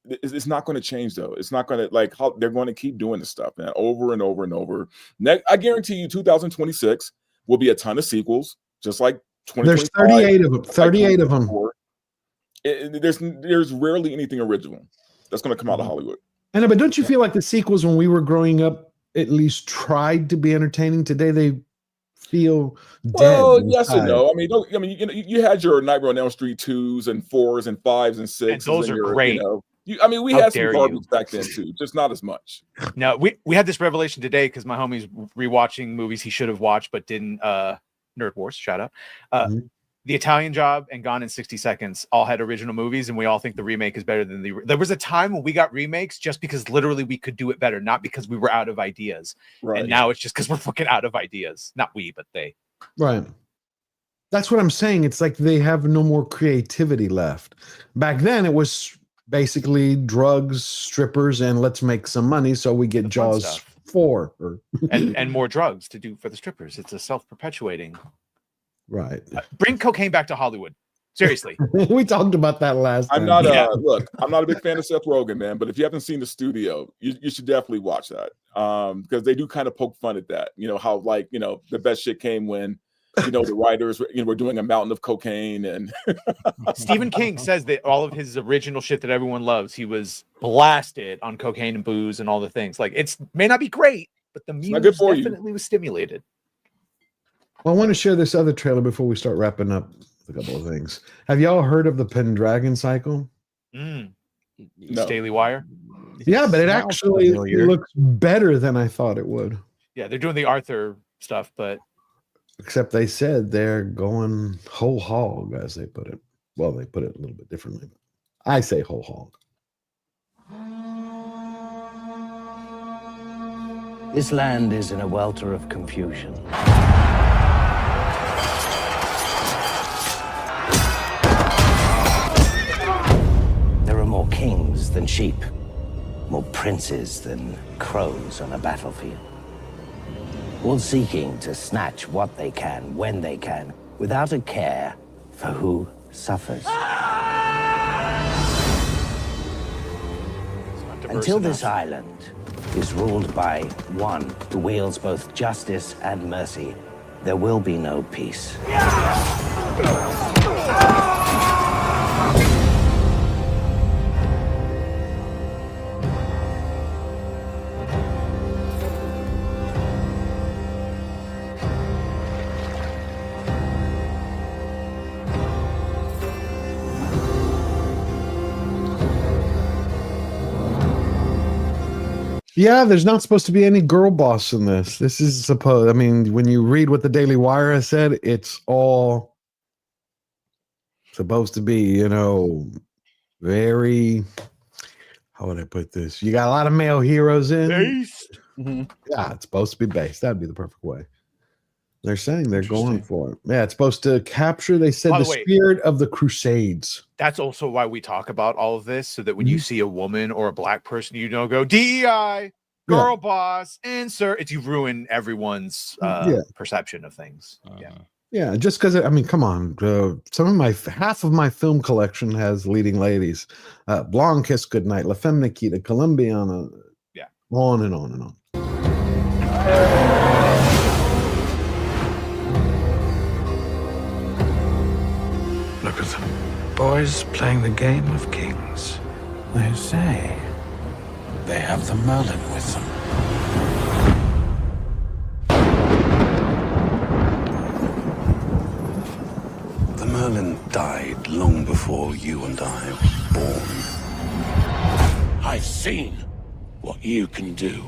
It's not going to change, though. It's not going to, how they're going to keep doing this stuff, man, over and over and over. I guarantee you 2026 will be a ton of sequels, just like 2025. There's 38 of them. 38 of them. There's rarely anything original that's going to come out of Hollywood. I know, but don't you feel like the sequels when we were growing up at least tried to be entertaining? Today they feel dead. Well, yes and no. You had your Nightmare on Elm Street 2s and 4s and 5s and 6s. And those are great. We had some garbage back then too, just not as much. No, we had this revelation today because my homie's rewatching movies he should have watched but didn't. Nerd Wars, shout out. The Italian Job and Gone in 60 Seconds all had original movies, and we all think the remake is better than There was a time when we got remakes just because literally we could do it better, not because we were out of ideas. Right. And now it's just because we're fucking out of ideas. Not we, but they. Right. That's what I'm saying. It's like they have no more creativity left. Back then, it was basically drugs, strippers, and let's make some money so we get Jaws 4. and more drugs to do for the strippers. It's a self-perpetuating. Right. Bring cocaine back to Hollywood. Seriously. We talked about that last time. Look, I'm not a big fan of Seth Rogen, man, but if you haven't seen The Studio, you should definitely watch that. Because they do kind of poke fun at that. How the best shit came when the writers were doing a mountain of cocaine, and Stephen King says that all of his original shit that everyone loves, he was blasted on cocaine and booze and all the things. Like, it's may not be great, but the muse definitely was stimulated. Well, I want to share this other trailer before we start wrapping up a couple of things. Have y'all heard of the Pendragon cycle? No. Daily Wire? Yeah, but it actually looks better than I thought it would. Yeah, they're doing the Arthur stuff, but except they said they're going whole hog, as they put it. Well, they put it a little bit differently. I say whole hog. This land is in a welter of confusion. There are more kings than sheep, more princes than crows on a battlefield. All seeking to snatch what they can, when they can, without a care for who suffers. Until this island is ruled by one who wields both justice and mercy, there will be no peace. Yeah, there's not supposed to be any girl boss in this. This is supposed, when you read what the Daily Wire has said, it's all supposed to be, very, how would I put this? You got a lot of male heroes in. Based. Yeah, it's supposed to be based. That'd be the perfect way. They're saying they're going for it. Yeah, it's supposed to capture, they said, the spirit of the Crusades. That's also why we talk about all of this, so that when you see a woman or a black person, you don't go DEI, girl boss, insert. You ruin everyone's perception of things. Yeah, just because, come on. Half of my film collection has leading ladies. Blonde Kiss Goodnight, La Femme Nikita, Colombiana. Yeah. On and on and on. Look at them. boys playing the game of kings. They say they have the Merlin with them. The Merlin died long before you and I were born. I've seen what you can do.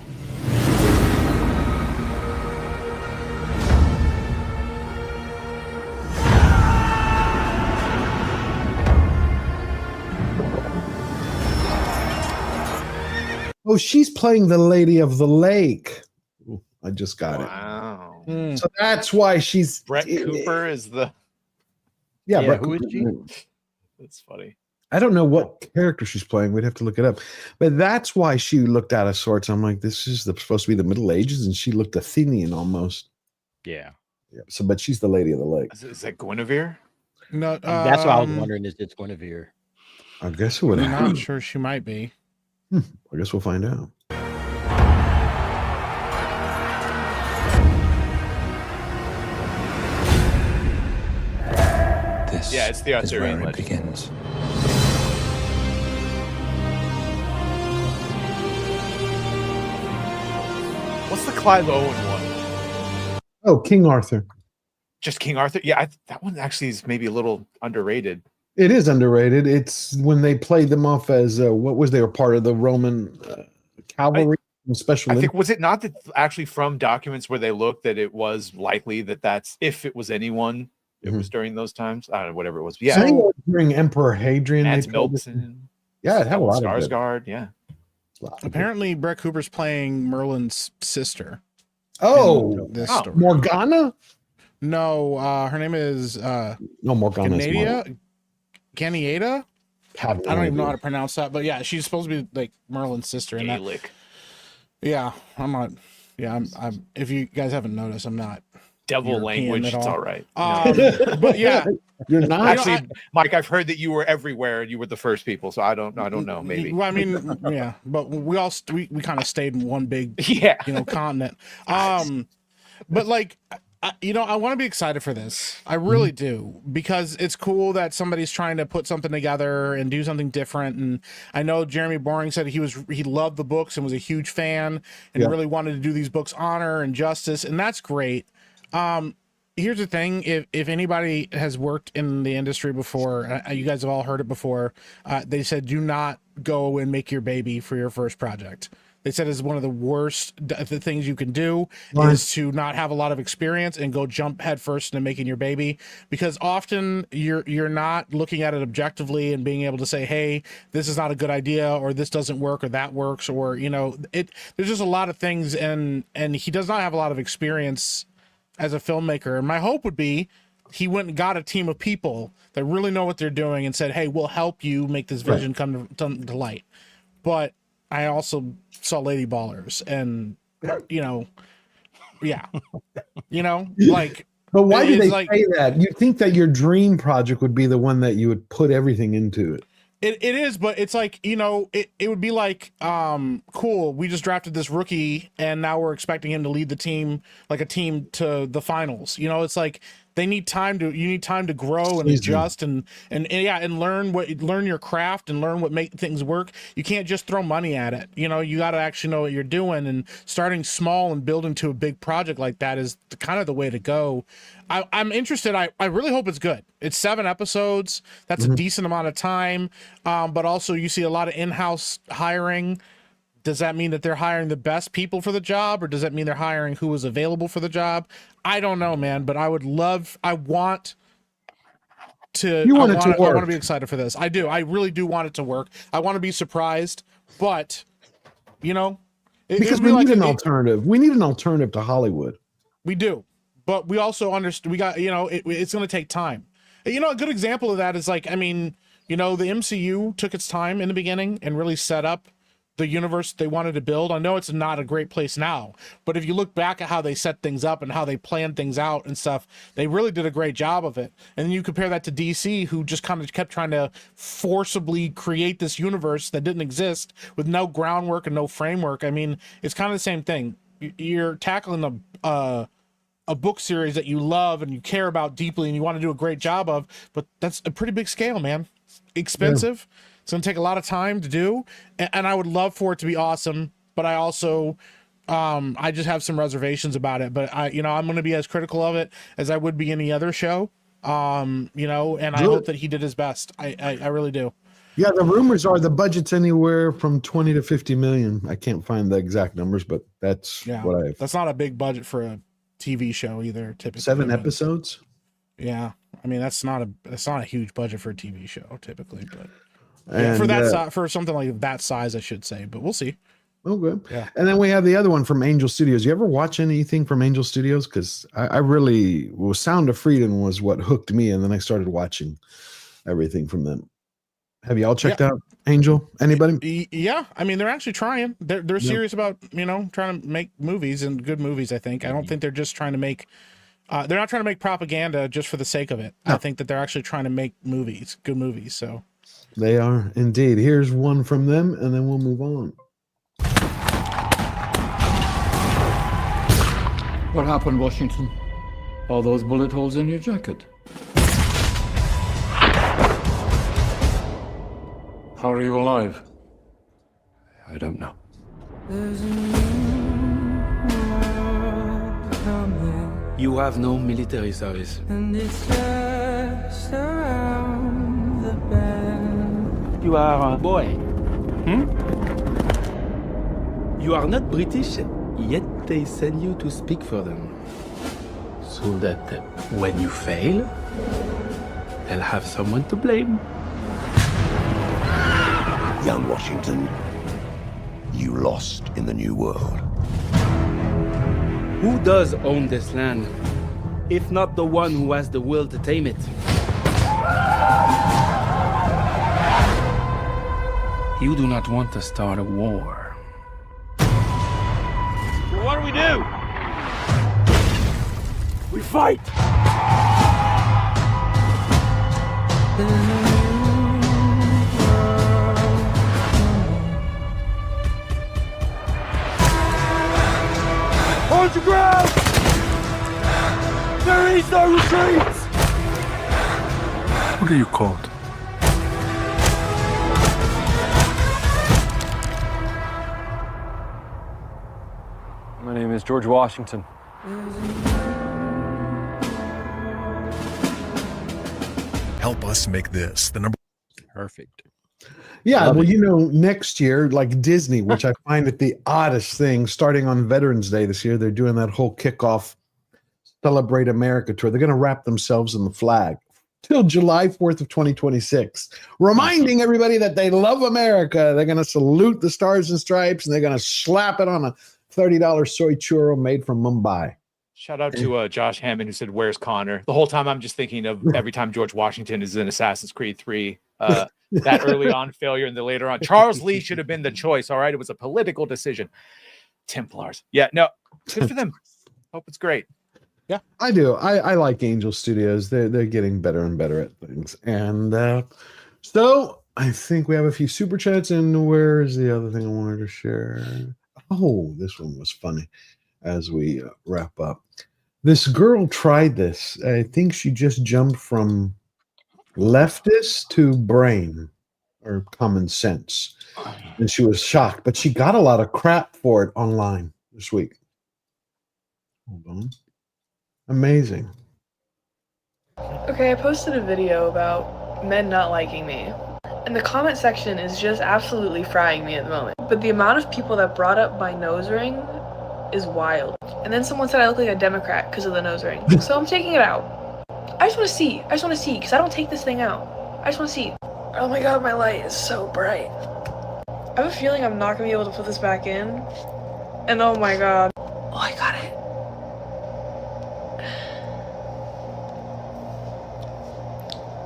Oh, she's playing the Lady of the Lake. Ooh, I just got Wow. it. So that's why she's Brett Cooper is the. Yeah, Yeah, Brett who is Cooper. she? That's funny. I don't know what character she's playing. We'd have to look it up. But that's why she looked out of sorts. I'm like, this is supposed to be the Middle Ages, and she looked Athenian almost. Yeah. Yeah. So, but she's the Lady of the Lake. Is that Guinevere? No, That's what I was wondering. Is it's Guinevere? I guess it would I'm have. not sure she might be. I guess we'll find out. This Yeah, it's the is where Arthurian it legend. begins. What's the Clive Owen one? Oh, King Arthur. Just King Arthur? Yeah, that one actually is maybe a little underrated. It is underrated. It's when they played them off as what was they were part of the Roman cavalry and special. I think, was it not that actually from documents where they looked that it was likely that that's, if it was anyone, it was during those times? I don't know, whatever it was. Yeah. I think it was during Emperor Hadrian. Mads they played it. Mikkelsen. Yeah, it had a lot of it. Skarsgård, yeah. Apparently, Brett Cooper's playing Merlin's sister. Oh, in this story. Morgana? No, her name is No, Morgana's Ganyeda. I no don't even know idea. how to pronounce that, but yeah, she's supposed to be like Merlin's sister. In that. Gaelic. Yeah, I'm not. Yeah, I'm. If you guys haven't noticed, I'm not. Devil European language, at it's all. all right. But yeah, you're not. Actually, Mike, I've heard that you were everywhere and you were the first people, so I don't know, maybe. Well, I mean, yeah, but we all we kind of stayed in one big, yeah, continent. But like, I want to be excited for this. I really do, because it's cool that somebody's trying to put something together and do something different. And I know Jeremy Boring said he loved the books and was a huge fan and really wanted to do these books honor and justice, and that's great. Here's the thing: if anybody has worked in the industry before, you guys have all heard it before. They said, do not go and make your baby for your first project. They said it's one of the worst the things you can do is to not have a lot of experience and go jump headfirst into making your baby, because often you're not looking at it objectively and being able to say, hey, this is not a good idea, or this doesn't work, or that works, or there's just a lot of things, and he does not have a lot of experience as a filmmaker. And my hope would be he went and got a team of people that really know what they're doing and said, hey, we'll help you make this vision come to light. But I also saw Lady Ballers, and like. But why do they like, say that? You'd think that your dream project would be the one that you would put everything into it. It is, but it's like, it would be like, cool, we just drafted this rookie and now we're expecting him to lead the team, like a team, to the finals. It's like you need time to grow and adjust and learn your craft and learn what make things work. You can't just throw money at it. You got to actually know what you're doing, and starting small and building to a big project like that is kind of the way to go. I'm interested. I really hope it's good. It's 7 episodes. That's a decent amount of time. But also you see a lot of in-house hiring. Does that mean that they're hiring the best people for the job, or does that mean they're hiring who is available for the job? I don't know, man, but I want to be excited for this. I do. I really do want it to work. I want to be surprised, but because we need an alternative. We need an alternative to Hollywood. We do. But we also understand it's going to take time. A good example of that is the MCU took its time in the beginning and really set up the universe they wanted to build. I know it's not a great place now, but if you look back at how they set things up and how they planned things out and stuff, they really did a great job of it. And then you compare that to DC, who just kind of kept trying to forcibly create this universe that didn't exist with no groundwork and no framework. I mean, it's kind of the same thing. You're tackling a book series that you love and you care about deeply and you want to do a great job of, but that's a pretty big scale, man. expensive. It's going to take a lot of time to do, and I would love for it to be awesome, but I also I just have some reservations about it. But I'm going to be as critical of it as I would be any other show. And I hope that he did his best. I really do. Yeah, the rumors are the budget's anywhere from 20 to 50 million. I can't find the exact numbers, but that's what I have. That's not a big budget for a TV show either, typically. 7 episodes? Yeah. I mean, that's not a huge budget for a TV show typically, but for something like that size, I should say, but we'll see. Oh, good. Yeah. And then we have the other one from Angel Studios. You ever watch anything from Angel Studios? Because I really Sound of Freedom was what hooked me, and then I started watching everything from them. Have you all checked out Angel? Anybody? Yeah, I mean they're actually trying. They're serious about trying to make movies and good movies. I think. I don't think they're just trying to make. They're not trying to make propaganda just for the sake of it. No. I think that they're actually trying to make movies, good movies. So they are indeed. Here's one from them, and then we'll move on. What happened, Washington? All those bullet holes in your jacket? How are you alive? I don't know. You have no military service. You are a boy. You are not British, yet they send you to speak for them. So that when you fail, they'll have someone to blame. Young Washington, you lost in the New World. Who does own this land, if not the one who has the will to tame it? You do not want to start a war. Well, what do? We fight! Hold your ground! There is no retreat! What are you called? My name is George Washington. Help us make this the number. Perfect. Yeah, well, next year, like Disney, which I find it the oddest thing, starting on Veterans Day this year, they're doing that whole kickoff Celebrate America tour. They're going to wrap themselves in the flag till July 4th of 2026, reminding everybody that they love America. They're going to salute the Stars and Stripes, and they're going to slap it on a $30 soy churro made from Mumbai. Shout out to Josh Hammond, who said, "Where's Connor?" The whole time I'm just thinking of every time George Washington is in Assassin's Creed 3. That early on failure and the later on. Charles Lee should have been the choice. All right. It was a political decision. Templars. Yeah, no, good for them. Hope it's great. Yeah, I do. I like Angel Studios. They're getting better and better at things. And so I think we have a few super chats. And where's the other thing I wanted to share? Oh, this one was funny as we wrap up. This girl tried this. I think she just jumped from leftist to brain or common sense, and she was shocked, but she got a lot of crap for it online this week. Hold on. Amazing. Okay, I posted a video about men not liking me, and the comment section is just absolutely frying me at the moment. But the amount of people that brought up my nose ring is wild. And then someone said I look like a Democrat because of the nose ring. So I'm taking it out. I just want to see, because I don't take this thing out. I just want to see. Oh my god, my light is so bright. I have a feeling I'm not going to be able to put this back in. And oh my god. Oh, I got it.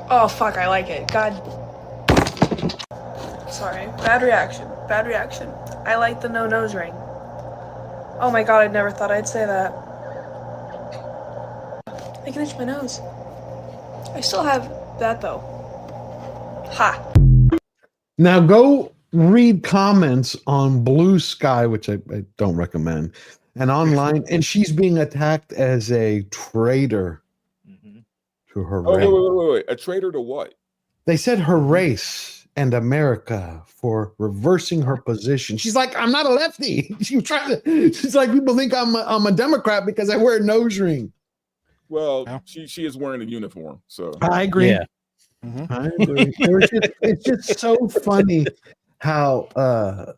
Oh fuck, I like it. God. Sorry. Bad reaction. I like the no nose ring. Oh my god, I never thought I'd say that. I can itch my nose. I still have that though. Ha! Now go read comments on Blue Sky, which I don't recommend, and online, and she's being attacked as a traitor to her race. Wait. A traitor to what? They said her race and America for reversing her position. She's like, I'm not a lefty. She's like, people think I'm a Democrat because I wear a nose ring. Well, she is wearing a uniform, so I agree. Yeah. I agree. It's just so funny how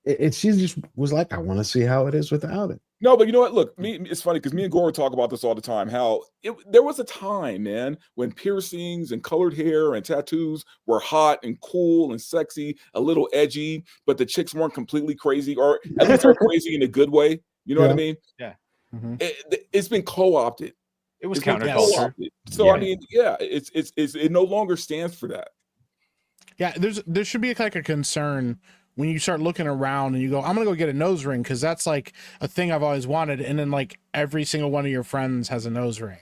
she just was like, I want to see how it is without it. No, but you know what? Look, it's funny because me and Gora talk about this all the time. How there was a time, man, when piercings and colored hair and tattoos were hot and cool and sexy, a little edgy, but the chicks weren't completely crazy, or at least they're crazy in a good way. You know what I mean? Yeah. It's been co-opted. It was It's been counterculture. co-opted. So I mean, yeah, it no longer stands for that. Yeah, there should be like a concern when you start looking around and you go, I'm gonna go get a nose ring because that's like a thing I've always wanted, and then like every single one of your friends has a nose ring.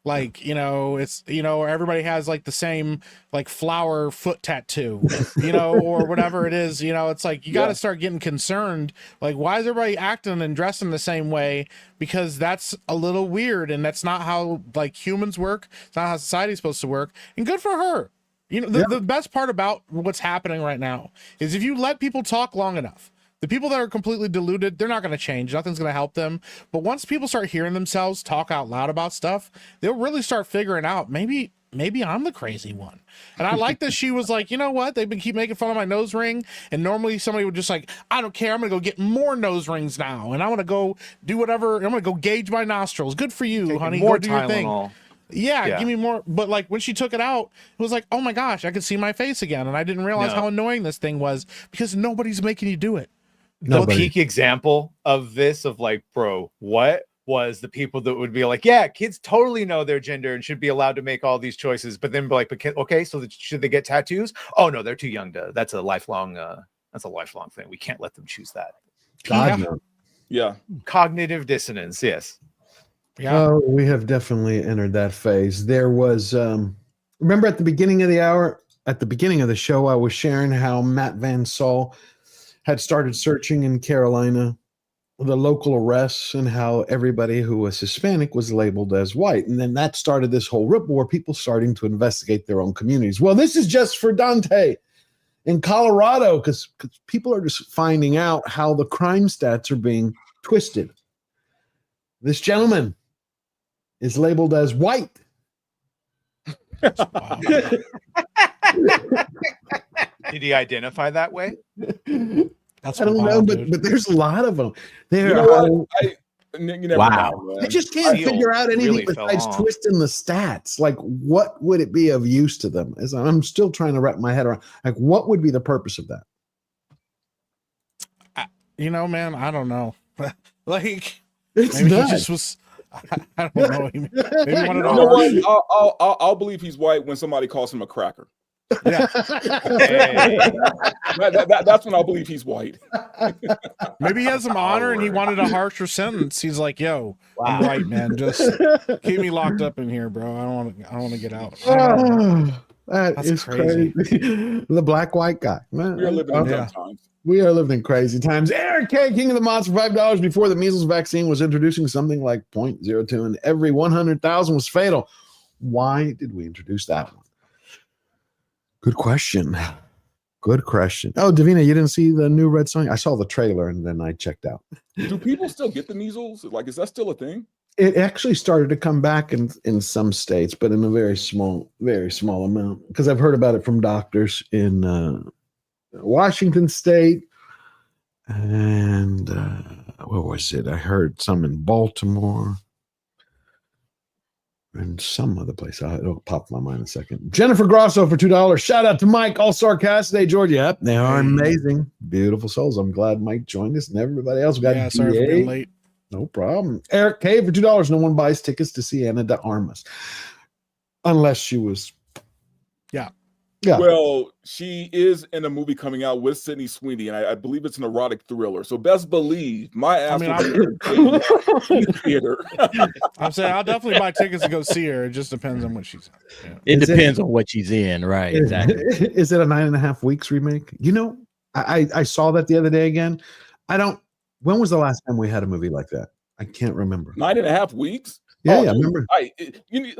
Like, you know, it's, you know, or everybody has like the same like flower foot tattoo, you know, or whatever it is, you know, it's like, you got to start getting concerned. Like, why is everybody acting and dressing the same way? Because that's a little weird. And that's not how like humans work. It's not how society's supposed to work. And good for her. You know, the best part about what's happening right now is if you let people talk long enough, the people that are completely deluded, they're not going to change. Nothing's going to help them. But once people start hearing themselves talk out loud about stuff, they'll really start figuring out, maybe I'm the crazy one. And I like that she was like, you know what? They've been keep making fun of my nose ring. And normally somebody would just like, I don't care. I'm going to go get more nose rings now. And I want to go do whatever. I'm going to go gauge my nostrils. Good for you, honey. More Go do your thing. Tylenol. Yeah, give me more. But like when she took it out, it was like, oh my gosh, I could see my face again. And I didn't realize how annoying this thing was because nobody's making you do it. The peak example of this, of like, bro, what was the people that would be like, yeah, kids totally know their gender and should be allowed to make all these choices, but then be like, okay, so should they get tattoos? Oh no, they're too young to. That's a lifelong thing. We can't let them choose that. God, no. Yeah, cognitive dissonance. Yes. Yeah. Oh, we have definitely entered that phase. There was, remember at the beginning of the hour, at the beginning of the show, I was sharing how Matt Van Saul had started searching in Carolina, the local arrests, and how everybody who was Hispanic was labeled as white. And then that started this whole ripple where people starting to investigate their own communities. Well, this is just for Dante in Colorado, because people are just finding out how the crime stats are being twisted. This gentleman is labeled as white. Did he identify that way? That's I don't know, but there's a lot of them. Wow. I just can't figure out anything really besides twisting the stats. Like, what would it be of use to them? As I'm still trying to wrap my head around, like, what would be the purpose of that? You know, man, I don't know. Like, it's maybe nuts. he just was. I don't know. Maybe one of You know what? I'll believe he's white when somebody calls him a cracker. Yeah. That's when I'll believe he's white. Maybe he has some honor and he wanted a harsher sentence. He's like, "Yo, I'm white, man. Just keep me locked up in here, bro. I don't want to get out." That's crazy. The black white guy, man. We are living in dumb times. We are living in crazy times. Eric K, King of the Mods, for $5 before the measles vaccine was introducing something like 0.02, and every 100,000 was fatal. Why did we introduce that one? Good question. Good question. Oh, Davina, you didn't see the new Red Sonja? I saw the trailer and then I checked out. Do people still get the measles? Like, is that still a thing? It actually started to come back in some states, but in a very small amount. Because I've heard about it from doctors in Washington State, and where was it? I heard some in Baltimore and some other place. It'll pop in my mind in a second. Jennifer Grosso for $2. Shout out to Mike, all sarcastic today, Georgia. Yep, they are amazing, beautiful souls. I'm glad Mike joined us and everybody else. We got sorry for being late. No problem. Eric K for $2. No one buys tickets to see Ana de Armas unless she was. Yeah. Well, she is in a movie coming out with Sydney Sweeney, and I believe it's an erotic thriller. So best believe my ass will be in the theater. I'm saying I'll definitely buy tickets to go see her. It just depends on what she's in. Yeah. It depends on what she's in, right? Exactly. Is it a 9.5 weeks remake? You know, I saw that the other day again. When was the last time we had a movie like that? I can't remember. 9.5 weeks? Yeah, I remember.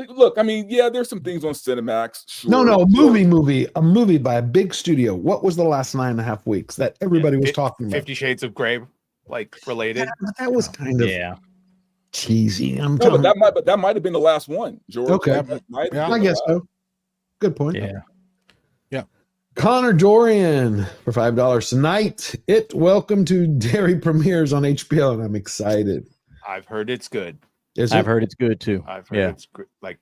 Look, I mean, yeah, there's some things on Cinemax. Sure. No, a movie by a big studio. What was the last 9.5 weeks that everybody was talking about? 50 Shades of Grey, like related. Yeah, but that was kind of cheesy. But that might have been the last one, George. Okay, I guess so. Good point. Yeah. Connor Dorian for $5 tonight. Welcome to Dairy premieres on HBO, and I'm excited. I've heard it's good. I've heard it's good too. I've heard it's good. Like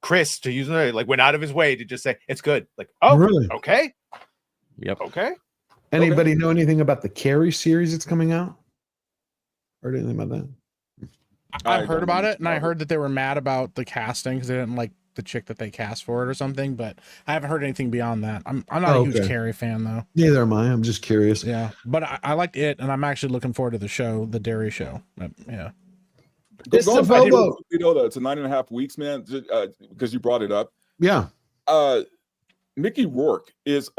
Chris, to use it, like went out of his way to just say it's good. Like, oh, really? Okay. Yep. Okay. Anybody know anything about the Carrie series that's coming out? Heard anything about that? I've heard about it, and I heard that they were mad about the casting because they didn't like the chick that they cast for it or something, but I haven't heard anything beyond that. I'm not a huge Carrie fan though. Neither am I. I'm just curious. Yeah, but I liked it, and I'm actually looking forward to the show, the Dairy show. Yeah. It's Going the back Bobo. to 9.5 weeks, man, because you brought it up. Yeah. Mickey Rourke is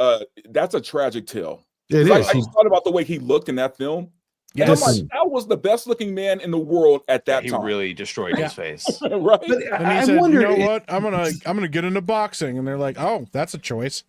that's a tragic tale. It is. I just thought about the way he looked in that film. Yes. And I'm like, that was the best looking man in the world at that time. He really destroyed his face. Right. And he said, you know what? I'm gonna get into boxing, and they're like, oh, that's a choice.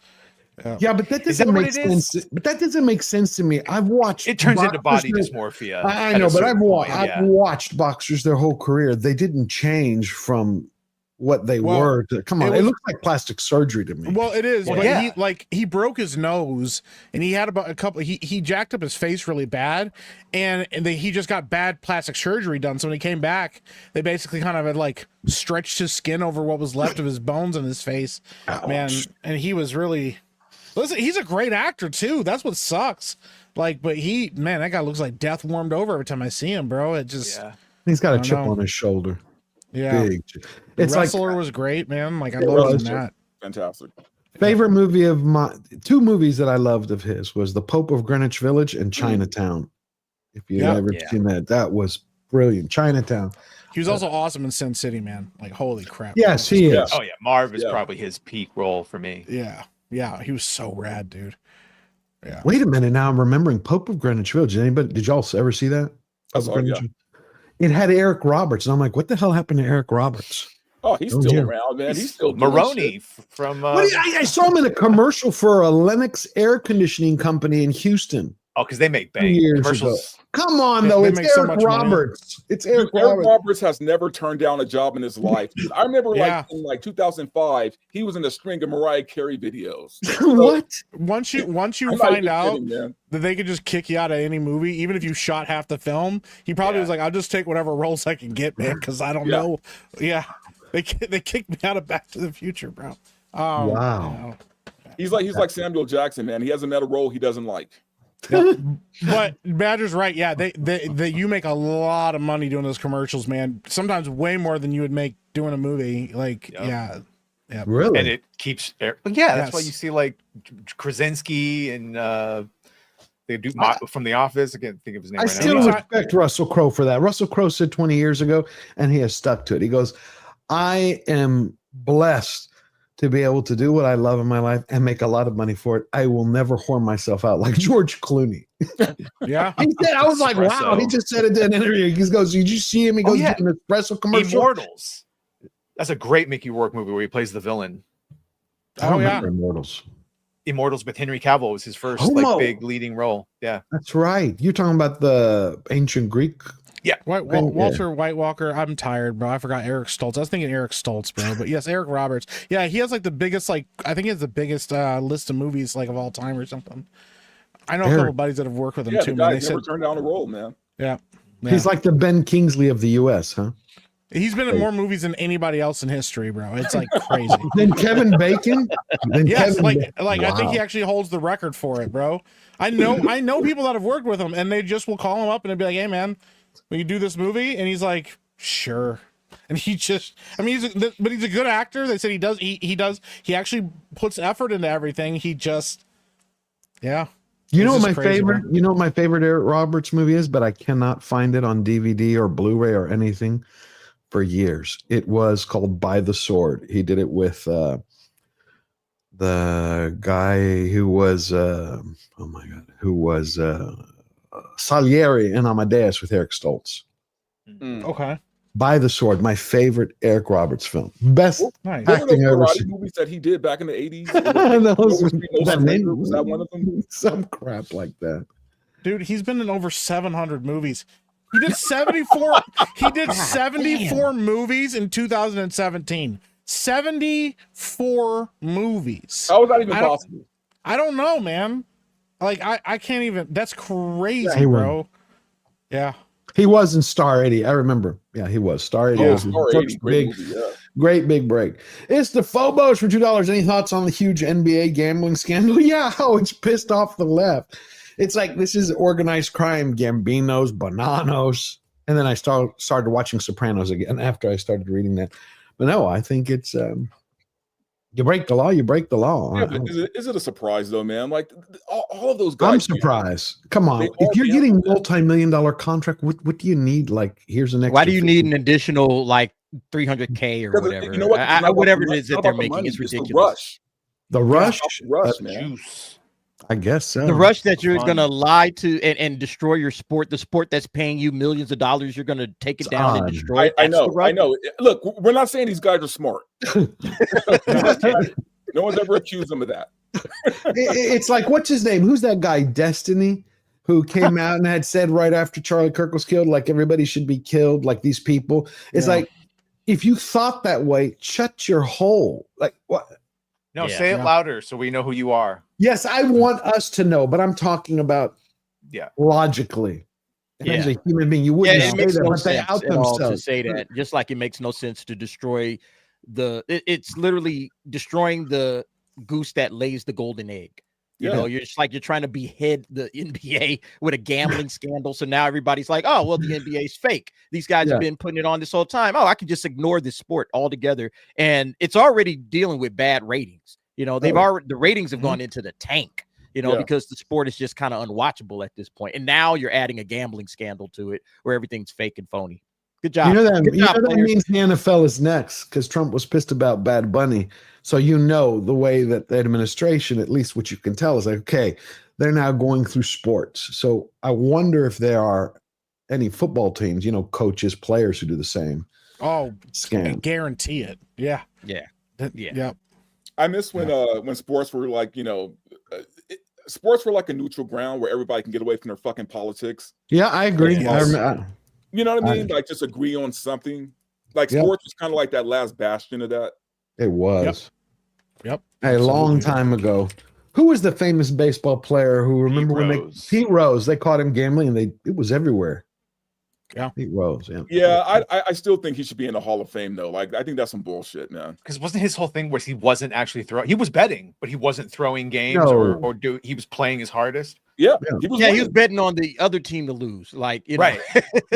Yeah, but that doesn't make sense. But that doesn't make sense to me. I've watched. It turns into body boxers dysmorphia. I at know, a but I've certain point, I've watched boxers their whole career. They didn't change from what they were. Come on, it looks like plastic surgery to me. Well, it is, but he broke his nose, and he had about a couple. He jacked up his face really bad, and he just got bad plastic surgery done. So when he came back, they basically kind of had like stretched his skin over what was left of his bones in his face, man. And he was really. Listen, he's a great actor too. That's what sucks. Like, but that guy looks like death warmed over every time I see him, bro. It just He's got a chip on his shoulder. Yeah, big. The Wrestler was great, man. Like I loved that. Fantastic. Favorite movie of my two movies that I loved of his was The Pope of Greenwich Village and Chinatown. If you've ever seen that was brilliant. Chinatown. He was also awesome in Sin City, man. Like holy crap. Yes, he is. Oh yeah, Marv is probably his peak role for me. Yeah, he was so rad, dude. Yeah. Wait a minute, now I'm remembering Pope of Greenwich Village. Did y'all ever see that? It had Eric Roberts, and I'm like, what the hell happened to Eric Roberts? Oh, he's still around, man. He's still doing Maroney shit. from. I saw him in a commercial for a Lennox air conditioning company in Houston. Oh, because they make 2 bank years commercials. ago. Come on, though. It's Eric Roberts. It's Eric Roberts. Roberts has never turned down a job in his life. Dude, I remember in 2005, he was in a string of Mariah Carey videos. What? Once you find out that they could just kick you out of any movie, even if you shot half the film, he probably was like, I'll just take whatever roles I can get, man, because I don't know. Yeah. They kicked me out of Back to the Future, bro. Wow. He's like Samuel Jackson, man. He hasn't met a role he doesn't like. Yep. But Badger's right. Yeah, they you make a lot of money doing those commercials, man. Sometimes way more than you would make doing a movie. Like, yeah. Really? And it keeps. That's why you see like Krasinski and they do from The Office. I can't think of his name. I still respect Russell Crowe for that. Russell Crowe said 20 years ago, and he has stuck to it. He goes, I am blessed to be able to do what I love in my life and make a lot of money for it. I will never whore myself out like George Clooney. Yeah. He said, I was like, wow. He just said it in an interview. He goes, did you see him? He goes, doing an espresso commercial. Immortals. That's a great Mickey Rourke movie where he plays the villain. I don't remember Immortals. Immortals with Henry Cavill was his first big leading role. Yeah. That's right. You're talking about the ancient Greek. Yeah. Walter White Walker. I'm tired, bro. I forgot Eric Stoltz. I was thinking Eric Stoltz, bro. But yes, Eric Roberts. Yeah, he has like the biggest, I think he has the biggest list of movies like of all time or something. I know a couple buddies that have worked with him too. The guy never turned down a role, man. Yeah. He's like the Ben Kingsley of the U.S., huh? He's been in more movies than anybody else in history, bro. It's like crazy. Then Kevin Bacon? Yes, I think he actually holds the record for it, bro. I know people that have worked with him, and they just will call him up and they'll be like, hey, man, will you do this movie? And he's like, sure. And he just, but he's a good actor. They said he actually puts effort into everything. He just, yeah. You know what my favorite Eric Roberts movie is, but I cannot find it on DVD or Blu-ray or anything for years. It was called By the Sword. He did it with the guy who was Salieri in Amadeus with Eric Stoltz. Okay. By the Sword, my favorite Eric Roberts film. Best What were acting those I've ever karate seen. movies that he did back in the 80s? Was that one of them? Some crap like that. Dude, he's been in over 700 movies. He did 74. He did 74 movies in 2017. 74 movies. How was that even possible? I don't know, man. Like I can't even. That's crazy, he bro. won. Yeah. He was in Star 80. I remember. Yeah, he was. Star 80 was his Star first 80, great movie, great big break. It's the Phobos for $2. Any thoughts on the huge NBA gambling scandal? Yeah, how it's pissed off the left. It's like this is organized crime, Gambinos, Bonanos. And then I started watching Sopranos again after I started reading that. But no, I think it's you break the law, you break the law. Yeah, but is it a surprise though, man? Like all of those guys. I'm surprised. Come on. If you're getting multi-million-dollar contract, what do you need? Like, here's an extra. Why do you need an additional like 300K or whatever? You know what? Whatever it is that they're making is ridiculous. The rush? Rush, man. I guess so. The rush that you're going to lie to and destroy your sport, the sport that's paying you millions of dollars, you're going to take it down and destroy it. I know. Look, we're not saying these guys are smart. No one's ever accused them of that. It's like, what's his name? Who's that guy? Destiny, who came out and had said right after Charlie Kirk was killed, like everybody should be killed, like these people. It's like, if you thought that way, shut your hole. Like what? No, say it louder so we know who you are. Yes, I want us to know, but I'm talking about logically. And as a human being, you wouldn't say that, but they out themselves to say that. Just like it makes no sense to destroy it's literally destroying the goose that lays the golden egg. You know, you're just like you're trying to behead the NBA with a gambling scandal. So now everybody's like, oh, well, the NBA is fake. These guys have been putting it on this whole time. Oh, I can just ignore this sport altogether. And it's already dealing with bad ratings. You know, the ratings have gone into the tank, you know, because the sport is just kind of unwatchable at this point. And now you're adding a gambling scandal to it where everything's fake and phony. Good job. You know that means the NFL is next because Trump was pissed about Bad Bunny. So you know the way that the administration, at least what you can tell, is like, okay, they're now going through sports. So I wonder if there are any football teams, you know, coaches, players who do the same. Oh, scam. I guarantee it. Yeah. Yeah. I miss when sports were like, you know, sports were like a neutral ground where everybody can get away from their fucking politics. Yeah, I agree. You know what I mean? Like just agree on something. Like sports was kind of like that last bastion of that. It was. Yep. A long time ago. Who was the famous baseball player who remember when Pete Rose, they caught him gambling and it was everywhere. Yeah. Pete Rose, Yeah, I still think he should be in the Hall of Fame though. Like I think that's some bullshit, man. Because wasn't his whole thing where he wasn't actually throwing? He was betting, but he wasn't throwing games he was playing his hardest. Yeah, he was betting on the other team to lose. Like, you know. Right.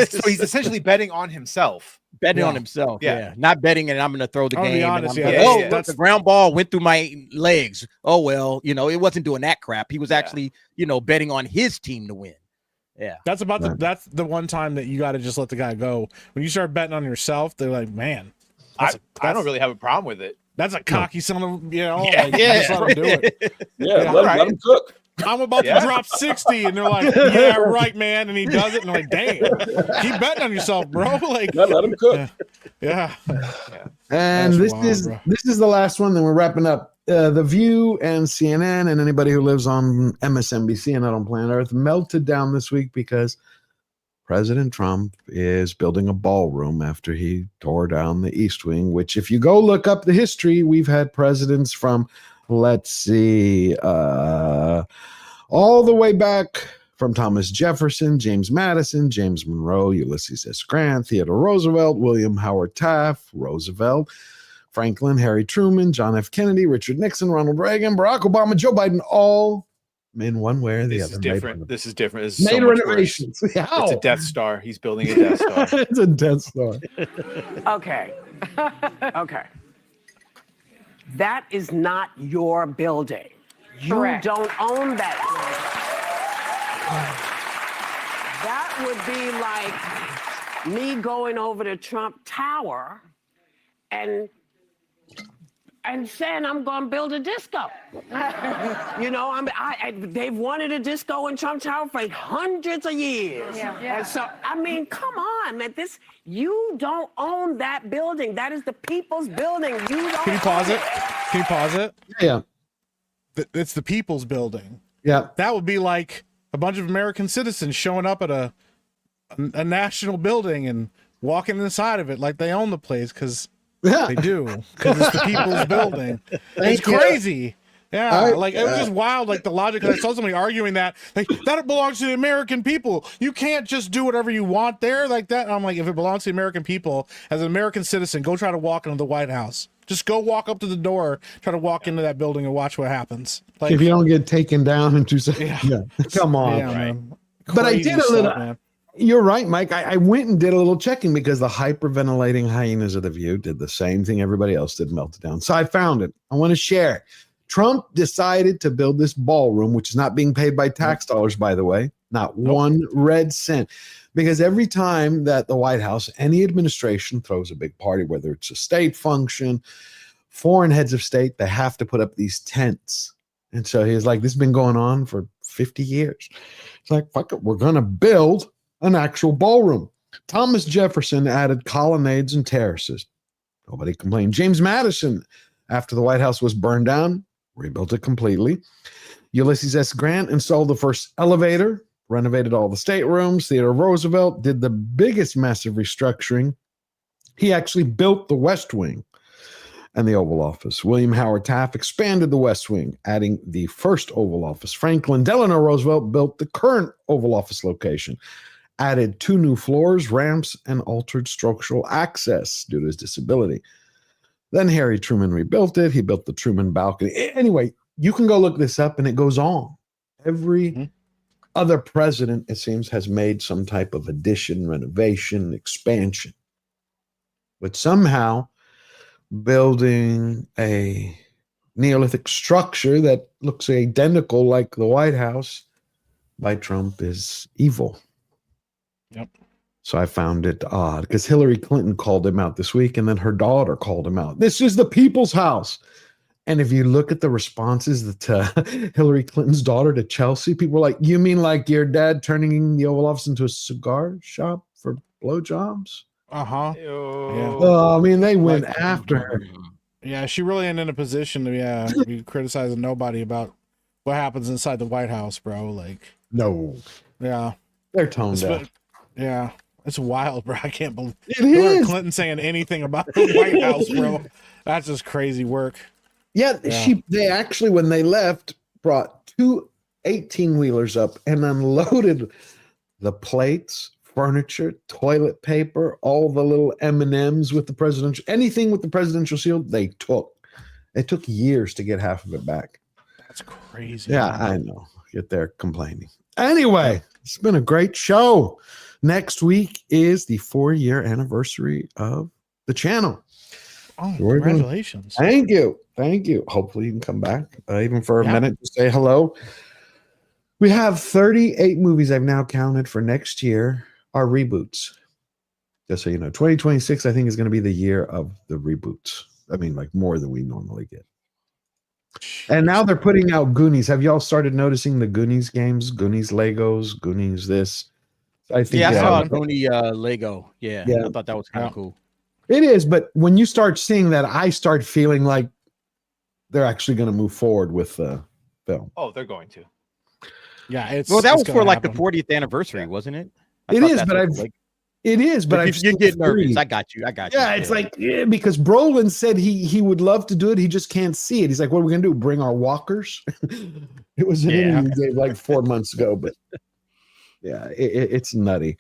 So he's essentially betting on himself. Betting on himself, not betting and I'm going to throw the game. Honest, look, the ground ball went through my legs. Oh well, you know, it wasn't doing that crap. He was actually, you know, betting on his team to win. Yeah, that's the one time that you got to just let the guy go. When you start betting on yourself, they're like, man, I don't really have a problem with it. That's a cocky son of, you know, just let him do it. Let him cook. I'm about to drop 60, and they're like, yeah, right, man. And he does it, and they're like, damn, keep betting on yourself, bro. Like, let him cook. Yeah. And this is the last one. Then we're wrapping up. The View and CNN and anybody who lives on MSNBC and not on planet Earth melted down this week because President Trump is building a ballroom after he tore down the East Wing, which if you go look up the history, we've had presidents from, let's see, all the way back from Thomas Jefferson, James Madison, James Monroe, Ulysses S. Grant, Theodore Roosevelt, William Howard Taft, Roosevelt, Franklin, Harry Truman, John F. Kennedy, Richard Nixon, Ronald Reagan, Barack Obama, Joe Biden, all in one way or the other. This is different. This is made renovations. It's a Death Star. He's building a Death Star. It's a Death Star. Okay. Okay. That is not your building. You don't own that building. That would be like me going over to Trump Tower and and saying I'm going to build a disco. You know, they've wanted a disco in Trump Tower for hundreds of years. And so, I mean, come on, man. You don't own that building. That is the people's building. You don't. Can you pause it? Can you pause it? Yeah. It's the people's building. Yeah. That would be like a bunch of American citizens showing up at a national building and walking inside of it like they own the place because they do, because it's the people's building. It's crazy. Yeah, like it was just wild, like the logic. I saw somebody arguing that like that belongs to the American people. You can't just do whatever you want there like that. And I'm like, if it belongs to the American people, as an American citizen, go try to walk into the White House. Just go walk up to the door, try to walk into that building and watch what happens. Like, if you don't get taken down in 2 seconds, come on. Yeah, man. But I did a little. Man. You're right, Mike. I went and did a little checking because the hyperventilating hyenas of the View did the same thing everybody else did, melted down. So I found it. I want to share it. Trump decided to build this ballroom, which is not being paid by tax dollars, by the way, not one red cent. Because every time that the White House, any administration throws a big party, whether it's a state function, foreign heads of state, they have to put up these tents. And so he's like, this has been going on for 50 years. It's like, fuck it, we're going to build an actual ballroom. Thomas Jefferson added colonnades and terraces. Nobody complained. James Madison, after the White House was burned down, rebuilt it completely. Ulysses S. Grant installed the first elevator, renovated all the staterooms. Theodore Roosevelt did the biggest massive restructuring. He actually built the West Wing and the Oval Office. William Howard Taft expanded the West Wing, adding the first Oval Office. Franklin Delano Roosevelt built the current Oval Office location, added 2 new floors, ramps, and altered structural access due to his disability. Then Harry Truman rebuilt it. He built the Truman balcony. Anyway, you can go look this up, and it goes on. Every other president, it seems, has made some type of addition, renovation, expansion. But somehow, building a Neolithic structure that looks identical like the White House by Trump is evil. Yep. So I found it odd because Hillary Clinton called him out this week, and then her daughter called him out. This is the people's house. And if you look at the responses to Hillary Clinton's daughter to Chelsea, people were like, you mean like your dad turning the Oval Office into a cigar shop for blowjobs? Uh-huh. Yeah. Oh, I mean, they went after her. Yeah, she really ain't in a position to be criticizing nobody about what happens inside the White House, bro. Like, no. Yeah. They're toned down. Yeah. It's wild, bro. I can't believe Hillary Clinton saying anything about the White House, bro. That's just crazy work. Yeah, they actually, when they left, brought 2 18-wheelers up and unloaded the plates, furniture, toilet paper, all the little M&Ms with the presidential, anything with the presidential seal, they took. It took years to get half of it back. That's crazy. Yeah, man. I know. Get there complaining. Anyway, it's been a great show. Next week is the 4-year anniversary of the channel. Oh, congratulations. Thank you. Thank you. Hopefully you can come back even for a minute to say hello. We have 38 movies I've now counted for next year are reboots. Just so you know, 2026, I think, is going to be the year of the reboots. I mean, like more than we normally get. And now they're putting out Goonies. Have y'all started noticing the Goonies games? Goonies Legos, Goonies this? I think I saw a Goonie Lego. Yeah, Yeah. I thought that was kind of cool. It is, but when you start seeing that, I start feeling like they're actually going to move forward with the film. Oh, they're going to. Yeah, it's Well, that it's was gonna for like the happen. 40th anniversary, wasn't it? It is, but I've you get nervous. I got you. Yeah, it's like because Brolin said he would love to do it. He just can't see it. He's like, what are we gonna do? Bring our walkers? It was an interview he gave like 4 months ago, but yeah, it's nutty.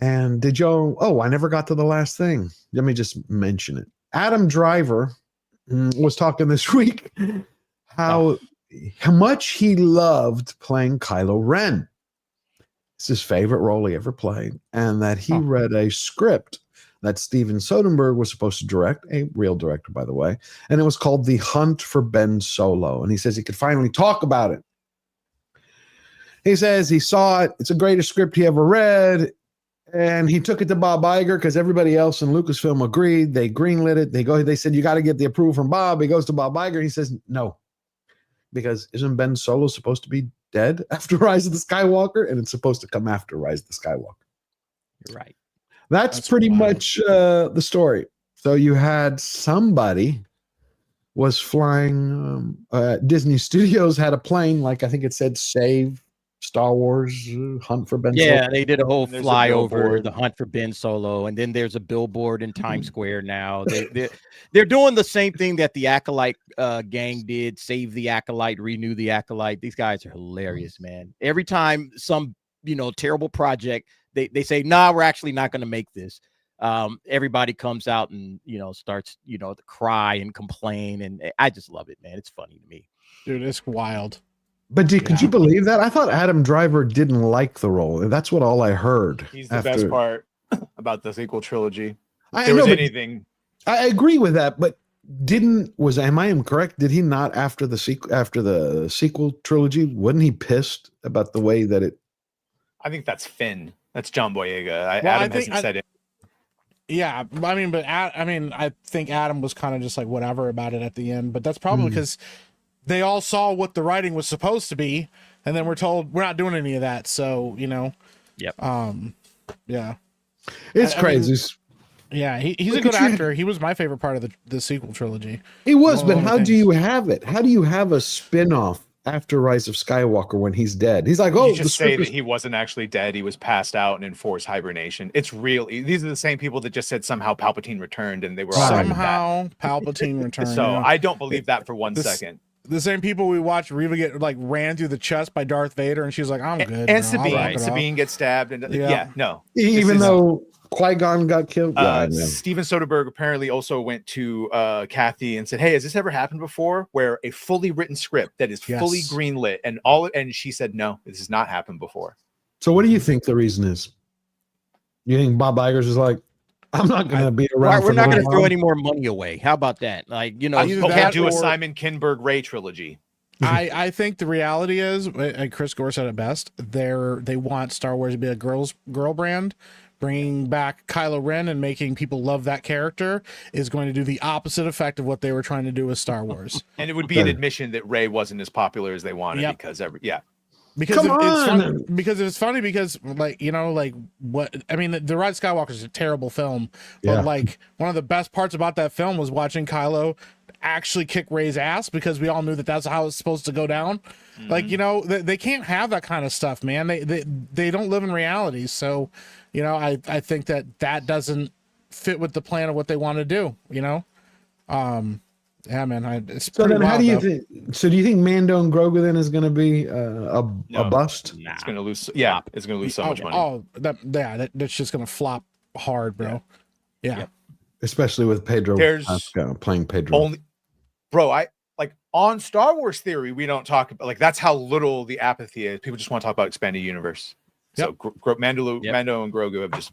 And did y'all? Oh, I never got to the last thing. Let me just mention it. Adam Driver was talking this week how much he loved playing Kylo Ren. It's his favorite role he ever played, and that he read a script that Steven Soderbergh was supposed to direct, a real director, by the way, and it was called The Hunt for Ben Solo. And he says he could finally talk about it. He says he saw it. It's the greatest script he ever read. And he took it to Bob Iger because everybody else in Lucasfilm agreed. They greenlit it. They said, you got to get the approval from Bob. He goes to Bob Iger. He says, no, because isn't Ben Solo supposed to be dead after Rise of the Skywalker? And it's supposed to come after Rise of the Skywalker. You're right. That's pretty much the story. So you had somebody was flying, Disney Studios had a plane, like I think it said, save Star Wars, hunt for Ben Solo. Yeah, they did a whole flyover, the hunt for Ben Solo, and then there's a billboard in Times Square now. They're doing the same thing that the Acolyte gang did, save the Acolyte, renew the Acolyte. These guys are hilarious, man. Every time some, terrible project, they say, nah, we're actually not going to make this. Everybody comes out and, starts, to cry and complain. And I just love it, man. It's funny to me. Dude, it's wild. But could you believe that? I thought Adam Driver didn't like the role. That's what all I heard. He's the best part about the sequel trilogy. I agree with that, but am I incorrect? Did he not after the sequel trilogy? Wasn't he pissed about the way that it? I think that's Finn. That's John Boyega. Adam hasn't said it. Yeah, I think Adam was kind of just like whatever about it at the end, but that's probably because they all saw what the writing was supposed to be, and then we're told we're not doing any of that. So, Yep. Yeah. It's crazy. He's a good actor. He was my favorite part of the sequel trilogy. He was, but how do you have it? How do you have a spin-off after Rise of Skywalker when he's dead? He's like, you just say that he wasn't actually dead. He was passed out and in forced hibernation. It's real. These are the same people that just said somehow Palpatine returned, and they were somehow Palpatine returned. So I don't believe that for one second. The same people we watched Reva get ran through the chest by Darth Vader, and she's like, "I'm good." And Sabine gets stabbed, and no. Even though Qui-Gon got killed. Steven Soderbergh apparently also went to Kathy and said, "Hey, has this ever happened before? Where a fully written script that is fully greenlit and she said, no, this has not happened before." So, what do you think the reason is? You think Bob Iger's is like, I'm not going to be around. We're not going to throw any more money away. How about that? Like, you can't do a Simon Kinberg Ray trilogy. I think the reality is, and Chris Gore said it best. They want Star Wars to be a girl brand. Bringing back Kylo Ren and making people love that character is going to do the opposite effect of what they were trying to do with Star Wars. And it would be an admission that Rey wasn't as popular as they wanted because it's funny because the Rise of Skywalker is a terrible film, but like one of the best parts about that film was watching Kylo actually kick Rey's ass because we all knew that that's how it's supposed to go down. Like, they can't have that kind of stuff, man. They don't live in reality. So, I think that doesn't fit with the plan of what they want to do, Yeah, man. It's so then wild, how do you think? So do you think Mando and Grogu then is going to be a bust? Nah. It's going to lose. Yeah, it's going to lose so much money. That's just going to flop hard, bro. Yeah. Especially with Pedro playing Pedro. On Star Wars theory, we don't talk about that's how little the apathy is. People just want to talk about expanded universe. So Mando and Grogu have just.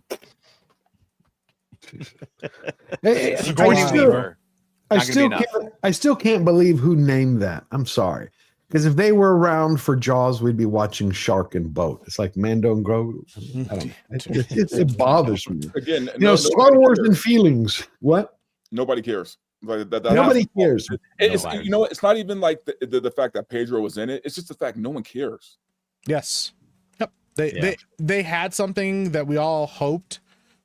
I still can't believe who named that. I'm sorry, because if they were around for Jaws, we'd be watching Shark and Boat. It's like Mando and Grogu. I don't know. It bothers me. Again, Star Wars and feelings. What? Nobody cares. Nobody cares. It's not even like the fact that Pedro was in it. It's just the fact no one cares. Yes. Yep. They had something that we all hoped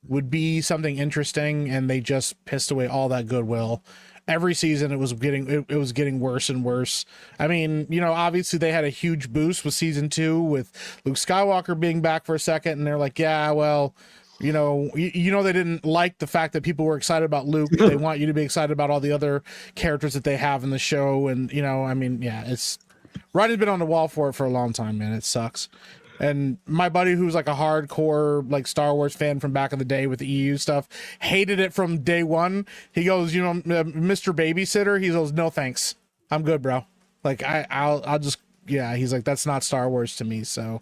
would be something interesting, and they just pissed away all that goodwill. Every season it was getting worse and worse. I mean, obviously they had a huge boost with season 2 with Luke Skywalker being back for a second, and they're like, yeah, well, they didn't like the fact that people were excited about Luke. They want you to be excited about all the other characters that they have in the show. And, it's writing's been on the wall for it for a long time, man. It sucks. And my buddy, who's like a hardcore Star Wars fan from back in the day with the EU stuff, hated it from day one. He goes, Mr. Babysitter. He goes, no thanks, I'm good, bro. I'll just He's like, that's not Star Wars to me. So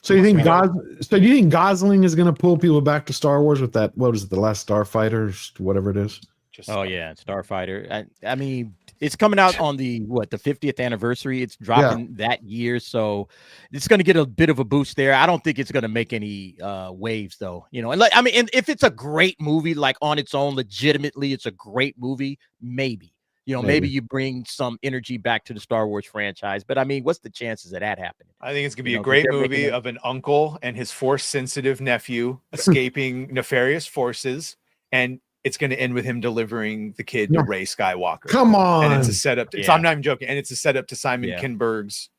you think do you think Gosling is going to pull people back to Star Wars with that? What is it, The Last Starfighter, whatever it is? Starfighter. I mean, It's coming out on the 50th anniversary. It's dropping that year, so it's going to get a bit of a boost there. I don't think it's going to make any waves though, you know. And and if it's a great movie, like on its own, legitimately, it's a great movie. Maybe, you know, maybe you bring some energy back to the Star Wars franchise. But I mean, what's the chances of that happening? I think it's gonna be a great movie of an uncle and his force-sensitive nephew escaping nefarious forces, and it's going to end with him delivering the kid to Rey Skywalker. Come on. And it's a setup. I'm not even joking. And it's a setup to Simon Kinberg's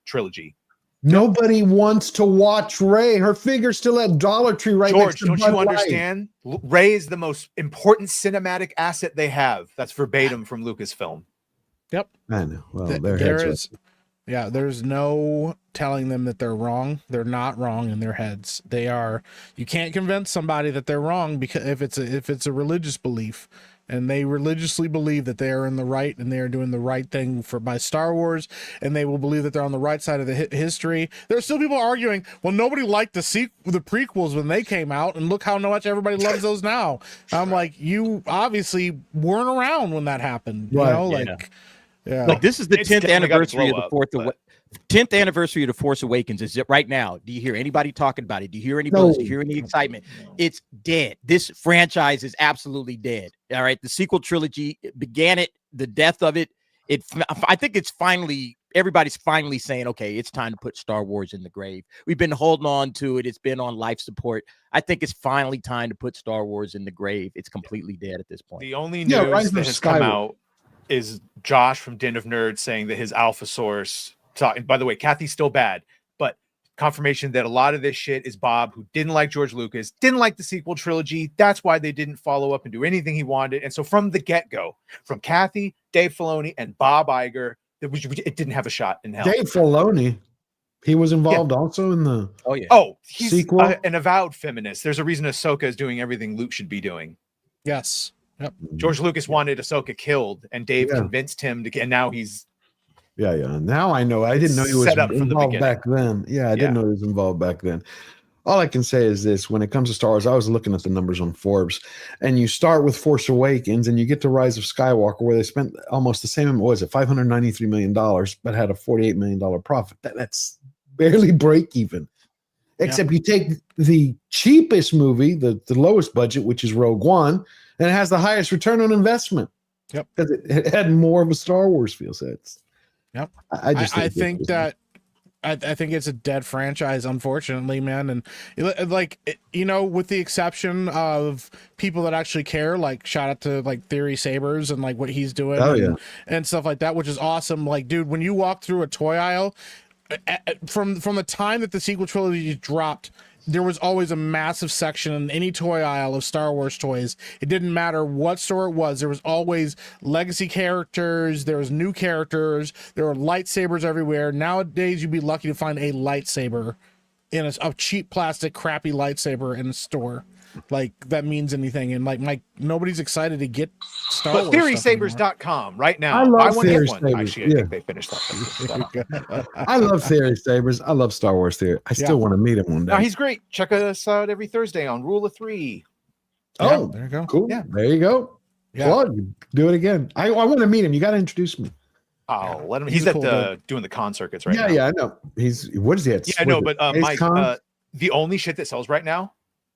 trilogy. Nobody wants to watch Rey. Her figure's still at Dollar Tree right George, next to don't Bud you Light. understand? Rey is the most important cinematic asset they have. That's verbatim from Lucasfilm. Yep. I know. Well, there's no telling them that they're wrong. They're not wrong in their heads. They are. You can't convince somebody that they're wrong because if it's a religious belief, and they religiously believe that they are in the right and they are doing the right thing by Star Wars, and they will believe that they're on the right side of the history. There are still people arguing, well, nobody liked the prequels when they came out, and look how much everybody loves those now. I'm like, you obviously weren't around when that happened. You know, like this is the 10th anniversary of the 10th anniversary of The Force Awakens. Is it right now? Do you hear anybody talking about it? Do you hear any buzz? Do you hear any excitement? It's dead. This franchise is absolutely dead. All right. The sequel trilogy began it, the death of it. I think it's finally, everybody's finally saying, okay, it's time to put Star Wars in the grave. We've been holding on to it. It's been on life support. I think it's finally time to put Star Wars in the grave. It's completely dead at this point. The only news that has come out is Josh from Den of Nerds saying that his alpha source, by the way, Kathy's still bad, but confirmation that a lot of this shit is Bob, who didn't like George Lucas, didn't like the sequel trilogy. That's why they didn't follow up and do anything he wanted. And so from the get-go, from Kathy, Dave Filoni, and Bob Iger, it didn't have a shot in hell. Dave Filoni, he was involved also in the he's sequel. An avowed feminist. There's a reason Ahsoka is doing everything Luke should be doing. Yes. Yep. George Lucas wanted Ahsoka killed, and Dave convinced him to, and now he's now I know. I didn't know he was set up from the involved beginning. back then. I didn't know he was involved back then. All I can say is this: when it comes to Star Wars, I was looking at the numbers on Forbes, and you start with Force Awakens, and you get to Rise of Skywalker, where they spent almost the same. What was it, $593 million, but had a $48 million profit. That's barely break even. Except you take the cheapest movie, the lowest budget, which is Rogue One, and it has the highest return on investment. Yep, because it had more of a Star Wars feel. So it's. Yep. I think it's a dead franchise, unfortunately, man. And with the exception of people that actually care, like shout out to like Theory Sabers and like what he's doing and stuff like that, which is awesome. Like, dude, when you walk through a toy aisle, from the time that the sequel trilogy dropped, there was always a massive section in any toy aisle of Star Wars toys. It didn't matter what store it was. There was always legacy characters. There was new characters. There were lightsabers everywhere. Nowadays, you'd be lucky to find a lightsaber in a cheap plastic, crappy lightsaber in a store. Like that means anything. And like nobody's excited to get Star Wars. TheorySabers.com right now. I love one, Theory get one. Sabers. Actually, I think they finished that. I love Theory Sabers. I love Star Wars Theory. I still want to meet him one day. No, he's great. Check us out every Thursday on Rule of Three. Oh, there you go. Cool. Yeah. There you go. Plug. Do it again. I want to meet him. You got to introduce me. Oh, let him. He's at doing the con circuits right now. Yeah, I know. What is he at? Yeah, I know, but Mike, the only shit that sells right now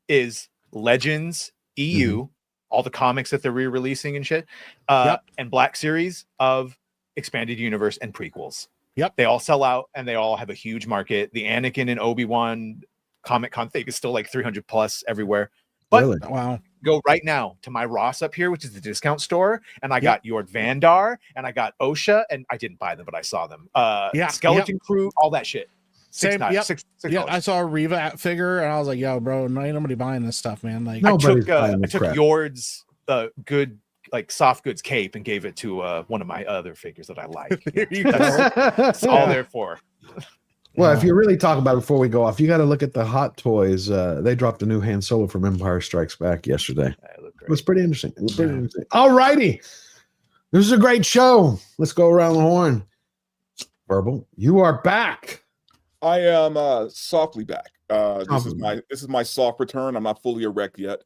is Legends EU, all the comics that they're re-releasing and shit, and Black Series of Expanded Universe and prequels. Yep, they all sell out and they all have a huge market. The Anakin and Obi-Wan Comic-Con thing is still like 300 plus everywhere. But really? Wow. Go right now to my Ross up here, which is the discount store, and I got Yord Vandar and I got OSHA, and I didn't buy them, but I saw them. Skeleton Crew, all that shit. Same. I saw a Reva figure and I was like, "Yo, bro, ain't nobody buying this stuff, man." Like, I took Yord's good, like soft goods cape and gave it to one of my other figures that I like. That's all there for. Well, if you really talk about it before we go off, you got to look at the Hot Toys. They dropped a new Han Solo from Empire Strikes Back yesterday. It was pretty interesting. All righty, this is a great show. Let's go around the horn. Verbal, you are back. I am softly back. This is my soft return. I'm not fully erect yet.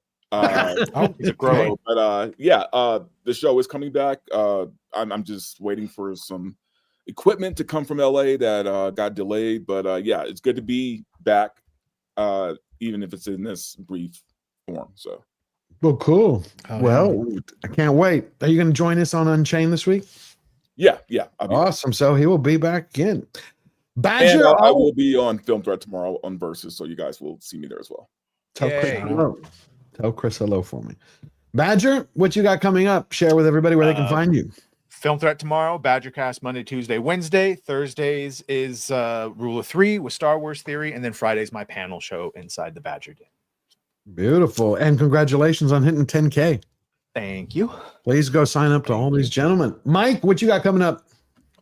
He's a grower. But the show is coming back. I'm just waiting for some equipment to come from LA that got delayed. But it's good to be back, even if it's in this brief form. So, well, cool. I can't wait. Are you going to join us on Unchained this week? Yeah. Awesome. So he will be back again. Badger, and I will be on Film Threat tomorrow on Versus, so you guys will see me there as well. Tell Chris hello. Tell Chris hello for me. Badger, what you got coming up? Share with everybody where they can find you. Film Threat tomorrow, Badgercast Monday, Tuesday, Wednesday. Thursdays is Rule of Three with Star Wars Theory, and then Friday's my panel show inside the Badger Den. Beautiful. And congratulations on hitting 10K. Thank you. Please go sign up to all these gentlemen. Mike, what you got coming up?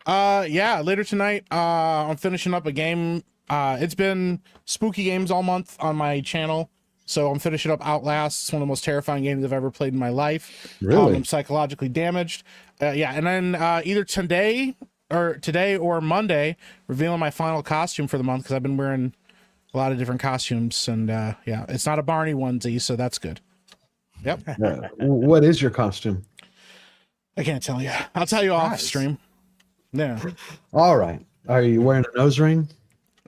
Later tonight, I'm finishing up a game. It's been spooky games all month on my channel. So I'm finishing up Outlast. It's one of the most terrifying games I've ever played in my life. Really? I'm psychologically damaged. And then either today or Monday, revealing my final costume for the month because I've been wearing a lot of different costumes. And it's not a Barney onesie, so that's good. Yep. What is your costume? I can't tell you. I'll tell you off stream. Yeah. All right. Are you wearing a nose ring?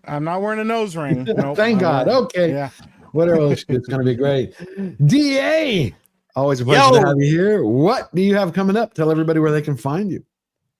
I'm not wearing a nose ring. Nope. Thank God. Okay. Yeah. What else? It's going to be great. DA, always a pleasure to have you here. What do you have coming up? Tell everybody where they can find you.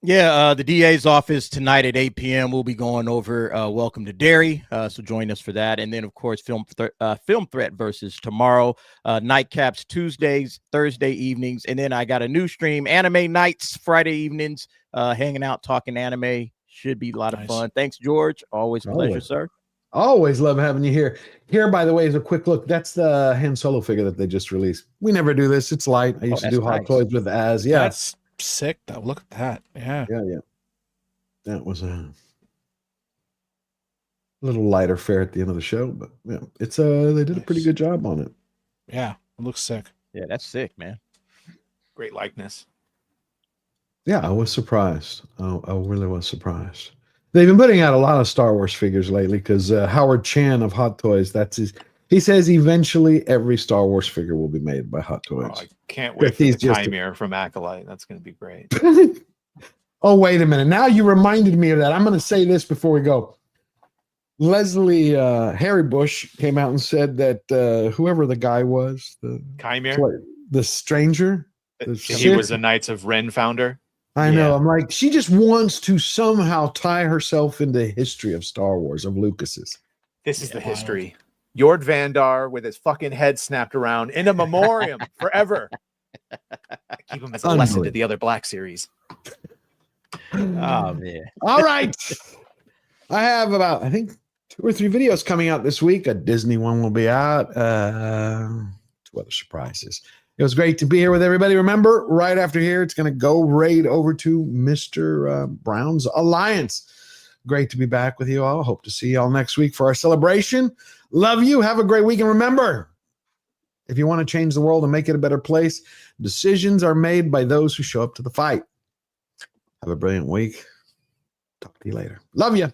Yeah, the DA's office tonight at 8 p.m. We'll be going over Welcome to Derry, so join us for that. And then, of course, Film Threat versus tomorrow. Nightcaps Tuesdays, Thursday evenings. And then I got a new stream, Anime Nights, Friday evenings, hanging out, talking anime. Should be a lot of fun. Thanks, George. Always a pleasure, sir. Always love having you here. Here, by the way, is a quick look. That's the Han Solo figure that they just released. We never do this. It's light. I used to do Hot Toys with Az. Yeah. That's sick though. Look at that. Yeah. That was a little lighter fare at the end of the show, but yeah, it's they did a pretty good job on it. Yeah, it looks sick. Yeah, that's sick, man. Great likeness. Yeah, I was surprised. I really was surprised. They've been putting out a lot of Star Wars figures lately because Howard Chan of Hot Toys, he says eventually every Star Wars figure will be made by Hot Toys. I can't wait for the Chimera from Acolyte. That's going to be great. Oh, wait a minute. Now you reminded me of that. I'm going to say this before we go. Leslie Harry Bush came out and said that whoever the guy was, the Chimera, the stranger, he was a Knights of Ren founder. I know. I'm like, she just wants to somehow tie herself into the history of Star Wars, of Lucas's. This is the history. Jord Vandar with his fucking head snapped around in a memoriam forever. I keep him as a lesson to the other Black series. Oh, man. All right. I have about, I think, 2 or 3 videos coming out this week. A Disney one will be out. 2 other surprises. It was great to be here with everybody. Remember, right after here, it's going to go raid over to Mr. Brown's Alliance. Great to be back with you all. Hope to see you all next week for our celebration. Love you. Have a great week. And remember, if you want to change the world and make it a better place, decisions are made by those who show up to the fight. Have a brilliant week. Talk to you later. Love you.